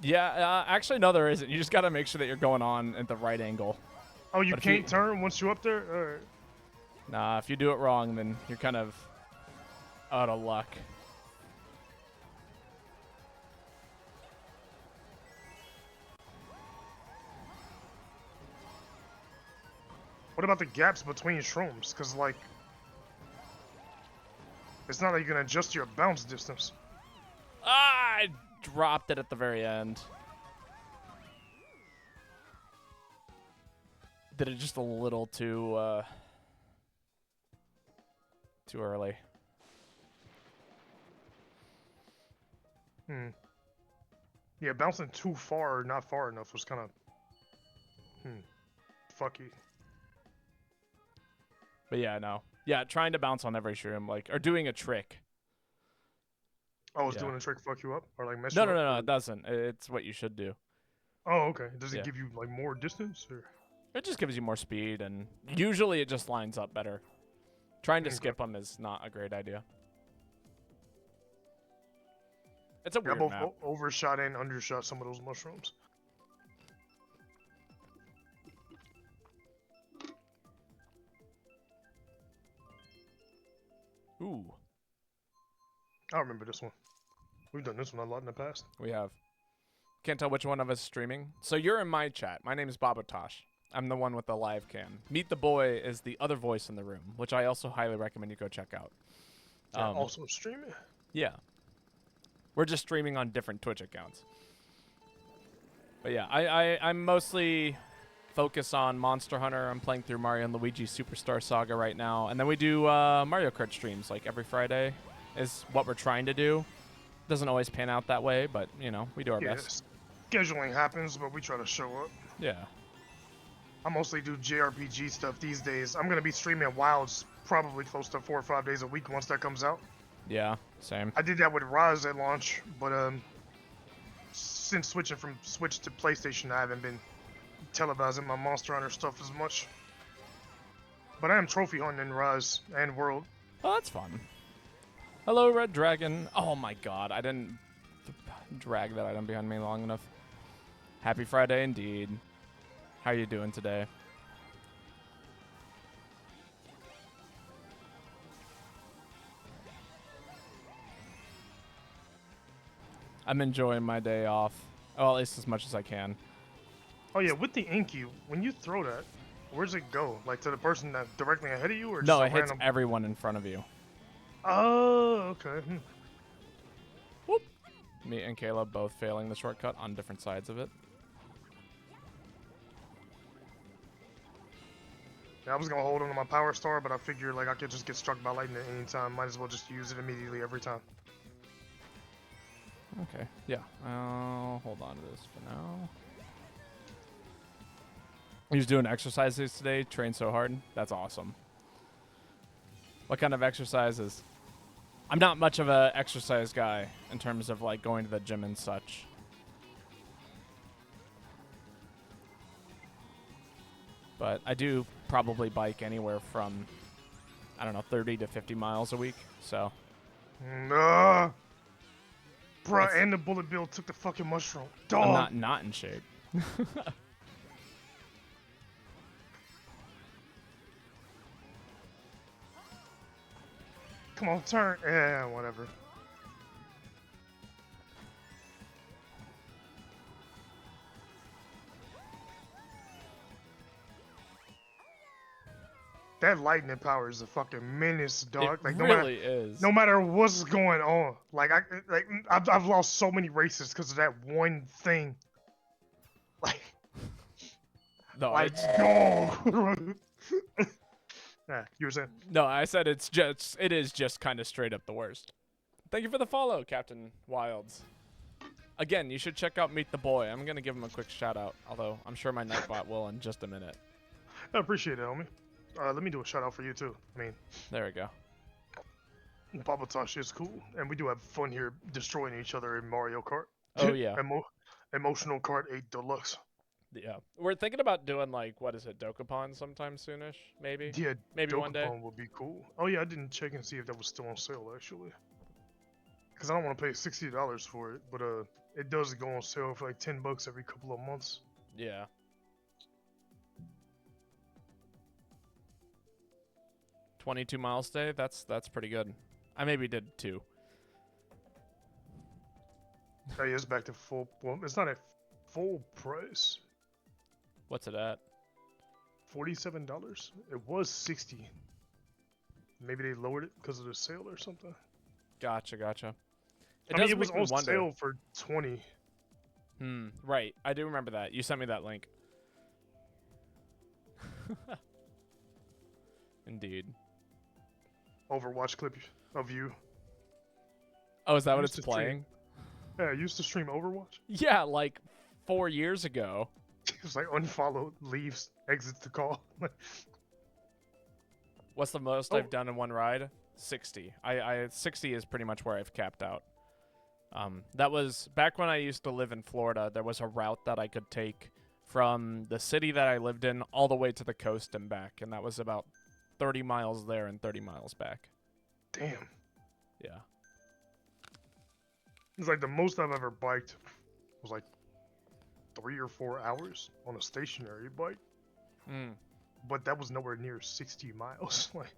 Yeah, actually, no, there isn't. You just got to make sure that you're going on at the right angle. Oh, you can't turn once you're up there? Alright. Nah, if you do it wrong, then you're kind of out of luck. What about the gaps between shrooms? Because, like, it's not like you can adjust your bounce distance. Ah, I dropped it at the very end. Did it just a little too early. Yeah, bouncing too far or not far enough was kind of fucky. But yeah, no. Yeah, trying to bounce on every shroom, like, or doing a trick. Oh, it's doing a trick fuck you up? Or like mess No, you no, up? no, no, it doesn't. It's what you should do. Oh, okay. Does it give you like more distance? Or? It just gives you more speed, and usually it just lines up better. Trying to skip them is not a great idea. It's a weird both map. Overshot and undershot some of those mushrooms. Ooh. I remember this one. We've done this one a lot in the past. We have. Can't tell which one of us is streaming. So you're in my chat. My name is Babotosh. I'm the one with the live cam. Meatdaboi is the other voice in the room, which I also highly recommend you go check out. Also streaming? Yeah. We're just streaming on different Twitch accounts. But yeah, I'm mostly focused on Monster Hunter. I'm playing through Mario and Luigi Superstar Saga right now. And then we do Mario Kart streams like every Friday is what we're trying to do. Doesn't always pan out that way, but, you know, we do our best. Scheduling happens, but we try to show up. Yeah. I mostly do JRPG stuff these days. I'm going to be streaming Wilds probably close to 4 or 5 days a week once that comes out. Yeah, same. I did that with Rise at launch, but since switching from Switch to PlayStation, I haven't been televising my Monster Hunter stuff as much. But I am trophy hunting in Rise and World. Oh, that's fun. Hello, Red Dragon. Oh my god, I didn't drag that item behind me long enough. Happy Friday indeed. How are you doing today? I'm enjoying my day off. Well, at least as much as I can. Oh yeah, with the Inky, when you throw that, where's it go? Like to the person that directly ahead of you, or No, just it hits everyone in front of you. Oh, okay. Whoop. Me and Caleb both failing the shortcut on different sides of it. Yeah, I was gonna hold on to my power star, but I figured like I could just get struck by lightning at any time. Might as well just use it immediately every time. Okay, yeah. I'll hold on to this for now. He's doing exercises today, train so hard. That's awesome. What kind of exercises? I'm not much of a exercise guy in terms of like going to the gym and such. But I do probably bike anywhere from, I don't know, 30 to 50 miles a week. So. Nah. Bruh, It's- and the bullet bill took the fucking mushroom. I'm Dog. not in shape. Come on, turn. Yeah, whatever. That lightning power is a fucking menace, dog. It Like really is. no matter what's going on, like I've lost so many races because of that one thing. Like, No, like it's go. Yeah, you were saying? no. I said it is just kind of straight up the worst. Thank you for the follow, Captain Wilds. Again, you should check out Meatdaboi. I'm gonna give him a quick shout out, although I'm sure my Nightbot will in just a minute. I appreciate it, homie. Let me do a shout out for you too. I mean, There we go. Babotosh is cool, and we do have fun here destroying each other in Mario Kart. Oh yeah, Emotional Kart 8 Deluxe. yeah. We're thinking about doing like what is it, Dokapon sometime soonish, maybe. Yeah, Maybe one day. Dokapon would be cool. Oh yeah, I didn't check and see if that was still on sale actually. Cause I don't want to pay $60 for it, but it does go on sale for like $10 every couple of months. Yeah. $22 miles a day. That's pretty good. I maybe did 2. Oh yeah, it's back to full. Well, it's not at full price. What's it at? $47. It was 60. Maybe they lowered it because of the sale or something. Gotcha. I mean, it was on sale for 20. Right. I do remember that. You sent me that link. Indeed. Overwatch clip of you. Oh, is that what Used it's to stream- playing? Yeah, I used to stream Overwatch. Yeah, like 4 years ago. It was like unfollow, leaves, exits the call. What's the most Oh. I've done in one ride? 60. I 60 is pretty much where I've capped out. That was back when I used to live in Florida. There was a route that I could take from the city that I lived in all the way to the coast and back, and that was about 30 miles there and 30 miles back. Damn. Yeah. It's like the most I've ever biked was like 3 or 4 hours on a stationary bike, but that was nowhere near 60 miles. Like,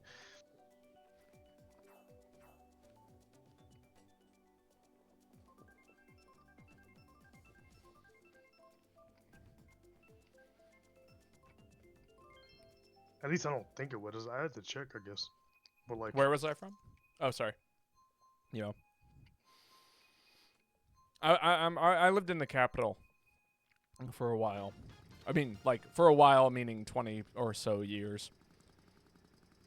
at least I don't think it was. I had to check, I guess. But like, Where was I from? Oh, sorry. Yeah. I lived in the capital for a while. I mean, like for a while, meaning 20 or so years.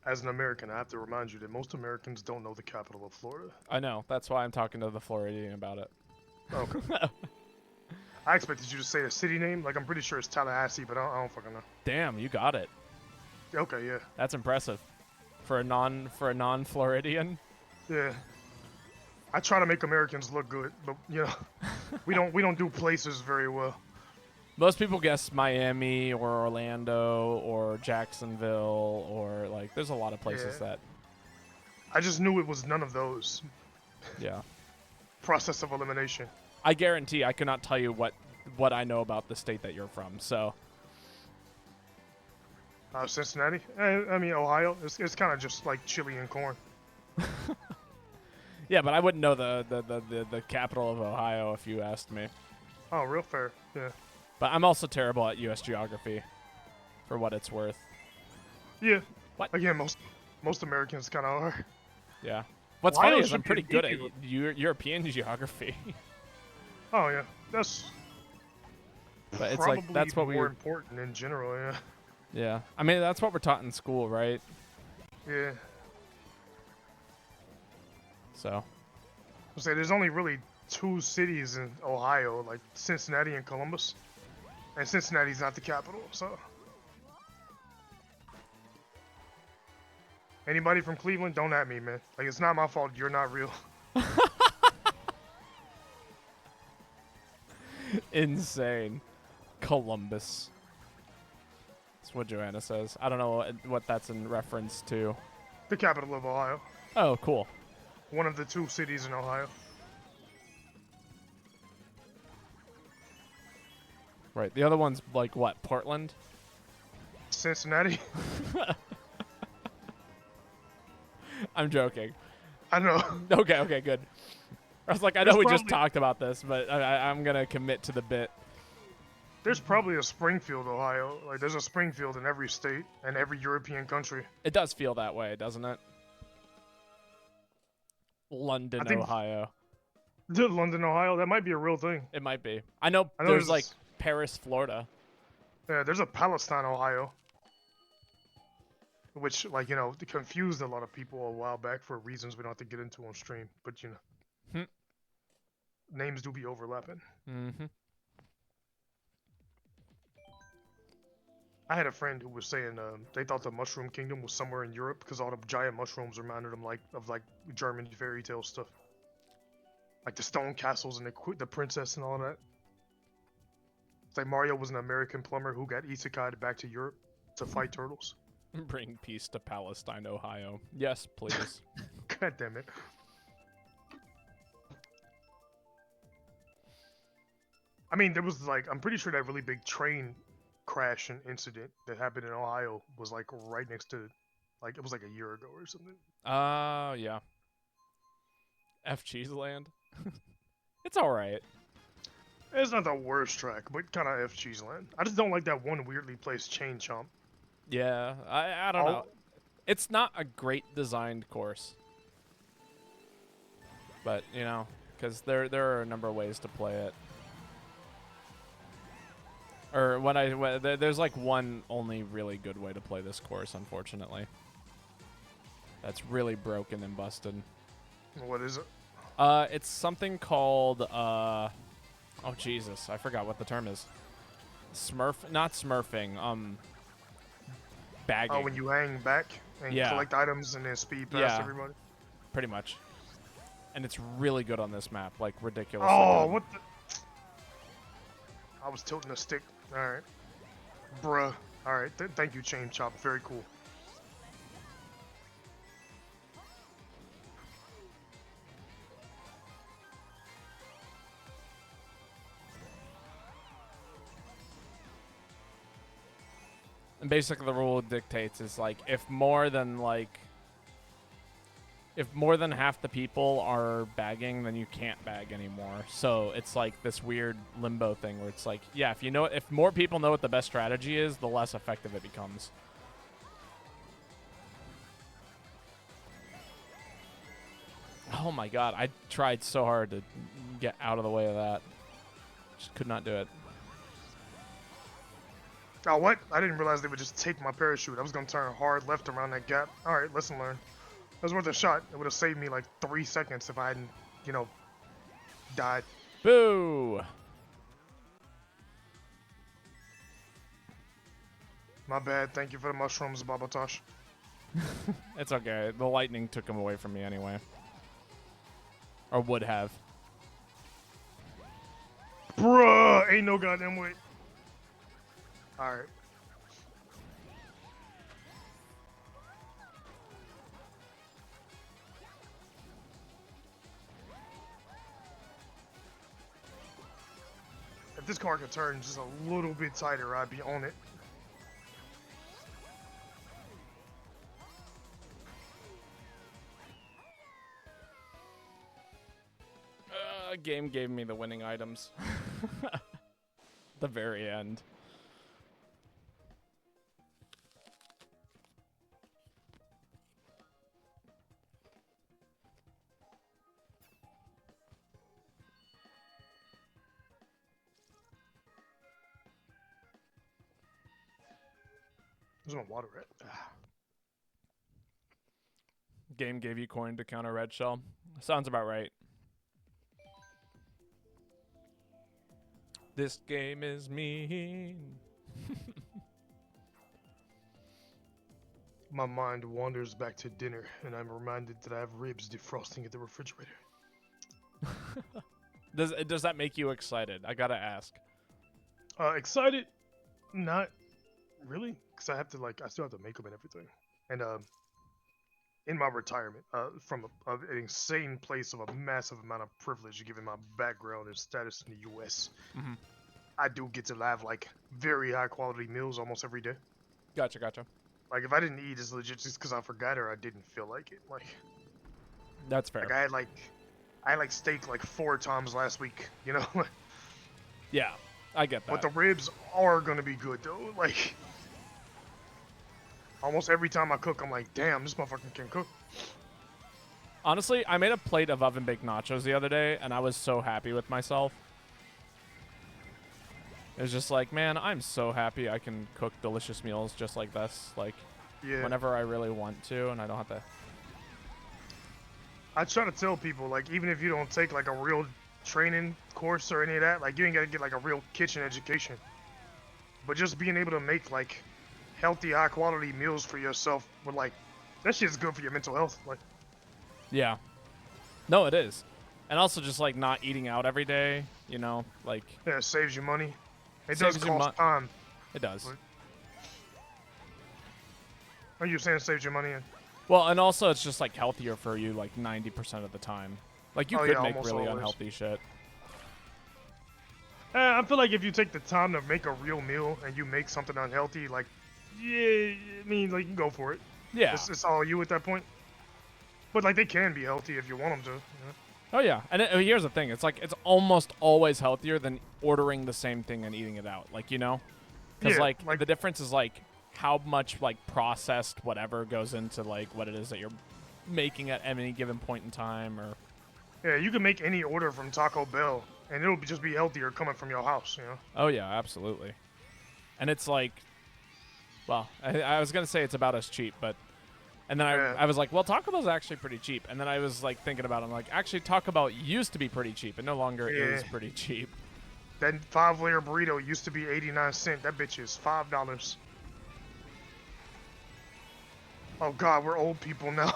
as an American, I have to remind you that most Americans don't know the capital of Florida. I know. That's why I'm talking to the Floridian about it. Okay. I expected you to say the city name. Like, I'm pretty sure it's Tallahassee, but I don't fucking know. Damn, you got it. Okay, yeah. That's impressive. For a non-Floridian. Yeah. I try to make Americans look good, but you know, we don't do places very well. Most people guess Miami or Orlando or Jacksonville or like there's a lot of places Yeah. that I just knew it was none of those. yeah. Process of elimination. I guarantee I cannot tell you what I know about the state that you're from. So Cincinnati. I mean Ohio. It's kind of just like chili and corn. yeah, but I wouldn't know the capital of Ohio if you asked me. Oh, real fair. Yeah. But I'm also terrible at U.S. geography, for what it's worth. Yeah. What? Again, most Americans kind of are. Yeah. What's Ohio funny is should I'm be pretty good at equal. European geography. Oh yeah, that's. But it's probably like that's what we more were. important in general. Yeah. Yeah. I mean that's what we're taught in school, right? Yeah. So. I say there's only really 2 cities in Ohio, like Cincinnati and Columbus, and Cincinnati's not the capital. So. Anybody from Cleveland, don't at me, man. Like, it's not my fault. You're not real. Insane. Columbus. It's That's what Joanna says. I don't know what that's in reference to. The capital of Ohio. Oh, cool. One of the 2 cities in Ohio. Right. The other one's like what? Portland? Cincinnati. I'm joking. I know. Okay, good. I was like, I know There's we just probably- talked about this, but I'm gonna commit to the bit. There's probably a Springfield, Ohio. Like, there's a Springfield in every state and every European country. It does feel that way, doesn't it? London, I think- Ohio. London, Ohio. That might be a real thing. It might be. I know I know there's there's- like Paris, Florida. Yeah, there's a Palestine, Ohio. Which, like, you know, confused a lot of people a while back for reasons we don't have to get into on stream. But, you know, names do be overlapping. Mm-hmm. I had a friend who was saying they thought the Mushroom Kingdom was somewhere in Europe because all the giant mushrooms reminded them of German fairy tale stuff, like the stone castles and the princess and all that. It's like Mario was an American plumber who got isekai'd back to Europe to fight turtles. Bring peace to Palestine, Ohio. Yes, please. God damn it. I mean, there was like, I'm pretty sure that really big train crash and incident that happened in Ohio was like right next to, like, it was like a year ago or something. Yeah. F Cheeseland. It's alright. It's not the worst track, but kind of F Cheeseland. I just don't like that one weirdly placed chain chomp. Yeah, I don't know. It's not a great designed course. But, you know, because there are a number of ways to play it. Or there's like one only really good way to play this course, unfortunately. That's really broken and busted. What is it? It's something called oh Jesus, I forgot what the term is. Not smurfing. Bagging. Oh, when you hang back and Yeah. collect items and then speed past Yeah. everybody. Pretty much. And it's really good on this map, like ridiculous. Oh, what the? I was tilting the stick. All right, bruh. All right, thank you, chain chop. Very cool. And basically the rule dictates is like if more than half the people are bagging, then you can't bag anymore. So it's like this weird limbo thing where it's like, yeah, if more people know what the best strategy is, the less effective it becomes. Oh my god, I tried so hard to get out of the way of that. Just could not do it. Oh, what? I didn't realize they would just take my parachute. I was gonna turn hard left around that gap. All right, lesson learned. It was worth a shot. It would have saved me like 3 seconds if I hadn't, you know, died. Boo! My bad. Thank you for the mushrooms, Babotosh. It's okay. The lightning took him away from me anyway. Or would have. Bruh, ain't no goddamn way. Alright. If this car could turn just a little bit tighter, I'd be on it. Game gave me the winning items. The very end. There's no water at. Game gave you coin to counter red shell. Sounds about right. This game is mean. My mind wanders back to dinner, and I'm reminded that I have ribs defrosting at the refrigerator. Does that make you excited? I gotta ask. Excited? Not Really? Because I have to I still have to make them and everything. And in my retirement, from an insane place of a massive amount of privilege, given my background and status in the U.S., Mm-hmm. I do get to have like very high quality meals almost every day. Gotcha, gotcha. Like if I didn't eat, it's legit just because I forgot or I didn't feel like it. That's fair. Like I had like steak like 4 times last week. You know. Yeah, I get that. But the ribs are gonna be good though. Like almost every time I cook, I'm like, damn, this motherfucker can cook. Honestly, I made a plate of oven-baked nachos the other day, and I was so happy with myself. It was just like, man, I'm so happy I can cook delicious meals just like this, like, Yeah. whenever I really want to, and I don't have to. I try to tell people, like, even if you don't take like a real training course or any of that, like, you ain't gotta get like a real kitchen education. But just being able to make like healthy, high quality meals for yourself, with like, that shit's good for your mental health. Like, Yeah. No, it is. And also just like not eating out every day, you know, like. yeah, it saves you money. It Saves does you cost time. It does. Are you saying it saves you money? Well, and also it's just like healthier for you like 90% of the time. Like you could make really unhealthy shit. I feel like if you take the time to make a real meal and you make something unhealthy, like, yeah, I mean, like, you go for it. Yeah. It's all you at that point. But like, they can be healthy if you want them to. You know? Oh yeah, and here's the thing: it's like it's almost always healthier than ordering the same thing and eating it out. Like because Yeah, like the difference is like how much like processed whatever goes into like what it is that you're making at any given point in time. Or yeah, you can make any order from Taco Bell, and it'll just be healthier coming from your house. You know. Oh yeah, absolutely. And it's like, well, I was gonna say it's about as cheap, but. And then I was like, well, Taco Bell's actually pretty cheap. And then I was like thinking about it. I'm like, actually, Taco Bell used to be pretty cheap. It no longer is pretty cheap. That 5-layer burrito used to be 89 cents. That bitch is $5. Oh God, we're old people now.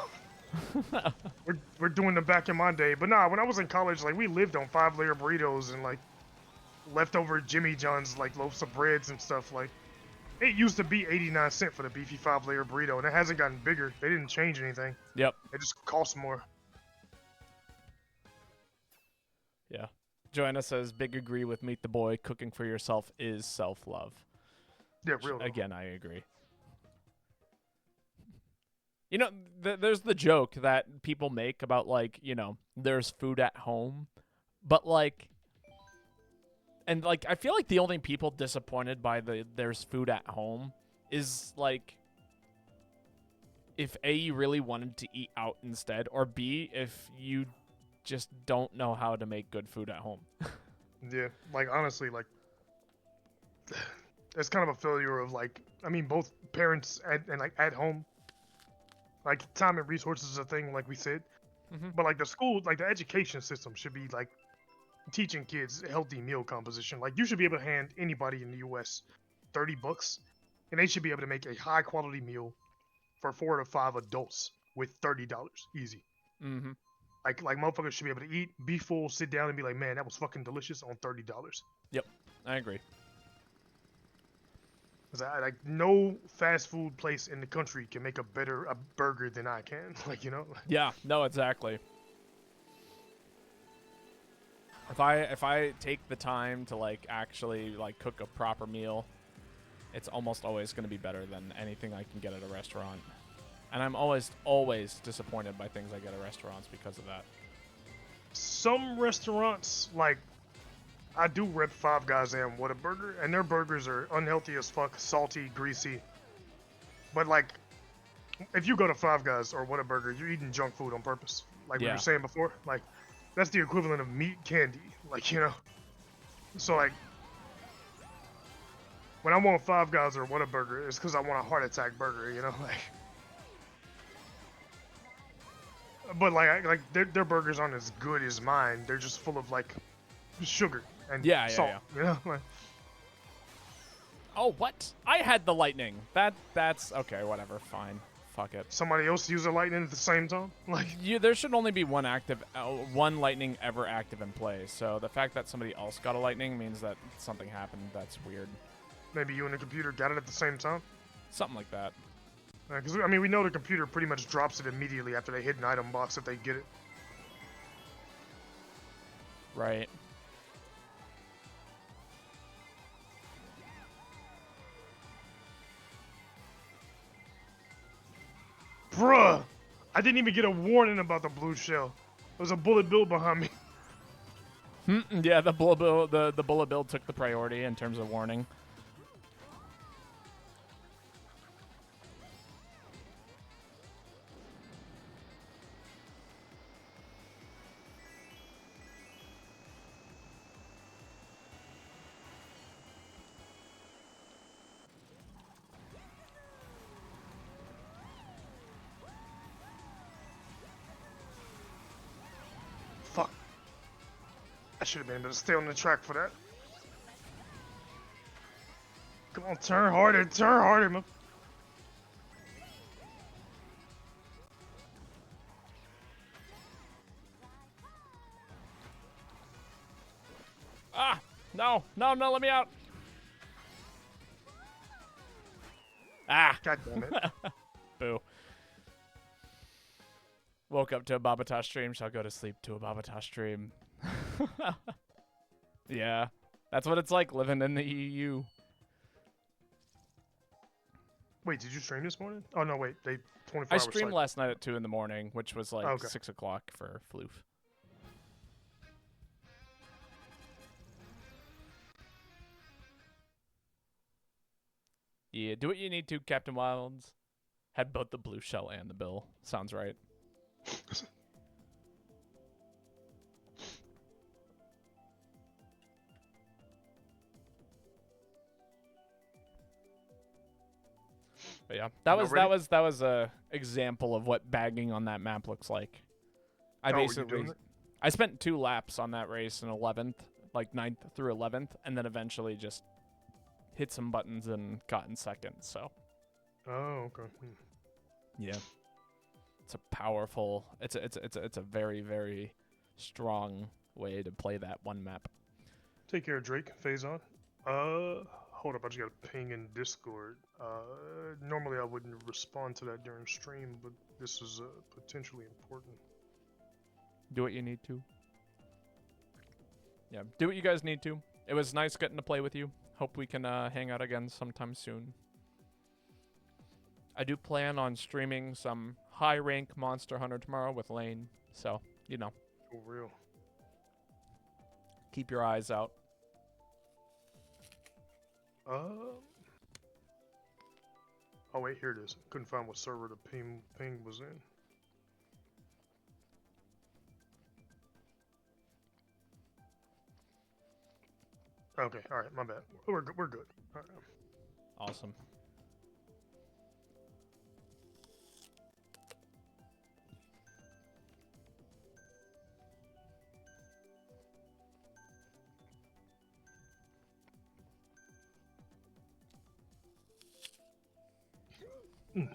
we're doing them back in my day. But nah, when I was in college, like we lived on 5-layer burritos and like leftover Jimmy John's like loaves of breads and stuff. Like it used to be 89 cents for the beefy 5-layer burrito, and it hasn't gotten bigger. They didn't change anything. Yep. It just costs more. Yeah. Joanna says, big agree with Meatdaboi. Cooking for yourself is self-love. Yeah, real. Again, I agree. You know, there's the joke that people make about, like, you know, there's food at home. But, like... And, like, I feel like the only people disappointed by there's food at home is, like, if A, you really wanted to eat out instead, or B, if you just don't know how to make good food at home. Yeah, like, honestly, like, it's kind of a failure of, like, I mean, both parents and like, at home. Like, time and resources is a thing, like we said. Mm-hmm. But, like, the school, like, the education system should be, like, teaching kids healthy meal composition. Like, you should be able to hand anybody in the U.S. $30, and they should be able to make a high quality meal for 4 to 5 adults with $30 easy. Mm-hmm. Like motherfuckers should be able to eat, be full, sit down, and be like, man, that was fucking delicious on $30. Yep, I agree. Cause like no fast food place in the country can make a better burger than I can. Like, you know. Yeah. No, exactly. If I take the time to like actually like cook a proper meal, it's almost always going to be better than anything I can get at a restaurant. And I'm always disappointed by things I get at restaurants because of that. Some restaurants, like, I do rep Five Guys and Whataburger, and their burgers are unhealthy as fuck, salty, greasy. But like, if you go to Five Guys or Whataburger, you're eating junk food on purpose. Like we were saying before, like that's the equivalent of meat candy, like, you know. So like, when I want Five Guys or Whataburger, it's because I want a heart attack burger, you know, like. But like their burgers aren't as good as mine. They're just full of like sugar and salt. You know? Like, oh, what? I had the lightning. That's okay. Whatever. Fine. Fuck it. Somebody else use a lightning at the same time. Like there should only be one lightning ever active in play. So the fact that somebody else got a lightning means that something happened. That's weird. Maybe you and the computer got it at the same time. Something like that. Because I mean, we know the computer pretty much drops it immediately after they hit an item box if they get it. Right. Bruh! I didn't even get a warning about the blue shell. There was a bullet bill behind me. Yeah, the bullet bill took the priority in terms of warning. Fuck. I should have been able to stay on the track for that. Come on, turn harder, man. Ah! No, let me out. Ah! God damn it. Boo. Woke up to a Babotosh stream, shall go to sleep to a Babotosh stream. Yeah, that's what it's like living in the EU. Wait, did you stream this morning? Oh no, wait, they 24 I hours. streamed last night at 2 in the morning, which was like Okay. 6 o'clock for Floof. Yeah, do what you need to, Captain Wilds. Had both the blue shell and the bill. Sounds right. But yeah, that was a example of what bagging on that map looks like. I spent 2 laps on that race in 11th, like 9th through 11th, and then eventually just hit some buttons and got in second. So. Oh, okay. Yeah. It's a powerful. It's a very, very strong way to play that one map. Take care, Drake. Phase on. Hold up. I just got a ping in Discord. Normally I wouldn't respond to that during stream, but this is potentially important. Do what you need to. Yeah, do what you guys need to. It was nice getting to play with you. Hope we can hang out again sometime soon. I do plan on streaming some high rank Monster Hunter tomorrow with Lane, so, you know. For real. Keep your eyes out. Oh wait, here it is. Couldn't find what server the ping was in. Okay, all right, my bad. We're good. We're good. All right. Awesome.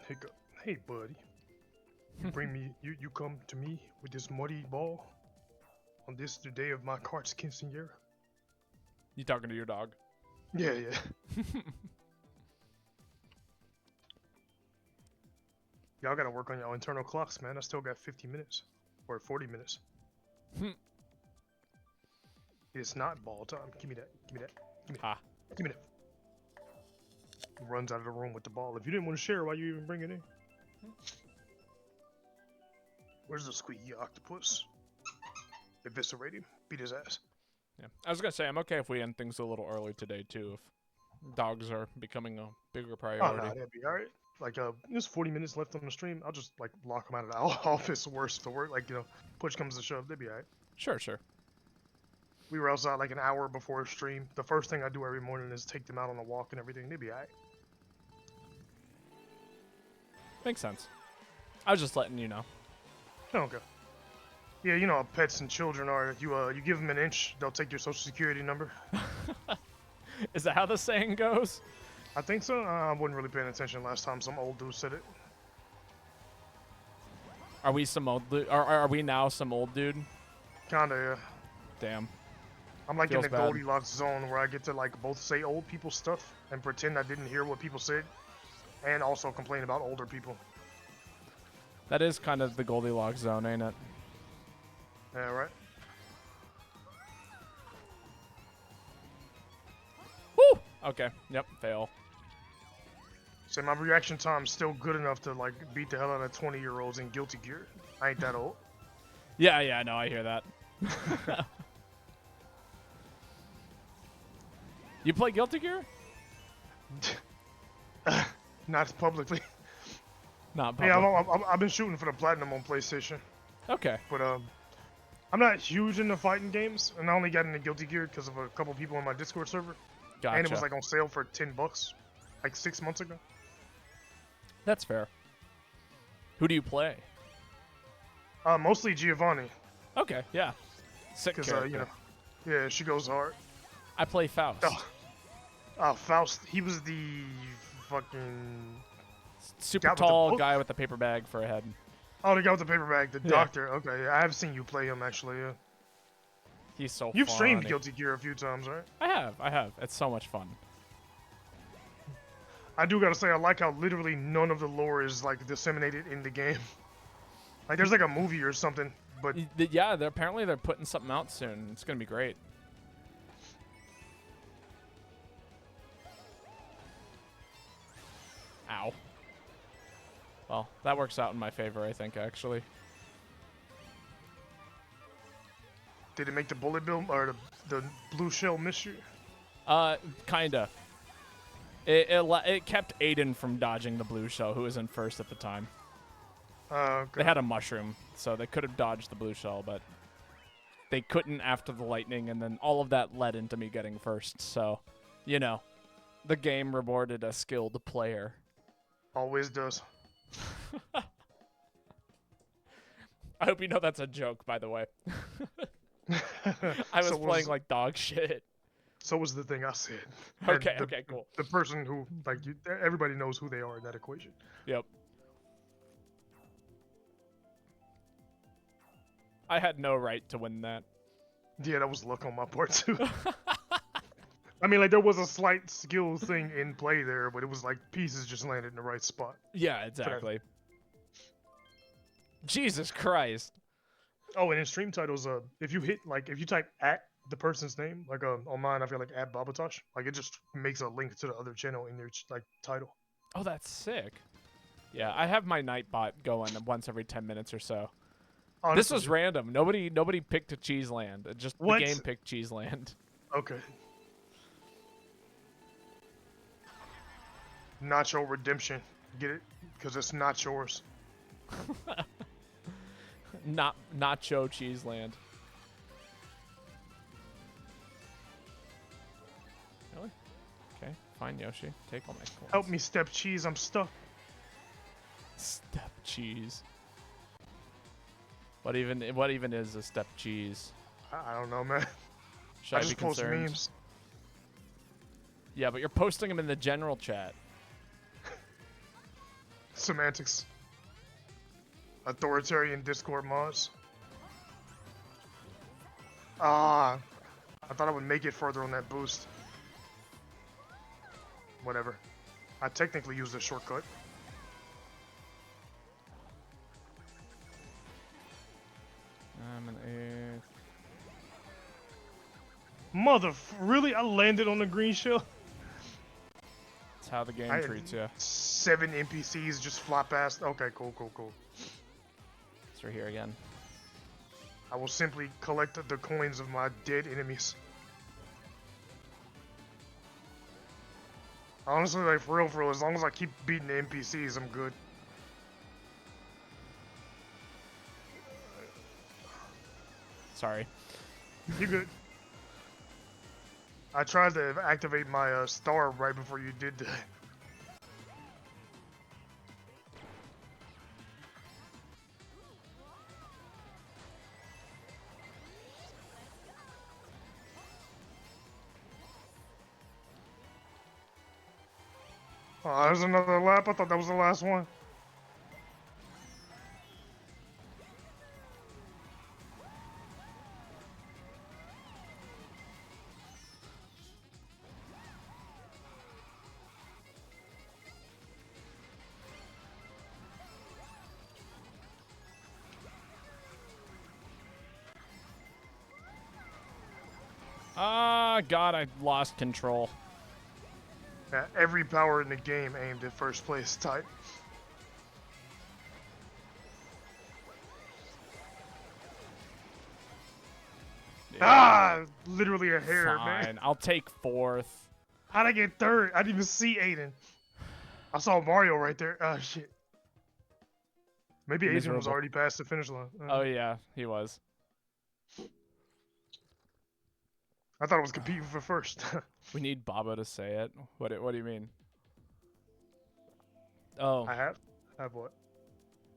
Hiccup. Hey, buddy. You bring me. You come to me with this muddy ball on this the day of my Kart's quinceañera. You talking to your dog? Yeah, yeah. Y'all gotta work on y'all internal clocks, man. I still got 50 minutes. Or 40 minutes. It's not ball time. Give me that. Give me that. Give me that. Ha. Give me that. Runs out of the room with the ball. If you didn't want to share, why you even bring it in? Where's the squeaky octopus? Eviscerate him. Beat his ass. Yeah. I was gonna say I'm okay if we end things a little early today too, if dogs are becoming a bigger Oh, priority. no, that'd be alright. Like, there's 40 minutes left on the stream. I'll just, like, lock them out of the office worse to work. Like, you know, push comes to shove. They'd be alright. Sure, sure. We were outside, like, an hour before stream. The first thing I do every morning is take them out on a walk and everything. They'd be alright. Makes sense. I was just letting you know. Okay. Yeah, you know how pets and children are. You give them an inch, they'll take your social security number. Is that how the saying goes? I think so. I wasn't really paying attention last time some old dude said it. Are we some old dude? Are we now some old dude? Kinda, yeah. Damn. I'm like Feels in the bad. Goldilocks zone where I get to like both say old people stuff and pretend I didn't hear what people said, and also complain about older people. That is kind of the Goldilocks zone, ain't it? Yeah, right. Woo! Okay. Yep. Fail. So my reaction time's still good enough to like beat the hell out of 20-year-olds in Guilty Gear. I ain't that old. Yeah. Yeah. No, I hear that. You play Guilty Gear? Not publicly. Not Yeah, public. I've been shooting for the platinum on PlayStation, Okay. but I'm not huge into fighting games, and I only got into Guilty Gear because of a couple people on my Discord server, Gotcha. and it was like on sale for $10, like 6 months ago. That's fair. Who do you play? Mostly Giovanni, Okay. Yeah. Sick because character. you know, yeah, she goes hard. I play Faust. Faust, he was the fucking Super guy with the tall book? guy with the paper bag for a head. Oh, the guy with the paper bag, the Yeah. doctor. Okay, yeah, I have seen you play him actually. Yeah, He's so you've funny. streamed Guilty Gear a few times, right? I have. It's so much fun. I do gotta say, I like how literally none of the lore is like disseminated in the game. Like, there's like a movie or something, but Yeah, apparently they're putting something out soon. It's gonna be great. Ow. Well, that works out in my favor, I think, actually. did it make the bullet bill or the blue shell miss you? Kinda. It kept Aiden from dodging the blue shell, who was in first at the time. Okay. They had a mushroom, so they could have dodged the blue shell, but they couldn't after the lightning, and then all of that led into me getting first. So, you know, the game rewarded a skilled player. Always does. I hope you know that's a joke, by the way. I was So playing like dog shit. So was the thing I said. Okay, And okay, cool. The person who, like, everybody knows who they are in that equation. Yep. I had no right to win that. Yeah, that was luck on my part too. I mean, like, there was a slight skill thing in play there, but it was like pieces just landed in the right spot. Yeah, exactly. Jesus Christ. Oh, and in stream titles, if you type at the person's name, like on mine, I feel like at Babotosh, like it just makes a link to the other channel in your like title. Oh, that's sick. Yeah, I have my Nightbot going once every 10 minutes or so. Oh, This was random. Nobody picked a Cheeseland. It just What? the game picked Cheeseland. Okay. Nacho Redemption. Get it? Because it's not yours. Nacho Cheeseland. Really? Okay, fine, Yoshi. Take all my coins. Help me, Step Cheese. I'm stuck. Step cheese. What even is a step cheese? I don't know, man. Should I I, just be post concerned? memes. Yeah, but you're posting them in the general chat. Semantics. Authoritarian Discord mods. Ah, I thought I would make it further on that boost. Whatever. I technically used a shortcut. I'm an eighth. Really? I landed on the green shell? That's how the game I- treats you. 7 NPCs just fly past. Okay, cool. It's right here again. I will simply collect the coins of my dead enemies. Honestly, like, for real, as long as I keep beating the NPCs, I'm good. Sorry. You good? I tried to activate my star right before you did that. Oh, there's another lap. I thought that was the last one. Ah, God, I lost control. Every power in the game aimed at first place type. Yeah, Ah, literally a hair, fine. man. I'll take 4th. How'd I get 3rd? I didn't even see Aiden. I saw Mario right there. Oh, shit. Maybe Adrian was Miserable. already past the finish line. Oh, yeah, he was. I thought I was competing for first. We need Babo to say it. What do you mean? Oh. I have what?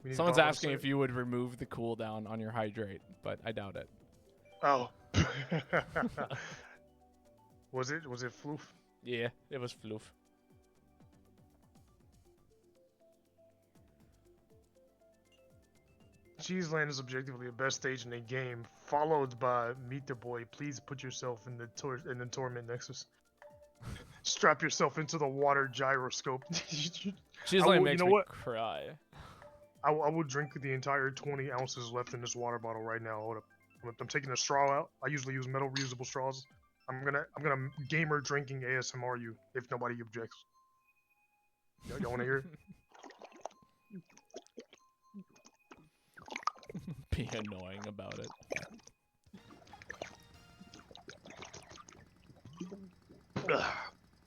We need Someone's Baba to asking say if it? you would remove the cooldown on your hydrate, but I doubt it. Oh. Was it floof? Yeah, it was floof. Cheeseland is objectively the best stage in the game, followed by Meatdaboi. Please put yourself in the torment nexus. Strap yourself into the water gyroscope. Cheeseland makes you know me what? cry. I will drink the entire 20 ounces left in this water bottle right now. Hold up. I'm taking the straw out. I usually use metal reusable straws. I'm gonna gamer drinking ASMR you if nobody objects. Y'all wanna hear it? Be annoying about it.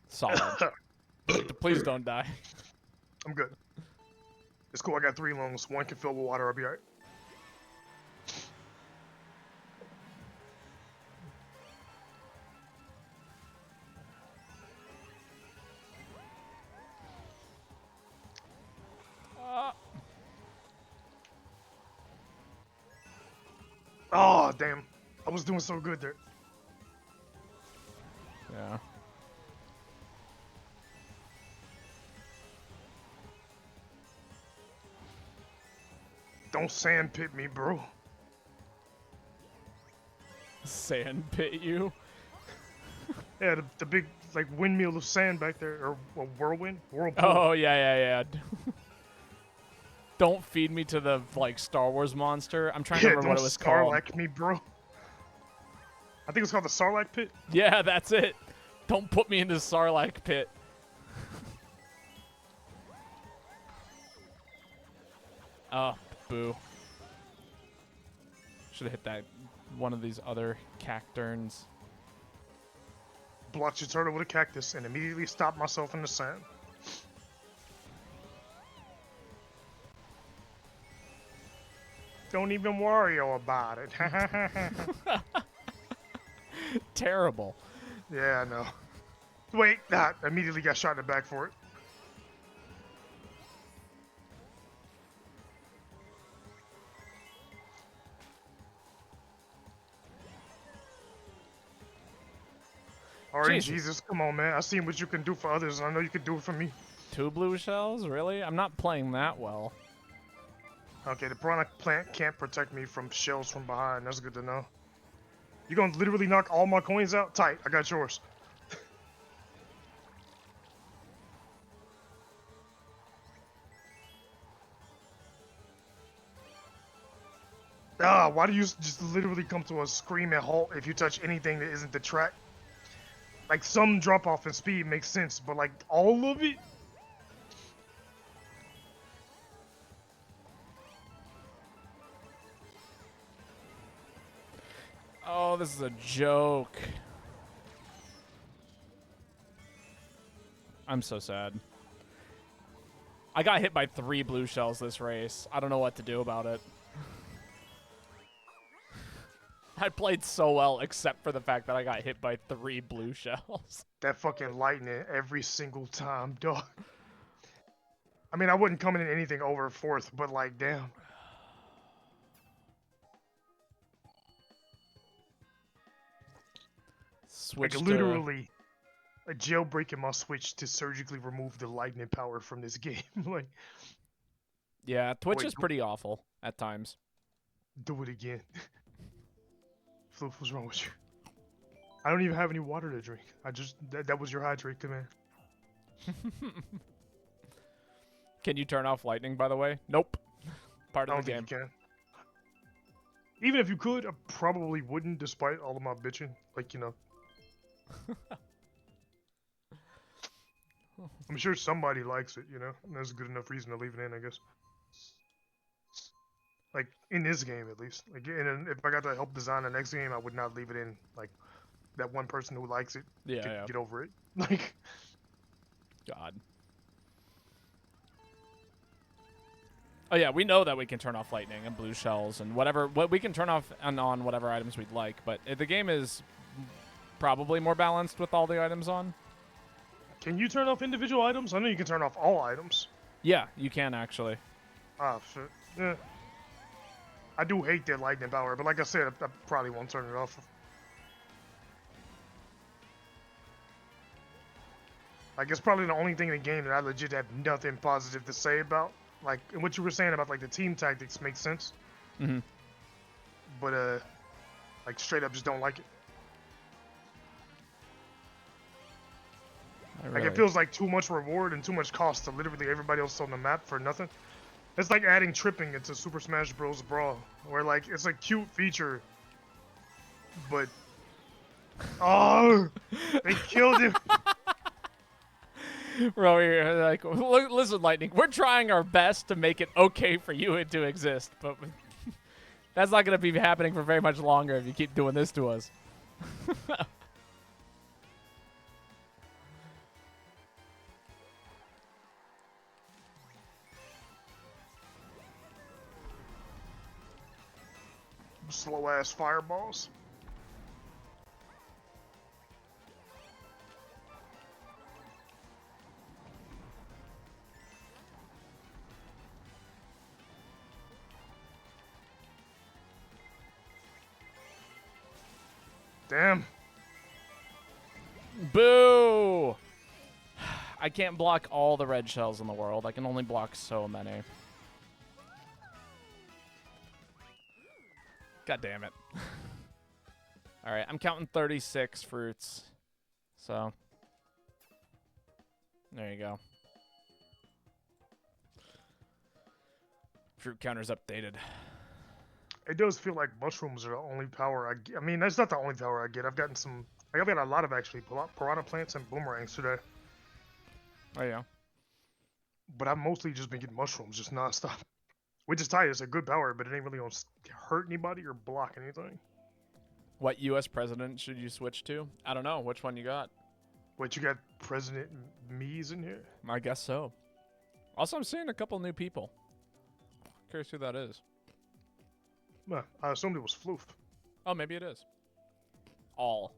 Solid. Please don't die. I'm good. It's cool. I got 3 lungs. 1 can fill with water. I'll be alright. Oh damn! I was doing so good there. Yeah. Don't sandpit me, bro. Sand pit you? Yeah, the big like windmill of sand back there, or a whirlpool. Oh, yeah. Don't feed me to the, like, Star Wars monster. I'm trying to remember what it was called. Sarlacc me, bro. I think it's called the Sarlacc pit. Yeah, that's it. Don't put me in the Sarlacc pit. Oh, boo. Should have hit that one of these other cacturns. Blocked your turtle with a cactus and immediately stopped myself in the sand. Don't even worry about it. Terrible. Yeah, I know. Wait, that immediately got shot in the back for it. Alright, Jesus, come on, man. I've seen what you can do for others, and I know you can do it for me. 2 blue shells? Really? I'm not playing that well. Okay, the piranha plant can't protect me from shells from behind. That's good to know. You gonna literally knock all my coins out? Tight, I got yours. Why do you just literally come to a screaming halt if you touch anything that isn't the track? Like, some drop off in speed makes sense, but like, all of it? Oh, this is a joke. I'm so sad. I got hit by 3 blue shells this race. I don't know what to do about it. I played so well, except for the fact that I got hit by 3 blue shells. That fucking lightning every single time, dog. I mean, I wouldn't come in anything over 4th, but like, damn. Switch like, literally, jailbreaking my Switch to surgically remove the lightning power from this game. Like, yeah, Twitch is pretty awful at times. Do it again. Floof, what's wrong with you? I don't even have any water to drink. I just that was your hydrate command. Can you turn off lightning, by the way? Nope. Part I of don't the game. think you can. Even if you could, I probably wouldn't, despite all of my bitching. Like, you know, I'm sure somebody likes it, you know, and that's a good enough reason to leave it in, I guess. Like in this game, at least. Like, and if I got to help design the next game, I would not leave it in. Like that one person who likes it, Yeah, get over it. Like, God. Oh yeah, we know that we can turn off lightning and blue shells and whatever. What we can turn off and on whatever items we'd like, but the game is probably more balanced with all the items on. can you turn off individual items? I know you can turn off all items. Yeah, you can actually. Ah, shit. Yeah. I do hate that lightning power, but like I said, I probably won't turn it off. Like, it's probably the only thing in the game that I legit have nothing positive to say about. Like, and what you were saying about, like, the team tactics makes sense. Mm-hmm. But, like, straight up just don't like it. Like, it feels like too much reward and too much cost to literally everybody else on the map for nothing. It's like adding tripping into Super Smash Bros. Brawl, where, like, it's a cute feature, but... Oh! They killed him! Bro, we're like, listen, Lightning, we're trying our best to make it okay for you to exist, but that's not going to be happening for very much longer if you keep doing this to us. Slow-ass fireballs. Damn. Boo! I can't block all the red shells in the world. I can only block so many. God damn it. Alright, I'm counting 36 fruits. So, there you go. Fruit counter's updated. It does feel like mushrooms are the only power I get. I mean, that's not the only power I get. I've gotten some... I've got a lot of, actually, piranha plants and boomerangs today. Oh, yeah. But I've mostly just been getting mushrooms, just nonstop. Which is tight. It's a good power, but it ain't really gonna hurt anybody or block anything. What U.S. president should you switch to? I don't know. Which one you got? Wait, you got President Mees in here? I guess so. Also, I'm seeing a couple new people. Curious who that is. Well, I assumed it was Floof. Oh, maybe it is. All.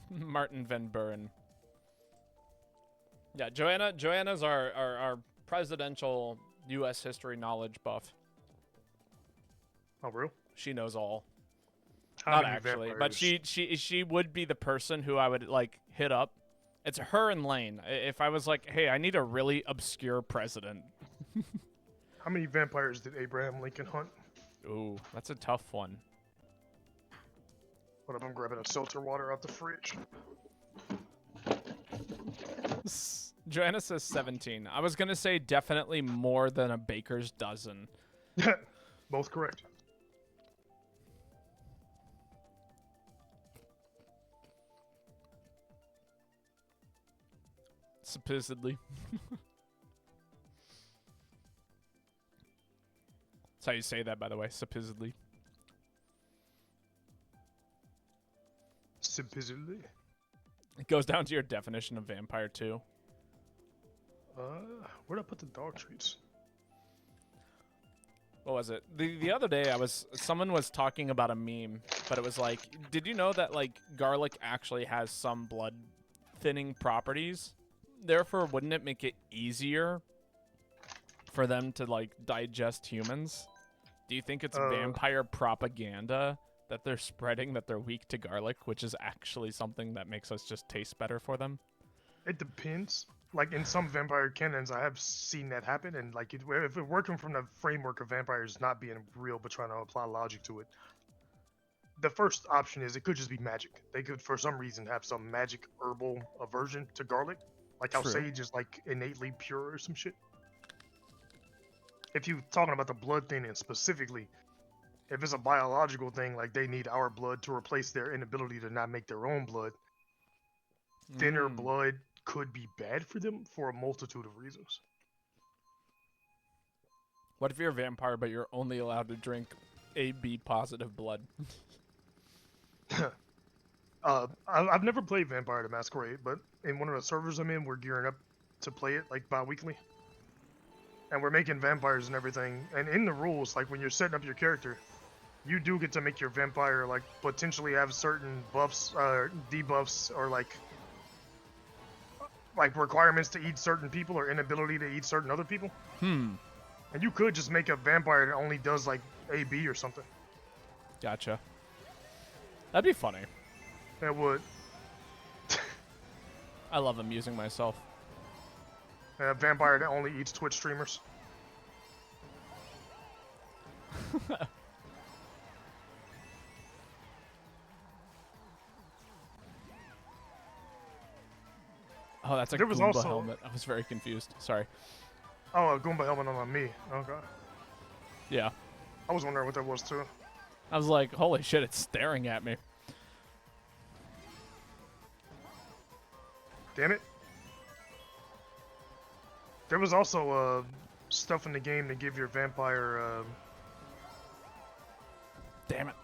Martin Van Buren. Yeah, Joanna's our presidential U.S. history knowledge buff. Oh, real? She knows all. How Not many actually, vampires? but she would be the person who I would like hit up. It's her and Lane. If I was like, hey, I need a really obscure president. How many vampires did Abraham Lincoln hunt? Ooh, that's a tough one. What up, I'm grabbing a seltzer water out the fridge. Joanna says 17. I was going to say definitely more than a baker's dozen. Both correct. Supposedly. That's how you say that, by the way. Supposedly. Supposedly. It goes down to your definition of vampire, too. Where'd I put the dog treats? What was it? The other day, someone was talking about a meme, but it was like, did you know that, like, garlic actually has some blood thinning properties? Therefore, wouldn't it make it easier for them to, like, digest humans? Do you think it's vampire propaganda that they're spreading that they're weak to garlic, which is actually something that makes us just taste better for them? It depends. Like, in some vampire canons, I have seen that happen, and, like, if we're working from the framework of vampires not being real but trying to apply logic to it, the first option is it could just be magic. They could, for some reason, have some magic herbal aversion to garlic. Like how True. sage is, like, innately pure or some shit. If you're talking about the blood thinning specifically, if it's a biological thing, like they need our blood to replace their inability to not make their own blood, thinner blood could be bad for them for a multitude of reasons. What if you're a vampire, but you're only allowed to drink AB positive blood? I've never played Vampire the Masquerade, but in one of the servers I'm in, we're gearing up to play it like bi-weekly. And we're making vampires and everything. And in the rules, like when you're setting up your character, you do get to make your vampire like potentially have certain buffs, debuffs, or like requirements to eat certain people or inability to eat certain other people. And you could just make a vampire that only does like AB or something. Gotcha. That'd be funny. That would. I love amusing myself. A vampire that only eats Twitch streamers. Oh, that's a There was Goomba also- helmet. I was very confused. Sorry. Oh, a Goomba helmet on me. Okay. Yeah. I was wondering what that was too. I was like, holy shit, it's staring at me. Damn it. There was also stuff in the game to give your vampire Damn it.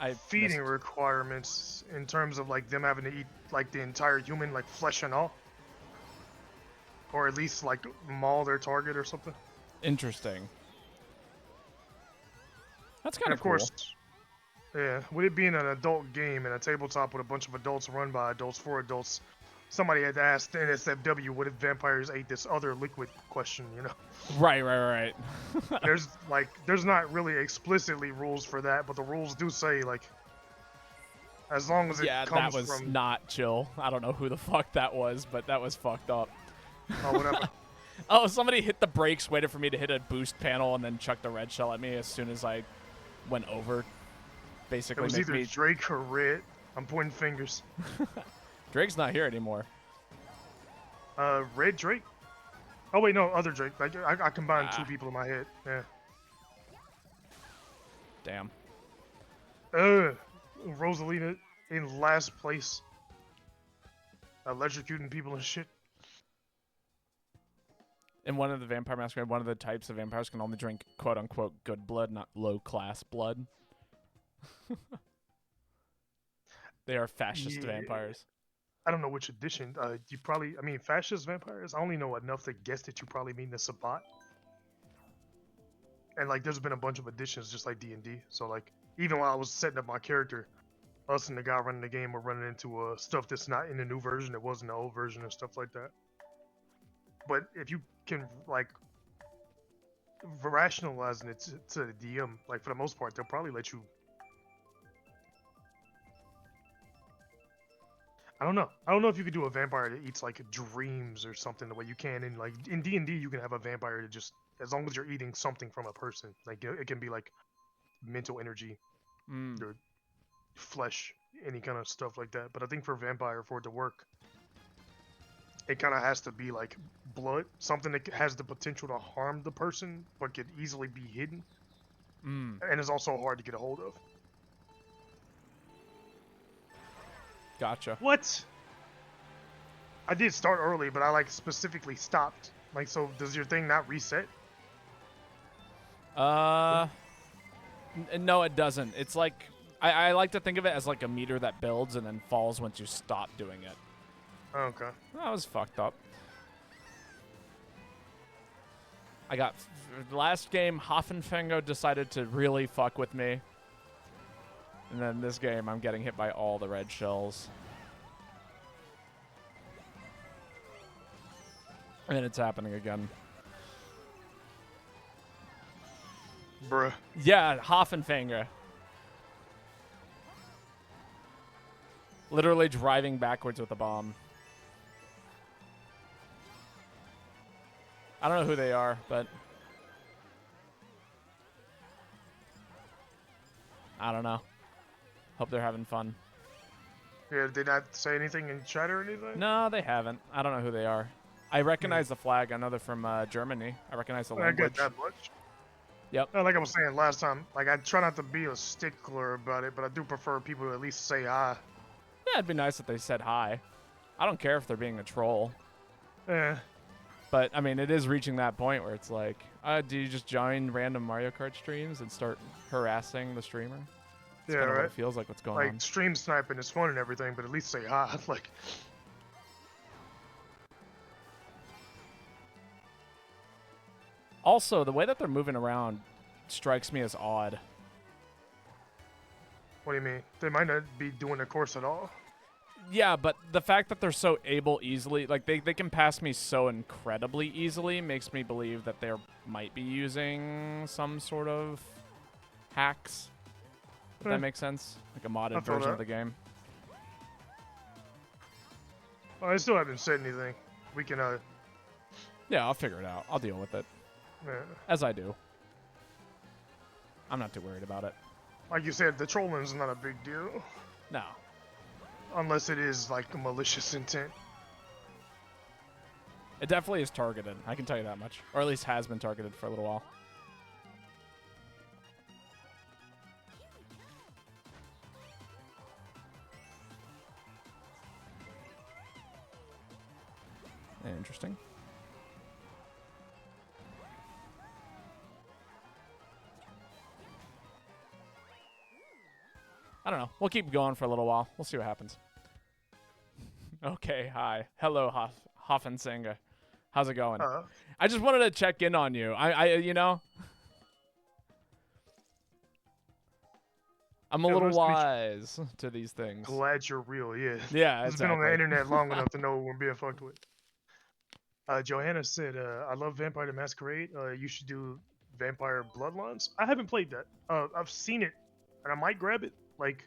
I feeding missed. requirements in terms of like them having to eat like the entire human, like flesh and all. Or at least like maul their target or something. Interesting. That's kind And of of cool. course, yeah, with it being an adult game and a tabletop with a bunch of adults run by adults for adults, somebody had asked NSFW what if vampires ate this other liquid question, you know? Right. There's not really explicitly rules for that, but the rules do say like as long as it Yeah, comes that was from not chill. I don't know who the fuck that was, but that was fucked up. oh, whatever. Oh, somebody hit the brakes, waited for me to hit a boost panel, and then chucked the red shell at me as soon as I went over. It Basically, was make either me... Drake or Red. I'm pointing fingers. Drake's not here anymore. Red Drake? Oh wait, no, other Drake. Like I combined two Ah. people in my head. Yeah. Damn. Rosalina in last place. Electrocuting people and shit. In one of the Vampire Masquerade, one of the types of vampires can only drink quote-unquote good blood, not low-class blood. They are fascist Yeah. vampires. I don't know which edition. You probably, I mean, fascist vampires. I only know enough to guess that you probably mean the Sabbat. And like, there's been a bunch of editions, just like D&D. So like, even while I was setting up my character, us and the guy running the game were running into stuff that's not in the new version, that was in the old version and stuff like that. But if you can like rationalizing it to the DM, like for the most part, they'll probably let you. I don't know. I don't know if you could do a vampire that eats like dreams or something the way you can in like in D&D. You can have a vampire that just, as long as you're eating something from a person, like it can be like mental energy or flesh, any kind of stuff like that. But I think for vampire, for it to work, it kind of has to be like blood, something that has the potential to harm the person but could easily be hidden, and is also hard to get a hold of. Gotcha. What? I did start early, but I like specifically stopped. Like, so does your thing not reset? No, it doesn't. It's like I like to think of it as like a meter that builds and then falls once you stop doing it. Okay. That was fucked up. I got last game. Hoffenfango decided to really fuck with me, and then this game I'm getting hit by all the red shells, and it's happening again. Bruh. Yeah, Hoffenfanger. Literally driving backwards with a bomb. I don't know who they are, but I don't know. Hope they're having fun. Yeah, did they not say anything in chat or anything? No, they haven't. I don't know who they are. I recognize the flag. I know they're from Germany. I recognize the I language. get that much. Yep. Like I was saying last time, like I try not to be a stickler about it, but I do prefer people to at least say hi. Yeah, it'd be nice if they said hi. I don't care if they're being a troll. Yeah. But, I mean, it is reaching that point where it's like, do you just join random Mario Kart streams and start harassing the streamer? That's Yeah, kind of what right. it feels like what's going Like on. stream sniping is fun and everything, but at least say hi. Like, Also, the way that they're moving around strikes me as odd. what do you mean? They might not be doing the course at all. Yeah, but the fact that they're so able easily, like they can pass me so incredibly easily makes me believe that they might be using some sort of hacks. If that makes sense. Like a modded version of the game. Well, I still haven't said anything. We can, Yeah, I'll figure it out. I'll deal with it. yeah. As I do. I'm not too worried about it. Like you said, the trolling's not a big deal. No. Unless it is, like, a malicious intent. It definitely is targeted. I can tell you that much. Or at least has been targeted for a little while. Interesting. I don't know. We'll keep going for a little while. We'll see what happens. Okay, hi. Hello, Hoffensinger. How's it going? I just wanted to check in on you. You know, I'm a little wise to these things. Glad you're real, yeah. Yeah, It's been on the internet long enough to know we're being fucked with. Johanna said, I love Vampire the Masquerade. You should do Vampire Bloodlines. I haven't played that. I've seen it, and I might grab it. Like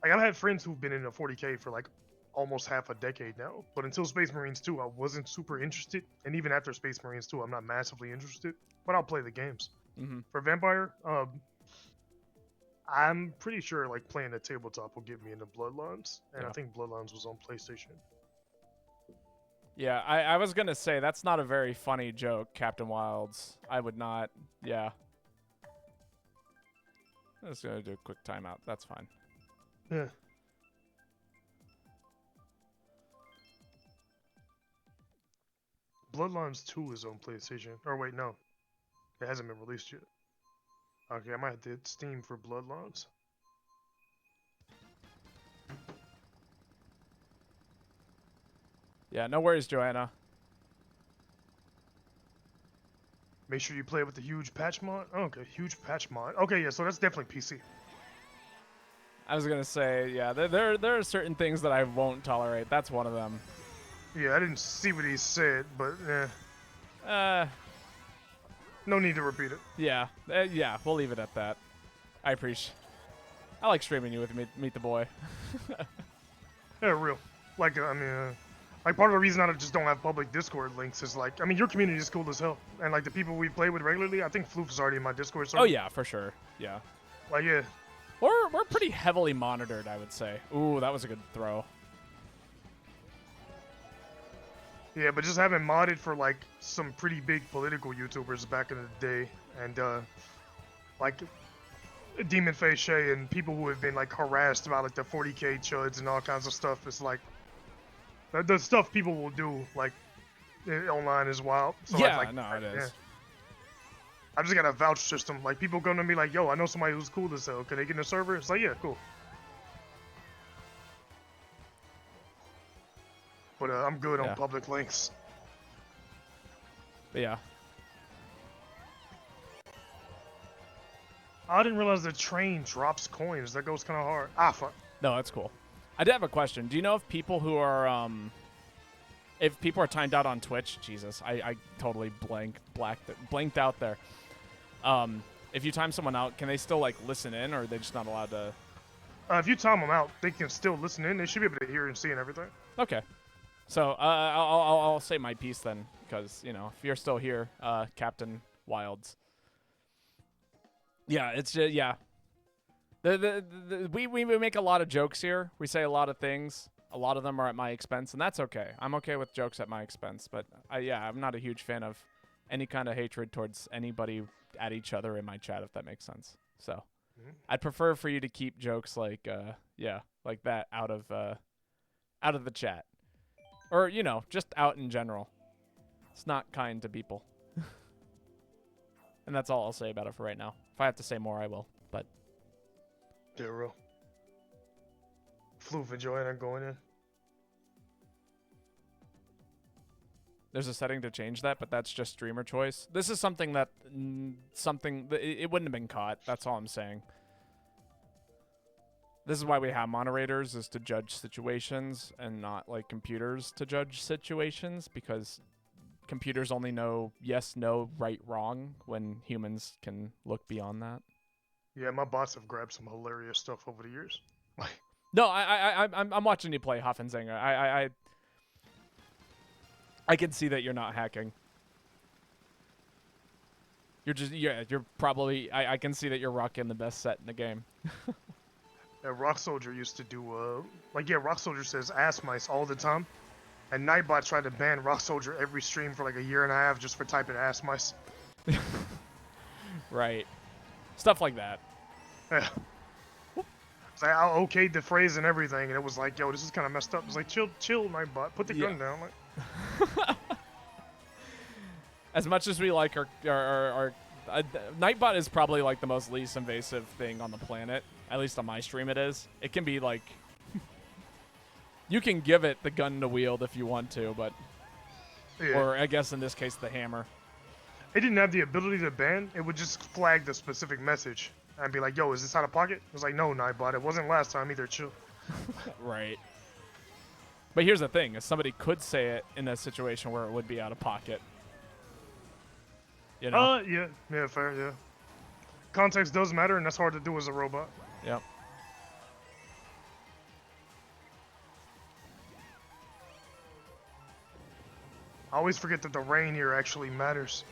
I've had friends who've been in a 40K for like almost half a decade now. But until Space Marines 2, I wasn't super interested. And even after Space Marines 2, I'm not massively interested. But I'll play the games. For Vampire, I'm pretty sure like playing the tabletop will get me into Bloodlines. And I think Bloodlines was on PlayStation. Yeah, I was going to say, that's not a very funny joke, Captain Wilds. I would not, yeah. I'm just going to do a quick timeout. That's fine. Yeah. Bloodlines 2 is on PlayStation. Or wait, no. It hasn't been released yet. Okay, I might have to hit Steam for Bloodlines. Yeah, no worries, Joanna. Make sure you play with the huge patch mod. Oh, okay, huge patch mod. Okay, yeah, so that's definitely PC. I was gonna say, yeah, there are certain things that I won't tolerate. That's one of them. Yeah, I didn't see what he said, but no need to repeat it. Yeah, yeah, we'll leave it at that. I like streaming you with Meatdaboi. Yeah, real. Like, I mean, like part of the reason I just don't have public Discord links is like, I mean, your community is cool as hell, and like the people we play with regularly, I think Floof's already in my Discord server. Oh yeah, for sure. Yeah. Like, yeah. We're pretty heavily monitored, I would say. Ooh, that was a good throw. Yeah, but just having modded for like some pretty big political YouTubers back in the day, and like Demon Face Shay and people who have been like harassed about like the 40K chuds and all kinds of stuff. It's like the stuff people will do like online is wild. So yeah, like, no, it is. Yeah. I just got a vouch system. Like people come to me like, "Yo, I know somebody who's cool as hell. Can they get in the server?" It's like, yeah, cool. But I'm good on public links. But yeah. I didn't realize the train drops coins. That goes kind of hard. Ah, fuck. No, that's cool. I did have a question. Do you know if people who are if people are timed out on Twitch? Jesus, I totally blanked out there. If you time someone out, can they still like listen in, or are they just not allowed to? If you time them out, they can still listen in. They should be able to hear and see and everything. Okay. So I'll say my piece then, because you know if you're still here, Captain Wilds. Yeah, it's just yeah. We make a lot of jokes here. We say a lot of things. A lot of them are at my expense, and that's okay. I'm okay with jokes at my expense, but yeah, I'm not a huge fan of any kind of hatred towards anybody at each other in my chat, if that makes sense. So I'd prefer for you to keep jokes like like that out of the chat, or just out in general. It's not kind to people. And that's all I'll say about it for right now. If I have to say more, I will. But yeah, real. Floof and Joanna going in. there's a setting to change that, but that's just streamer choice. This is something that it wouldn't have been caught. That's all I'm saying. This is why we have moderators, is to judge situations and not like computers to judge situations, because computers only know yes, no, right, wrong, when humans can look beyond that. Yeah, my bots have grabbed some hilarious stuff over the years. No, I'm watching you play Hoffenzinger. I can see that you're not hacking. You're probably I can see that you're rocking the best set in the game. Rock Soldier used to do Rock Soldier says ass mice all the time, and Nightbot tried to ban Rock Soldier every stream for like a year and a half just for typing ass mice. Right, stuff like that. Yeah. So I okayed the phrase and everything, and it was like, yo, this is kind of messed up. It's like, chill, Nightbot, put the gun down. Like, as much as we like our Nightbot is probably like the most least invasive thing on the planet. At least on my stream it is. It can be like, you can give it the gun to wield if you want to, but, yeah. or I guess in this case the hammer. It didn't have the ability to ban. It would just flag the specific message and be like, yo, is this out of pocket? It was like, no, Nightbot, it wasn't last time either, chill. Right. But here's the thing, is somebody could say it in a situation where it would be out of pocket. You know? Yeah, fair, yeah. Context does matter, and that's hard to do as a robot. Yep. I always forget that the rain here actually matters.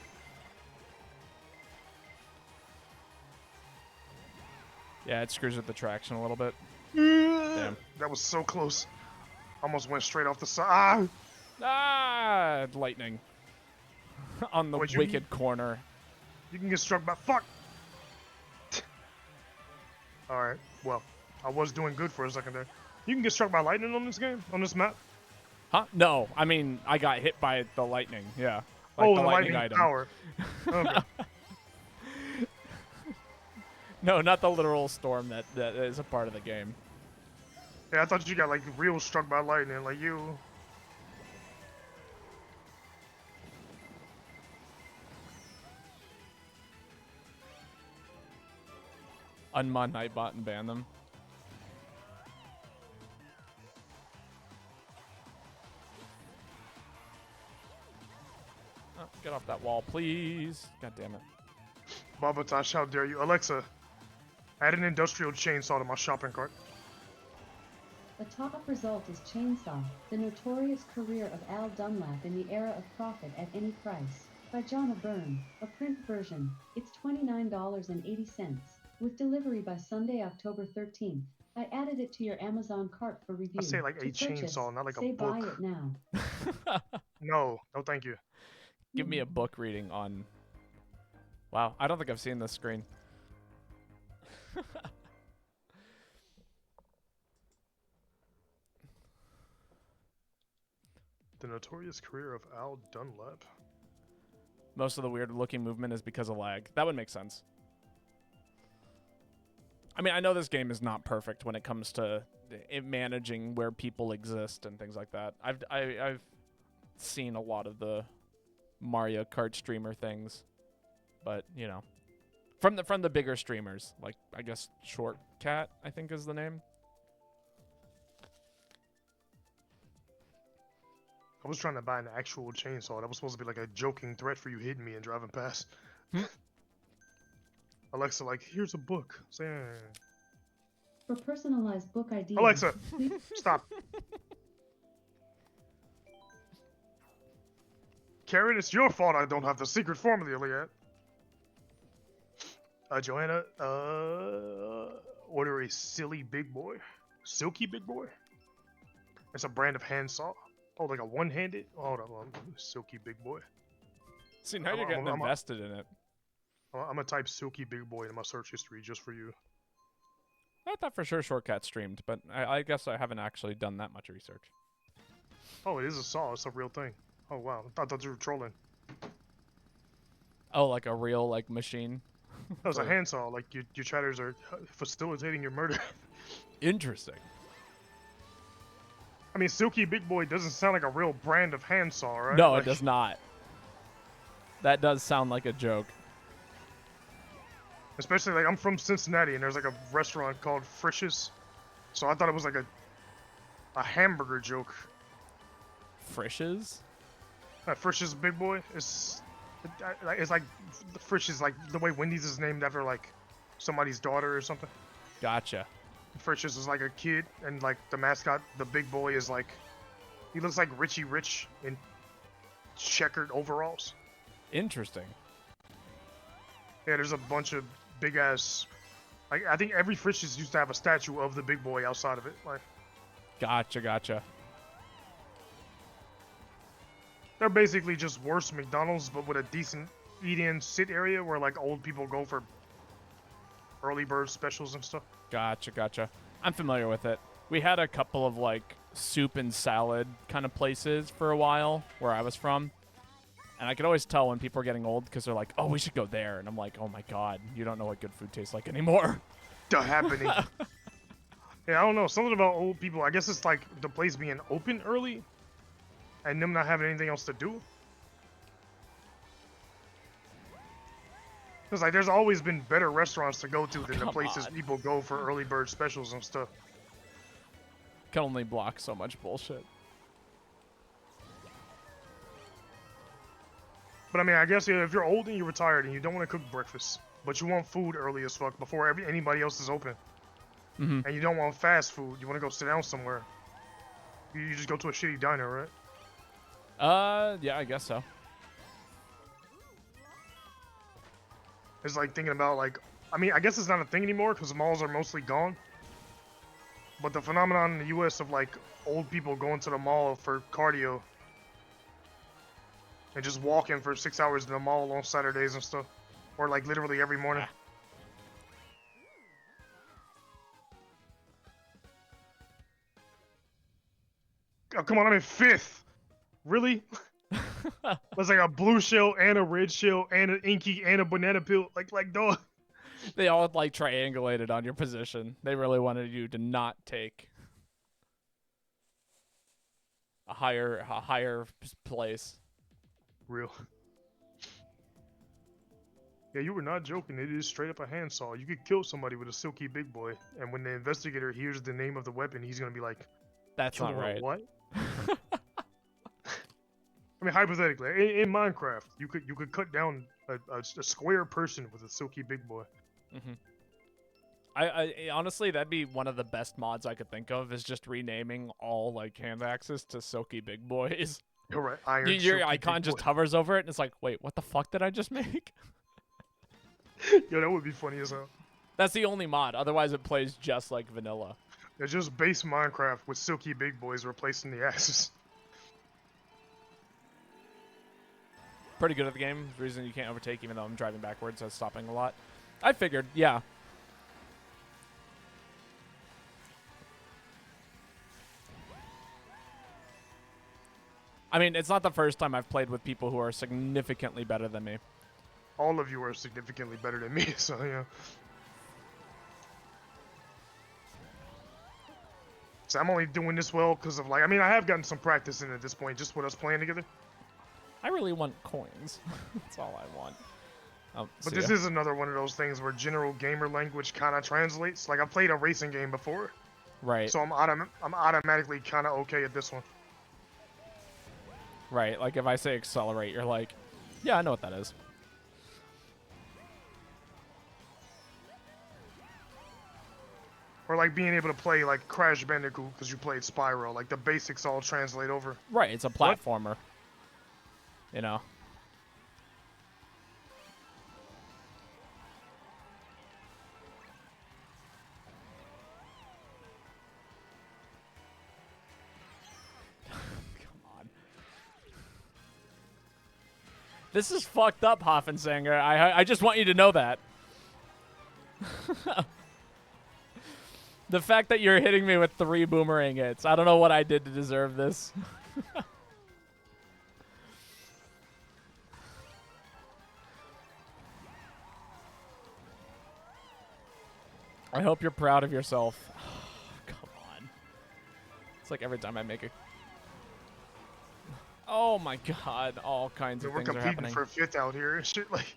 Yeah, it screws with the traction a little bit. Damn. That was so close. Almost went straight off the side. Ah, lightning. On the wicked corner. You can get struck by fuck. Alright, well, I was doing good for a second there. You can get struck by lightning on this game, on this map? Huh? No, I mean, I got hit by the lightning, yeah. Like the lightning item. power. Okay. No, not the literal storm that is a part of the game. Yeah, I thought you got like real struck by lightning, like you. Unmod Nightbot and ban them. Oh, get off that wall, please. God damn it. Babotosh, how dare you. Alexa, add an industrial chainsaw to my shopping cart. The top result is Chainsaw, the notorious career of Al Dunlap in the era of profit at any price, by John O'Byrne, a print version. It's $29.80. With delivery by Sunday, October 13th. I added it to your Amazon cart for review. I say like a chainsaw, not like a book. Buy it now. No, thank you. Give me a book reading on... Wow, I don't think I've seen this screen. The notorious career of Al Dunlap. Most of the weird looking movement is because of lag. That would make sense. I mean, I know this game is not perfect when it comes to managing where people exist and things like that. I've seen a lot of the Mario Kart streamer things, but you know, from the bigger streamers, like I guess Short Cat, I think is the name. I was trying to buy an actual chainsaw. That was supposed to be like a joking threat for you hitting me and driving past. Alexa, like, here's a book. For personalized book ideas. Alexa, stop. Karen, it's your fault I don't have the secret formula yet. Joanna, order a silky big boy. Silky big boy? It's a brand of hand saw. Oh, like a one-handed? Hold on, silky big boy. See, now I'm, you're I'm, getting I'm, invested in it. I'm gonna type Silky Big Boy in my search history just for you. I thought for sure Shortcat streamed, but I guess I haven't actually done that much research. Oh, it is a saw. It's a real thing. Oh wow, I thought you were trolling. Oh, like a real like machine. That was a For- handsaw. Like your chatters are facilitating your murder. Interesting. I mean, Silky Big Boy doesn't sound like a real brand of handsaw, right? No, Like, it does not. That does sound like a joke. especially like I'm from Cincinnati and there's like a restaurant called Frisch's, so I thought it was like a hamburger joke. Frisch's? Frisch's Big Boy it's like Frisch's like the way Wendy's is named after like somebody's daughter or something. Gotcha. Frisch's is like a kid, and like the mascot, the Big Boy, is like he looks like Richie Rich in checkered overalls. Interesting. Yeah, there's a bunch of big ass. Like I think every Frisch's used to have a statue of the Big Boy outside of it. Like Gotcha. they're basically just worse McDonald's, but with a decent eat-in sit area where like old people go for early bird specials and stuff. Gotcha. I'm familiar with it. We had a couple of like soup and salad kind of places for a while where I was from. And I could always tell when people are getting old because they're like, oh, we should go there. And I'm like, oh my God, you don't know what good food tastes like anymore. The happening. Yeah, I don't know. Something about old people. I guess it's like the place being open early and them not having anything else to do. It's like there's always been better restaurants to go to than the come places on. people go for early bird specials and stuff. Can only block so much bullshit. But I mean, I guess if you're old and you're retired and you don't want to cook breakfast, but you want food early as fuck before anybody else is open, Mm-hmm. and you don't want fast food, you want to go sit down somewhere, you just go to a shitty diner, right? Yeah, I guess so. It's like thinking about like, I mean, I guess it's not a thing anymore because malls are mostly gone. But the phenomenon in the U.S. of like old people going to the mall for cardio and just walking for 6 hours in the mall on Saturdays and stuff, or like literally every morning. Oh, come on, I'm in 5th. Really? There's like a blue shell and a red shell and an inky and a banana peel. Like dog. They all like triangulated on your position. They really wanted you to not take a higher place. Real. Yeah, you were not joking. It is straight up a handsaw. You could kill somebody with a Silky Big Boy, and when the investigator hears the name of the weapon, he's gonna be like, That's "Killed not her right. What?" I mean, hypothetically, in Minecraft, you could cut down a square person with a Silky Big Boy. Mm-hmm. I honestly, that'd be one of the best mods I could think of, is just renaming all like hand axes to Silky Big Boys. You're right. Iron. Your Silky icon Big just Boy. hovers over it, and it's like, wait, what the fuck did I just make? Yo, that would be funny as hell. That's the only mod. Otherwise, it plays just like vanilla. They're just base Minecraft with Silky Big Boys replacing the axes. Pretty good at the game. The reason you can't overtake, even though I'm driving backwards, so it's stopping a lot. I figured, yeah. I mean, it's not the first time I've played with people who are significantly better than me. All of you are significantly better than me, so yeah. So I'm only doing this well because of like, I mean, I have gotten some practice in at this point, just with us playing together. I really want coins. That's all I want. Oh, But see this ya. is another one of those things where general gamer language kind of translates. Like I played a racing game before, Right, so I'm automatically kind of okay at this one. right. Like if I say accelerate, you're like, yeah, I know what that is. Or like being able to play like Crash Bandicoot because you played Spyro. Like the basics all translate over. Right, it's a platformer. You know. Come on. This is fucked up, Hoffensinger. I just want you to know that. The fact that you're hitting me with 3 boomerang hits. I don't know what I did to deserve this. I hope you're proud of yourself. Come on. It's like every time I make a... Oh my god, all kinds of We're things are competing happening. for 5th out here and shit. Like,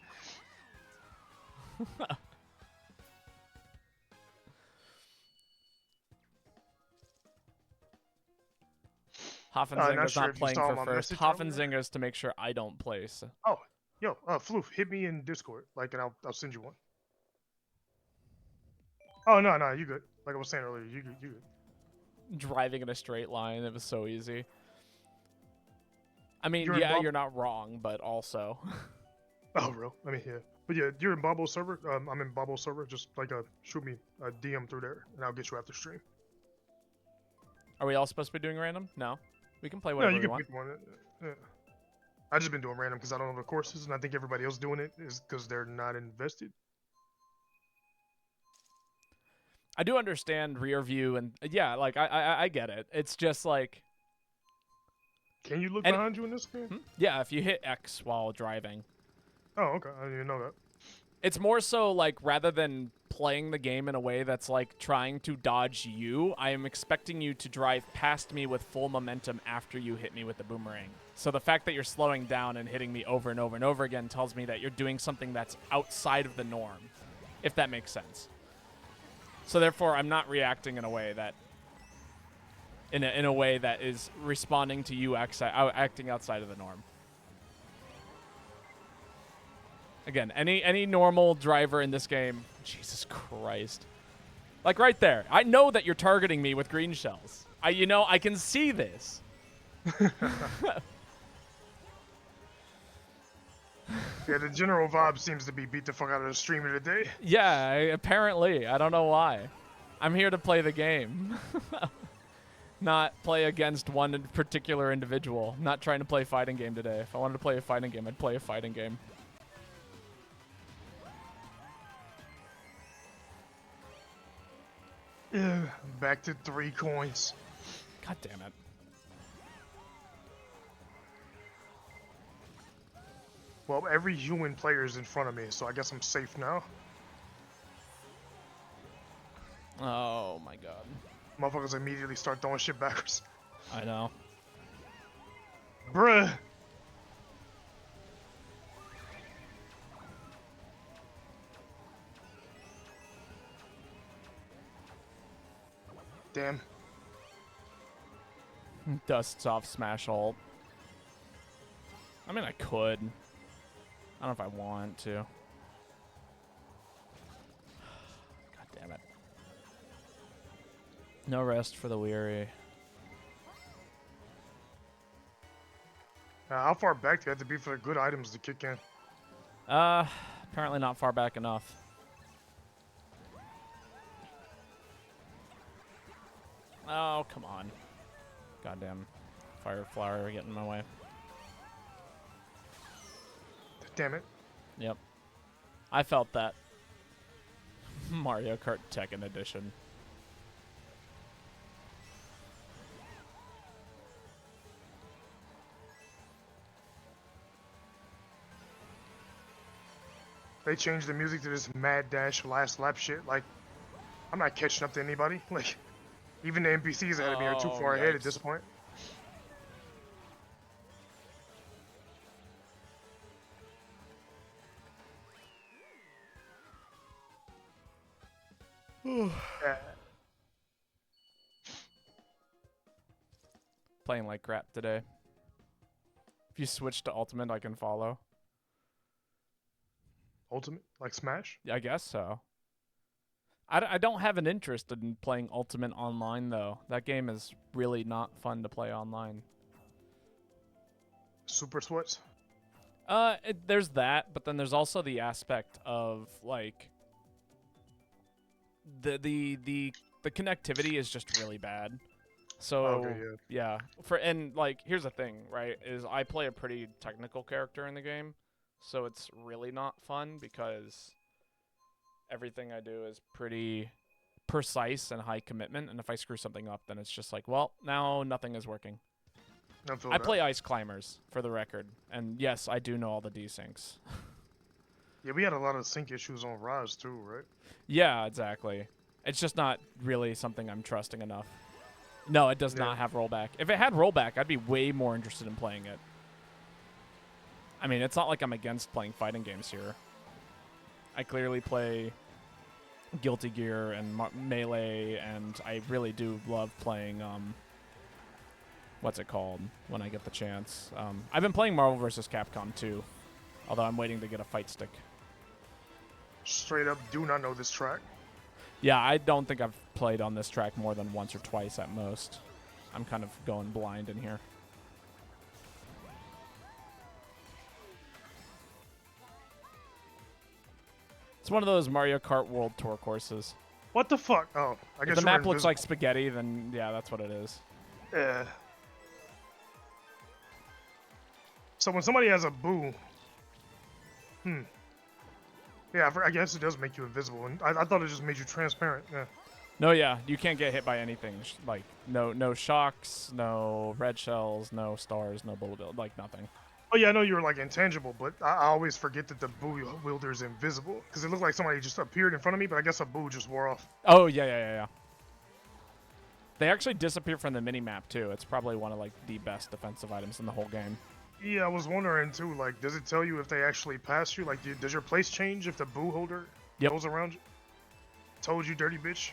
Hoffenzinger's not sure not if you playing saw for my first. message earlier. Hoffenzinger's to make sure I don't place. Oh, yo, Floof, hit me in Discord, like, and I'll send you one. Oh no, you good. Like I was saying earlier, you good. Driving in a straight line, it was so easy. I mean, You're in yeah, Bob- you're not wrong, but also. Oh, bro. I mean, yeah. But yeah, you're in Babo server. I'm in Babo server. Just like shoot me a DM through there, and I'll get you after stream. Are we all supposed to be doing random? No. We can play No, whatever you we can want. pick one. Yeah. I just been doing random because I don't know the courses, and I think everybody else doing it is because they're not invested. I do understand rear view, and yeah, like I get it. It's just like, Can you look And- behind you in this game? yeah, if you hit X while driving, Oh, okay. I didn't even know that. it's more so like rather than playing the game in a way that's like trying to dodge you, I am expecting you to drive past me with full momentum after you hit me with the boomerang. So the fact that you're slowing down and hitting me over and over and over again tells me that you're doing something that's outside of the norm, if that makes sense. So therefore, I'm not reacting in a way that in a way that is responding to you acting outside of the norm. Again, any normal driver in this game, Jesus Christ. Like right there. I know that you're targeting me with green shells. I can see this. Yeah, the general vibe seems to be beat the fuck out of the streamer today. Yeah, apparently. I don't know why. I'm here to play the game. Not play against one particular individual. Not trying to play a fighting game today. If I wanted to play a fighting game, I'd play a fighting game. Yeah, back to 3 coins. God damn it. Well, every human player is in front of me, so I guess I'm safe now. Oh my god. Motherfuckers immediately start throwing shit backwards. I know. Bruh. Damn. Dusts off smash ult. I mean, I could. I don't know if I want to. God damn it. No rest for the weary. How far back do you have to be for the good items to kick in? Apparently not far back enough. Oh, come on. Goddamn fire flower getting in my way. Damn it. Yep. I felt that. Mario Kart Tekken Edition. They changed the music to this mad dash last lap shit. Like, I'm not catching up to anybody. Like, even the NPCs ahead of me are too Oh, far ahead at yikes. this point. Yeah. Playing like crap today. If you switch to Ultimate, I can follow. Ultimate? Like Smash? I guess so. I don't have an interest in playing Ultimate online, though. That game is really not fun to play online. Super Sweats? There's that, but then there's also the aspect of, like, the connectivity is just really bad. So, Okay, yeah. And, like, here's the thing, right, is I play a pretty technical character in the game. so it's really not fun because everything I do is pretty precise and high commitment, and if I screw something up, then it's just like, well, now nothing is working. I play Ice Climbers, for the record, and yes, I do know all the desyncs. Yeah, we had a lot of sync issues on Rise too, right? Yeah, exactly. It's just not really something I'm trusting enough. No, it does not have rollback. If it had rollback, I'd be way more interested in playing it. I mean, it's not like I'm against playing fighting games here. I clearly play Guilty Gear and Melee, and I really do love playing, what's it called, when I get the chance. I've been playing Marvel vs. Capcom 2, although I'm waiting to get a fight stick. Straight up, do not know this track. Yeah, I don't think I've played on this track more than once or twice at most. I'm kind of going blind in here. It's one of those Mario Kart World Tour courses. What the fuck? Oh, I guess if the map looks like spaghetti, then yeah, that's what it is. Yeah. So when somebody has a boo, yeah, I guess it does make you invisible, and I thought it just made you transparent. Yeah. No, yeah, you can't get hit by anything. Like no shocks, no red shells, no stars, no bullet, like nothing. Oh yeah, I know you were like intangible, but I always forget that the boo wielder is invisible because it looked like somebody just appeared in front of me, but I guess a boo just wore off. Oh yeah. They actually disappear from the mini map too. It's probably one of like the best defensive items in the whole game. Yeah, I was wondering too. Like, does it tell you if they actually pass you? Like, does your place change if the boo holder goes around you? Told you, dirty bitch.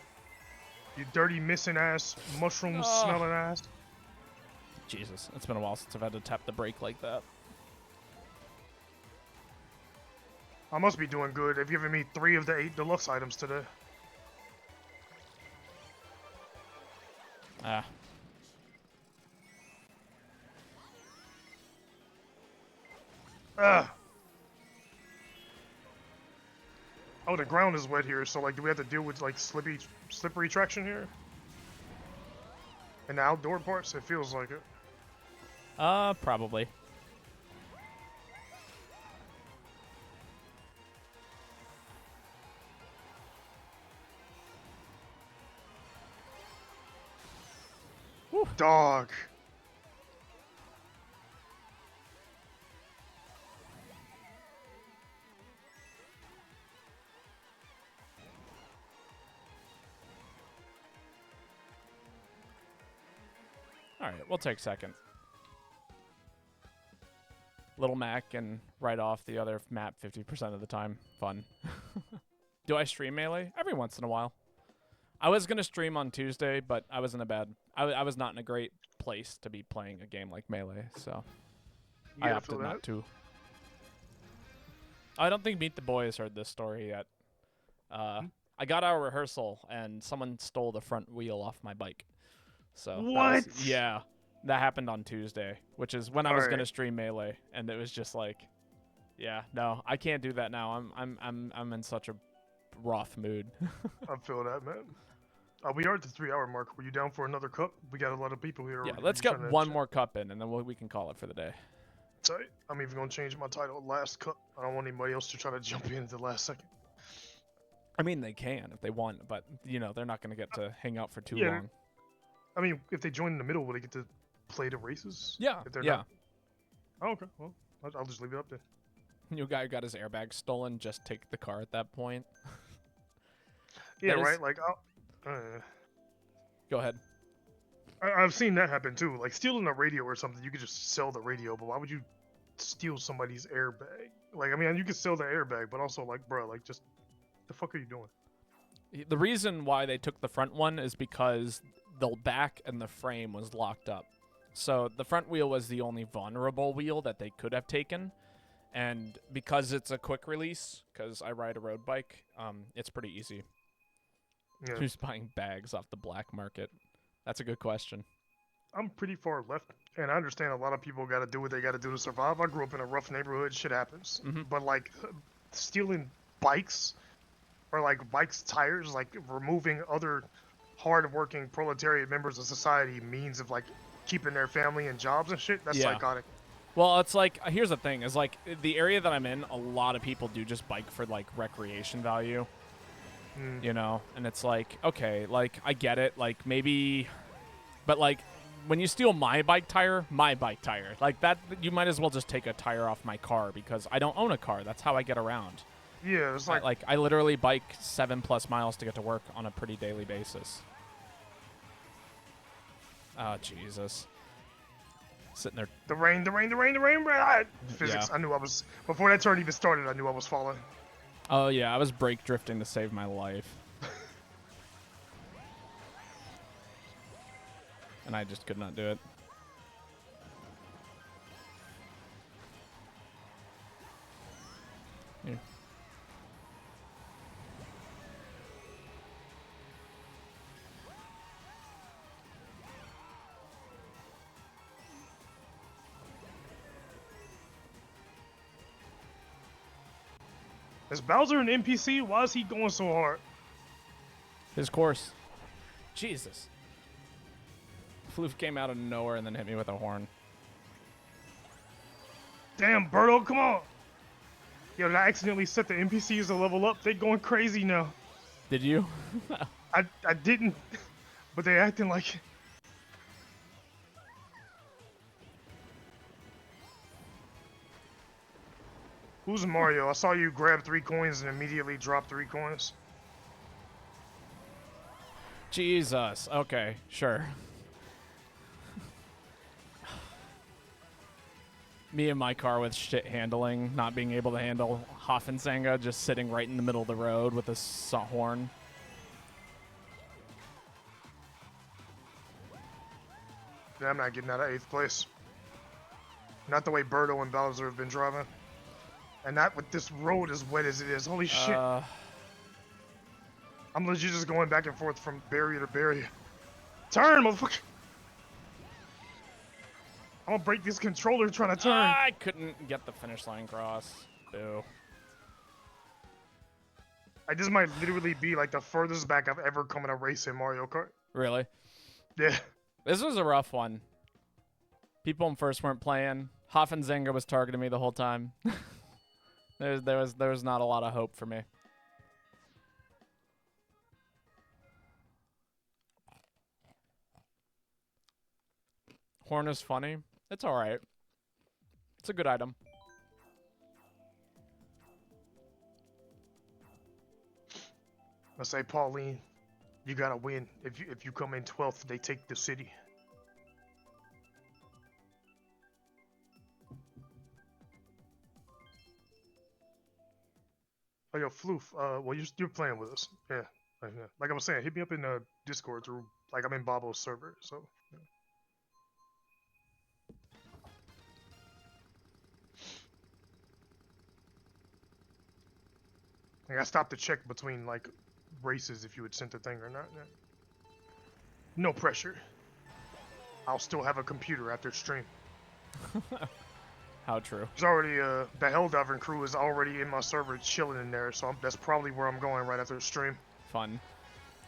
You dirty missing ass, mushroom smelling ass. Jesus, it's been a while since I've had to tap the brake like that. I must be doing good. They've given me 3 of the 8 deluxe items today. Ah. Oh, the ground is wet here, so like, do we have to deal with like slippery traction here? In the outdoor parts, it feels like it. Probably. Whew. Dog. Alright, we'll take second. Little Mac and right off the other map 50% of the time. Fun. Do I stream Melee? Every once in a while. I was going to stream on Tuesday, but I was in a bad... I was not in a great place to be playing a game like Melee, so Yeah, I opted not to. I don't think Meatdaboi has heard this story yet. I got out of rehearsal, and someone stole the front wheel off my bike. So what? Yeah, that happened on Tuesday, which is when I was gonna stream Melee, and it was just like, yeah, no, I can't do that now. I'm in such a rough mood. I feel that, man. We are at the 3-hour mark. Were you down for another cup? We got a lot of people here. Yeah, let's get one more cup in, and then we can call it for the day. Tight. I'm even gonna change my title last cup. I don't want anybody else to try to jump in at the last second. I mean, they can if they want, but you know they're not gonna get to hang out for too long. I mean, if they join in the middle, will they get to play the races? Yeah, if they're yeah. Not... Oh, okay. Well, I'll just leave it up there. New guy who got his airbag stolen, just take the car at that point. Yeah, right? Like, Go ahead. I've seen that happen too. Like, stealing a radio or something, you could just sell the radio, but why would you steal somebody's airbag? Like, I mean, you could sell the airbag, but also, like, bro, like, just, the fuck are you doing? The reason why they took the front one is because the back and the frame was locked up. So the front wheel was the only vulnerable wheel that they could have taken. And because it's a quick release, because I ride a road bike, it's pretty easy. Yeah. Who's buying bags off the black market? That's a good question. I'm pretty far left, and I understand a lot of people got to do what they got to do to survive. I grew up in a rough neighborhood. Shit happens. Mm-hmm. But, like, stealing bikes or, like, bikes' tires, like, removing other hard-working proletariat members of society means of, like, keeping their family and jobs and shit, that's psychotic. Well, it's like here's the thing: is like the area that I'm in, a lot of people do just bike for like recreation value, you know. And it's like, okay, like I get it, like maybe, but like when you steal my bike tire, like that, you might as well just take a tire off my car because I don't own a car. That's how I get around. Yeah, it's like I literally bike 7+ miles to get to work on a pretty daily basis. Oh Jesus. Sitting there. the rain. Physics. Yeah. I knew I was before that turn even started. I knew I was falling. Oh yeah, I was brake drifting to save my life. And I just could not do it. Here. Is Bowser an NPC? Why is he going so hard? His course. Jesus. Floof came out of nowhere and then hit me with a horn. Damn, Birdo, come on. Yo, did I accidentally set the NPCs to level up? They going crazy now. Did you? I didn't, but they acting like. Who's Mario? I saw you grab 3 coins and immediately drop 3 coins. Jesus. Okay, sure. Me and my car with shit handling, not being able to handle Hoffensenga, just sitting right in the middle of the road with a horn. Yeah, I'm not getting out of 8th place. Not the way Birdo and Bowser have been driving. And not with this road as wet as it is. Holy shit. I'm legit just going back and forth from barrier to barrier. Turn, motherfucker! I'm gonna break this controller trying to turn. I couldn't get the finish line cross. Boo. Like, this might literally be like the furthest back I've ever come in a race in Mario Kart. Really? Yeah. This was a rough one. People in first weren't playing. Hoffensenga was targeting me the whole time. there was not a lot of hope for me. Horn is funny. It's all right. It's a good item. I say, Pauline, you gotta win. If you come in 12th, they take the city. Oh, yo, Floof, well, you're playing with us. Yeah. Like I was saying, hit me up in Discord through, like, I'm in Babo's server, so. Yeah. Like, I stopped to check between, like, races if you had sent a thing or not. Yeah. No pressure. I'll still have a computer after stream. How true. There's already, the Helldiving crew is already in my server chilling in there, so that's probably where I'm going right after the stream. Fun.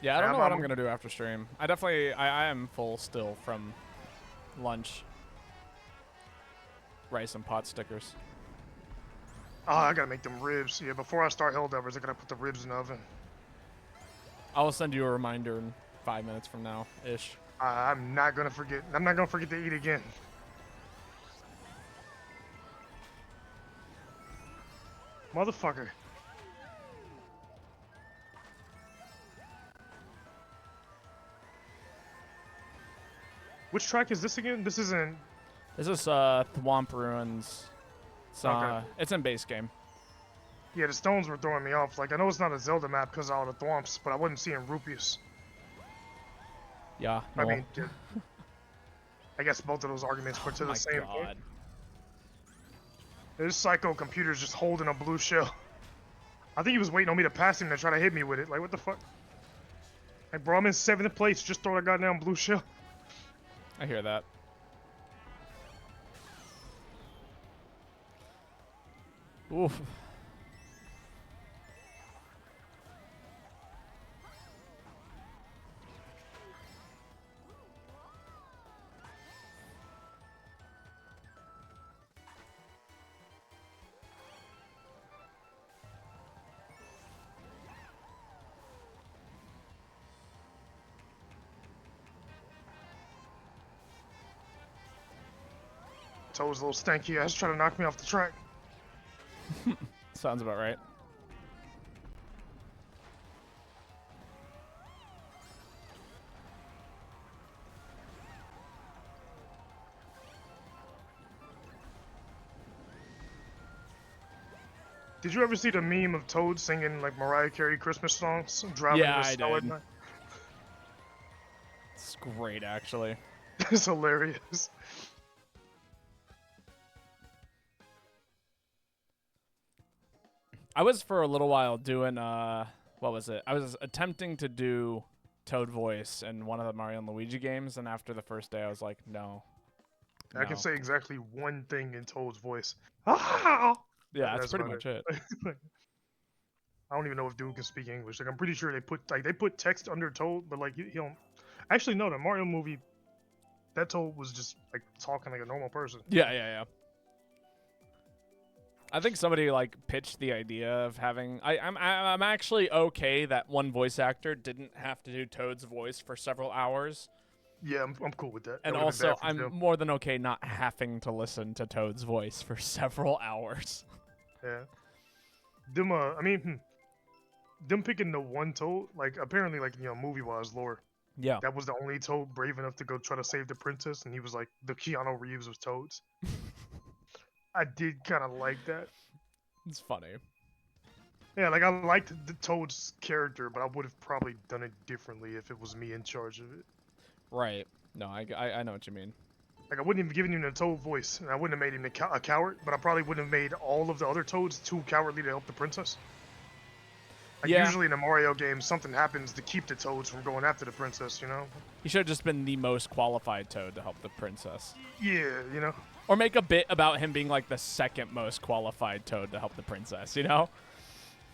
Yeah, I don't know what I'm going to do after stream. I am full still from lunch. Rice and pot stickers. Oh, I gotta make them ribs. Yeah, before I start Helldivers, I gotta put the ribs in the oven. I will send you a reminder in 5 minutes from now, ish. I'm not gonna forget. I'm not gonna forget to eat again. Motherfucker. Which track is this again? This isn't... This is Thwomp Ruins. It's, Okay. It's in base game. Yeah, the stones were throwing me off. Like, I know it's not a Zelda map because of all the thwomps, but I wasn't seeing rupees. Yeah. I no. mean, yeah. I guess both of those arguments were to the same point. This psycho computer's just holding a blue shell. I think he was waiting on me to pass him to try to hit me with it. Like, what the fuck? Like, bro, I'm in 7th place. Just throw a goddamn blue shell. I hear that. Oof. Toad's a little stanky ass trying to knock me off the track. Sounds about right. Did you ever see the meme of Toad singing like Mariah Carey Christmas songs, driving Yeah, in the I snow at did. night? It's great, actually. It's hilarious. I was for a little while doing what was it? I was attempting to do Toad voice in one of the Mario and Luigi games, and after the first day, I was like, no. I can No. say exactly one thing in Toad's voice. Ah! Yeah, that's That's pretty about much it. I don't even know if dude can speak English. Like I'm pretty sure they put text under Toad, but like he don't. Actually, no. The Mario movie, that Toad was just like talking like a normal person. Yeah. I think somebody like pitched the idea of having. I'm actually okay that one voice actor didn't have to do Toad's voice for several hours, Yeah, I'm cool with that. and That would've been also bad for I'm them. more than okay not having to listen to Toad's voice for several hours. Yeah. Them. Them picking the one Toad. Like apparently, like movie wise lore. Yeah, That was the only Toad brave enough to go try to save the princess, and he was like the Keanu Reeves of Toads. I did kind of like that. it's funny. Yeah, like I liked the Toad's character, but I would have probably done it differently if it was me in charge of it. Right. No, I know what you mean. Like I wouldn't have given him the Toad voice, and I wouldn't have made him a coward, but I probably wouldn't have made all of the other Toads too cowardly to help the princess. Like Yeah. usually in a Mario game, something happens to keep the Toads from going after the princess, you know? He should have just been the most qualified Toad to help the princess. Yeah, you know? Or make a bit about him being like the second most qualified Toad to help the princess, you know?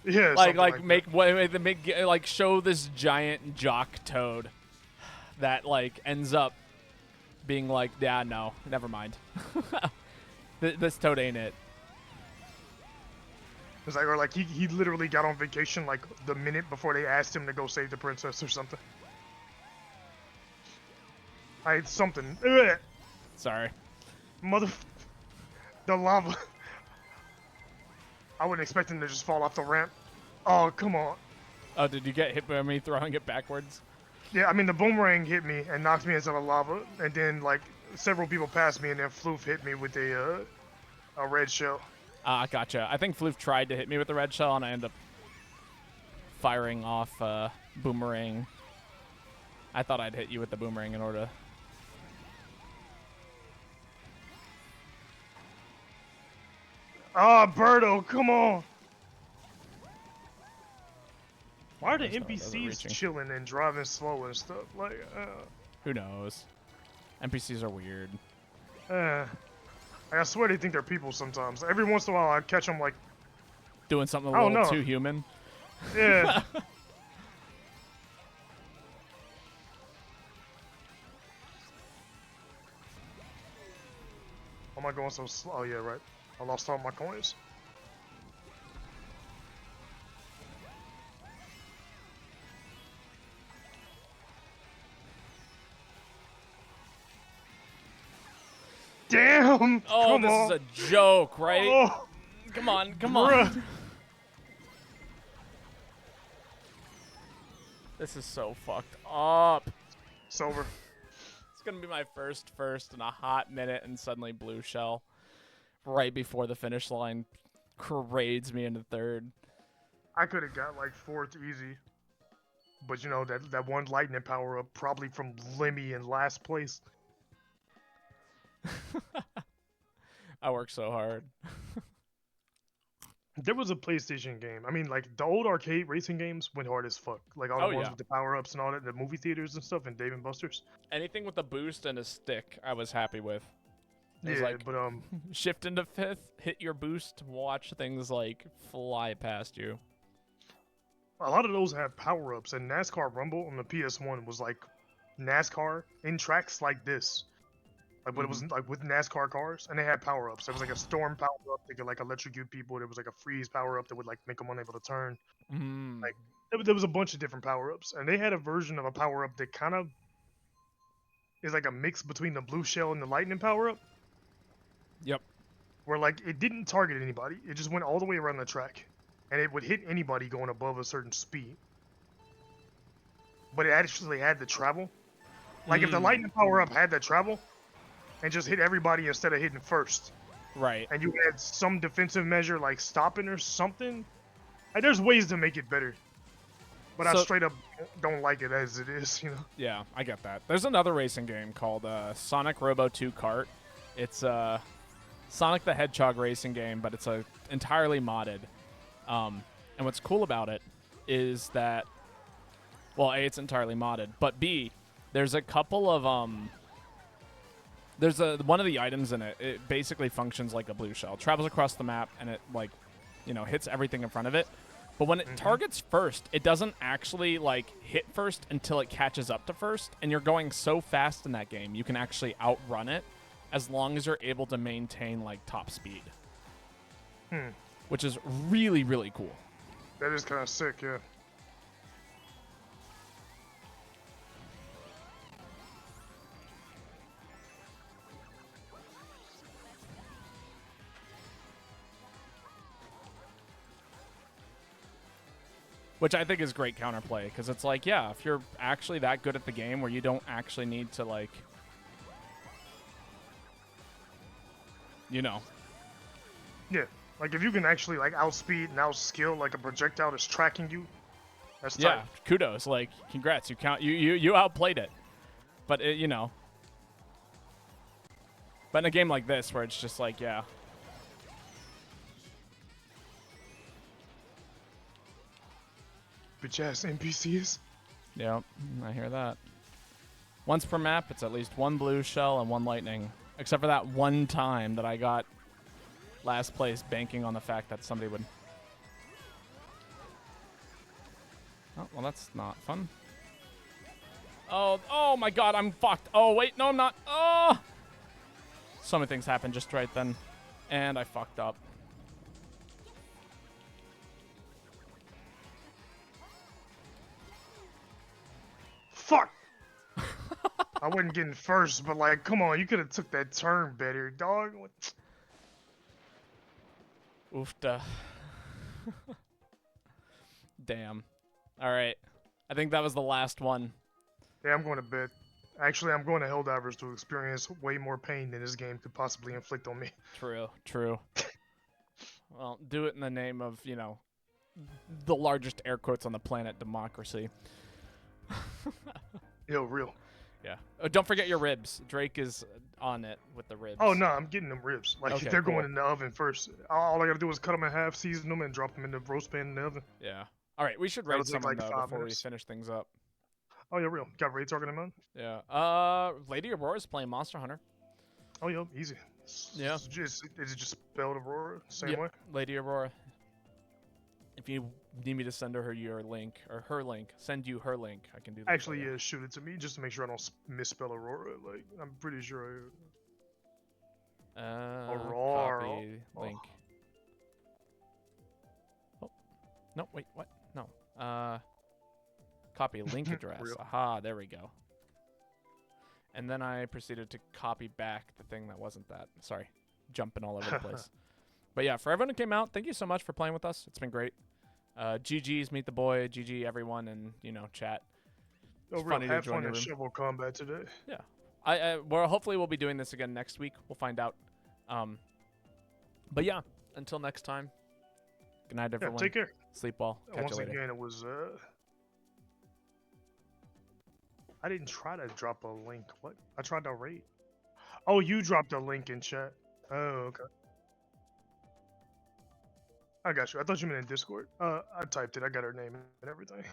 Yeah, Like something like show this giant jock Toad that like ends up being like, yeah, no, never mind. This Toad ain't it. It's like, or like he literally got on vacation like the minute before they asked him to go save the princess or something. Something. Ugh, Sorry. the lava. I wouldn't expect him to just fall off the ramp. Oh, come on. Oh, did you get hit by me throwing it backwards? Yeah, I mean the boomerang hit me and knocked me into the lava, and then like several people passed me, and then Floof hit me with a red shell. Gotcha. I think Floof tried to hit me with the red shell, and I ended up firing off boomerang. I thought I'd hit you with the boomerang in order. Ah, Birdo, come on. Why are the There's no NPCs reaching. chilling and driving slow and stuff? Like, Who knows? NPCs are weird. I swear they think they're people sometimes. Every once in a while, I catch them like, Doing something I a don't little know. too human. yeah. Why am I going so slow? Oh yeah, right. I lost all my coins. Damn! Oh, Come this on. is a joke, right? Oh, Come on, come bruh. on. This is so fucked up. It's over. It's gonna be my first in a hot minute, and suddenly blue shell right before the finish line parades me into third. I could have got like fourth easy. But you know, that one lightning power up probably from Lemmy in last place. I work so hard. There was a PlayStation game. I mean, like the old arcade racing games went hard as fuck. Like all the Oh, ones yeah. with the power ups and all that, the movie theaters and stuff, and Dave and Buster's. Anything with a boost and a stick, I was happy with. It was Yeah, like but shift into fifth, hit your boost, watch things like fly past you. a lot of those have power ups. And NASCAR Rumble on the PS1 was like NASCAR in tracks like this. Like, but it was like with NASCAR cars, and they had power ups. There was like a storm power up that could like electrocute people. There was like a freeze power up that would like make them unable to turn. Mm. Like there was a bunch of different power ups, and they had a version of a power up that kind of is like a mix between the blue shell and the lightning power up. Yep. where like it didn't target anybody. It just went all the way around the track, and it would hit anybody going above a certain speed. But it actually had the travel. Like if the lightning power up had that travel, and just hit everybody instead of hitting first, Right. and you had some defensive measure like stopping or something. Like, there's ways to make it better, but I So- straight up don't like it as it is. You know. Yeah, I get that. There's another racing game called Sonic Robo 2 Kart. It's Sonic the Hedgehog racing game, but it's entirely modded. And what's cool about it is that, well, A, it's entirely modded, but B, there's a couple of there's one of the items in it. It basically functions like a blue shell. It travels across the map and it like, hits everything in front of it. But when it targets first, it doesn't actually like hit first until it catches up to first. And you're going so fast in that game, you can actually outrun it as long as you're able to maintain like top speed. Which is really, really cool. That is kind of sick, yeah. Which I think is great counterplay, because it's like, yeah, if you're actually that good at the game where you don't actually need to, like, Yeah, like if you can actually like outspeed and outskill like a projectile that's tracking you, that's tight. yeah, kudos, like, congrats, you outplayed it. But, but in a game like this where it's just like, yeah. Bitch ass NPCs. Yep, I hear that. Once per map, it's at least one blue shell and one lightning. Except for that one time that I got last place banking on the fact that somebody would... Oh, well, that's not fun. Oh my god, I'm fucked. Oh, wait, no, I'm not. Oh! So many things happened just right then. And I fucked up. Fuck! I wasn't getting first, but like, come on, you could have took that turn better, dog. What? Oofda. Damn. All right. I think that was the last one. Yeah, I'm going to bed. Actually, I'm going to Helldivers to experience way more pain than this game could possibly inflict on me. True, true. Well, do it in the name of, the largest air quotes on the planet, democracy. Yo, real. Yeah. Oh, don't forget your ribs. Drake is on it with the ribs. Oh no, I'm getting them ribs. Like Okay, they're cool. going in the oven first. All I gotta do is cut them in half, season them, and drop them in the roast pan in the oven. Yeah. All right, we should That'll rate take, someone like, though 5 before minutes. we finish things up. Oh yeah, real. Got Ray talking in mind. Yeah. Lady Aurora's playing Monster Hunter. Oh yeah, easy. Yeah. Is it just spelled Aurora same Yep, way? Lady Aurora. If you need me to send her your link or her link, send you her link, I can do that. Actually, yeah, shoot it to me just to make sure I don't misspell Aurora. Like I'm pretty sure. Aurora. Copy Oh. link. Oh. No, wait, what? No. Copy link address. Real. Aha, there we go. And then I proceeded to copy back the thing that wasn't that. Sorry, jumping all over the place. But yeah, for everyone who came out, thank you so much for playing with us. It's been great. GG's Meatdaboi, GG everyone, and chat. Oh, It's real. funny to Have join fun your in room. shovel combat today. Yeah, hopefully we'll be doing this again next week. We'll find out. But yeah, until next time. Good night, Yeah, everyone. take care. Sleep well. Catch Once you later. again, it was. I didn't try to drop a link. What? I tried to rate. Oh, you dropped a link in chat. Oh, okay. I got you. I thought you meant in Discord. I typed it. I got her name and everything.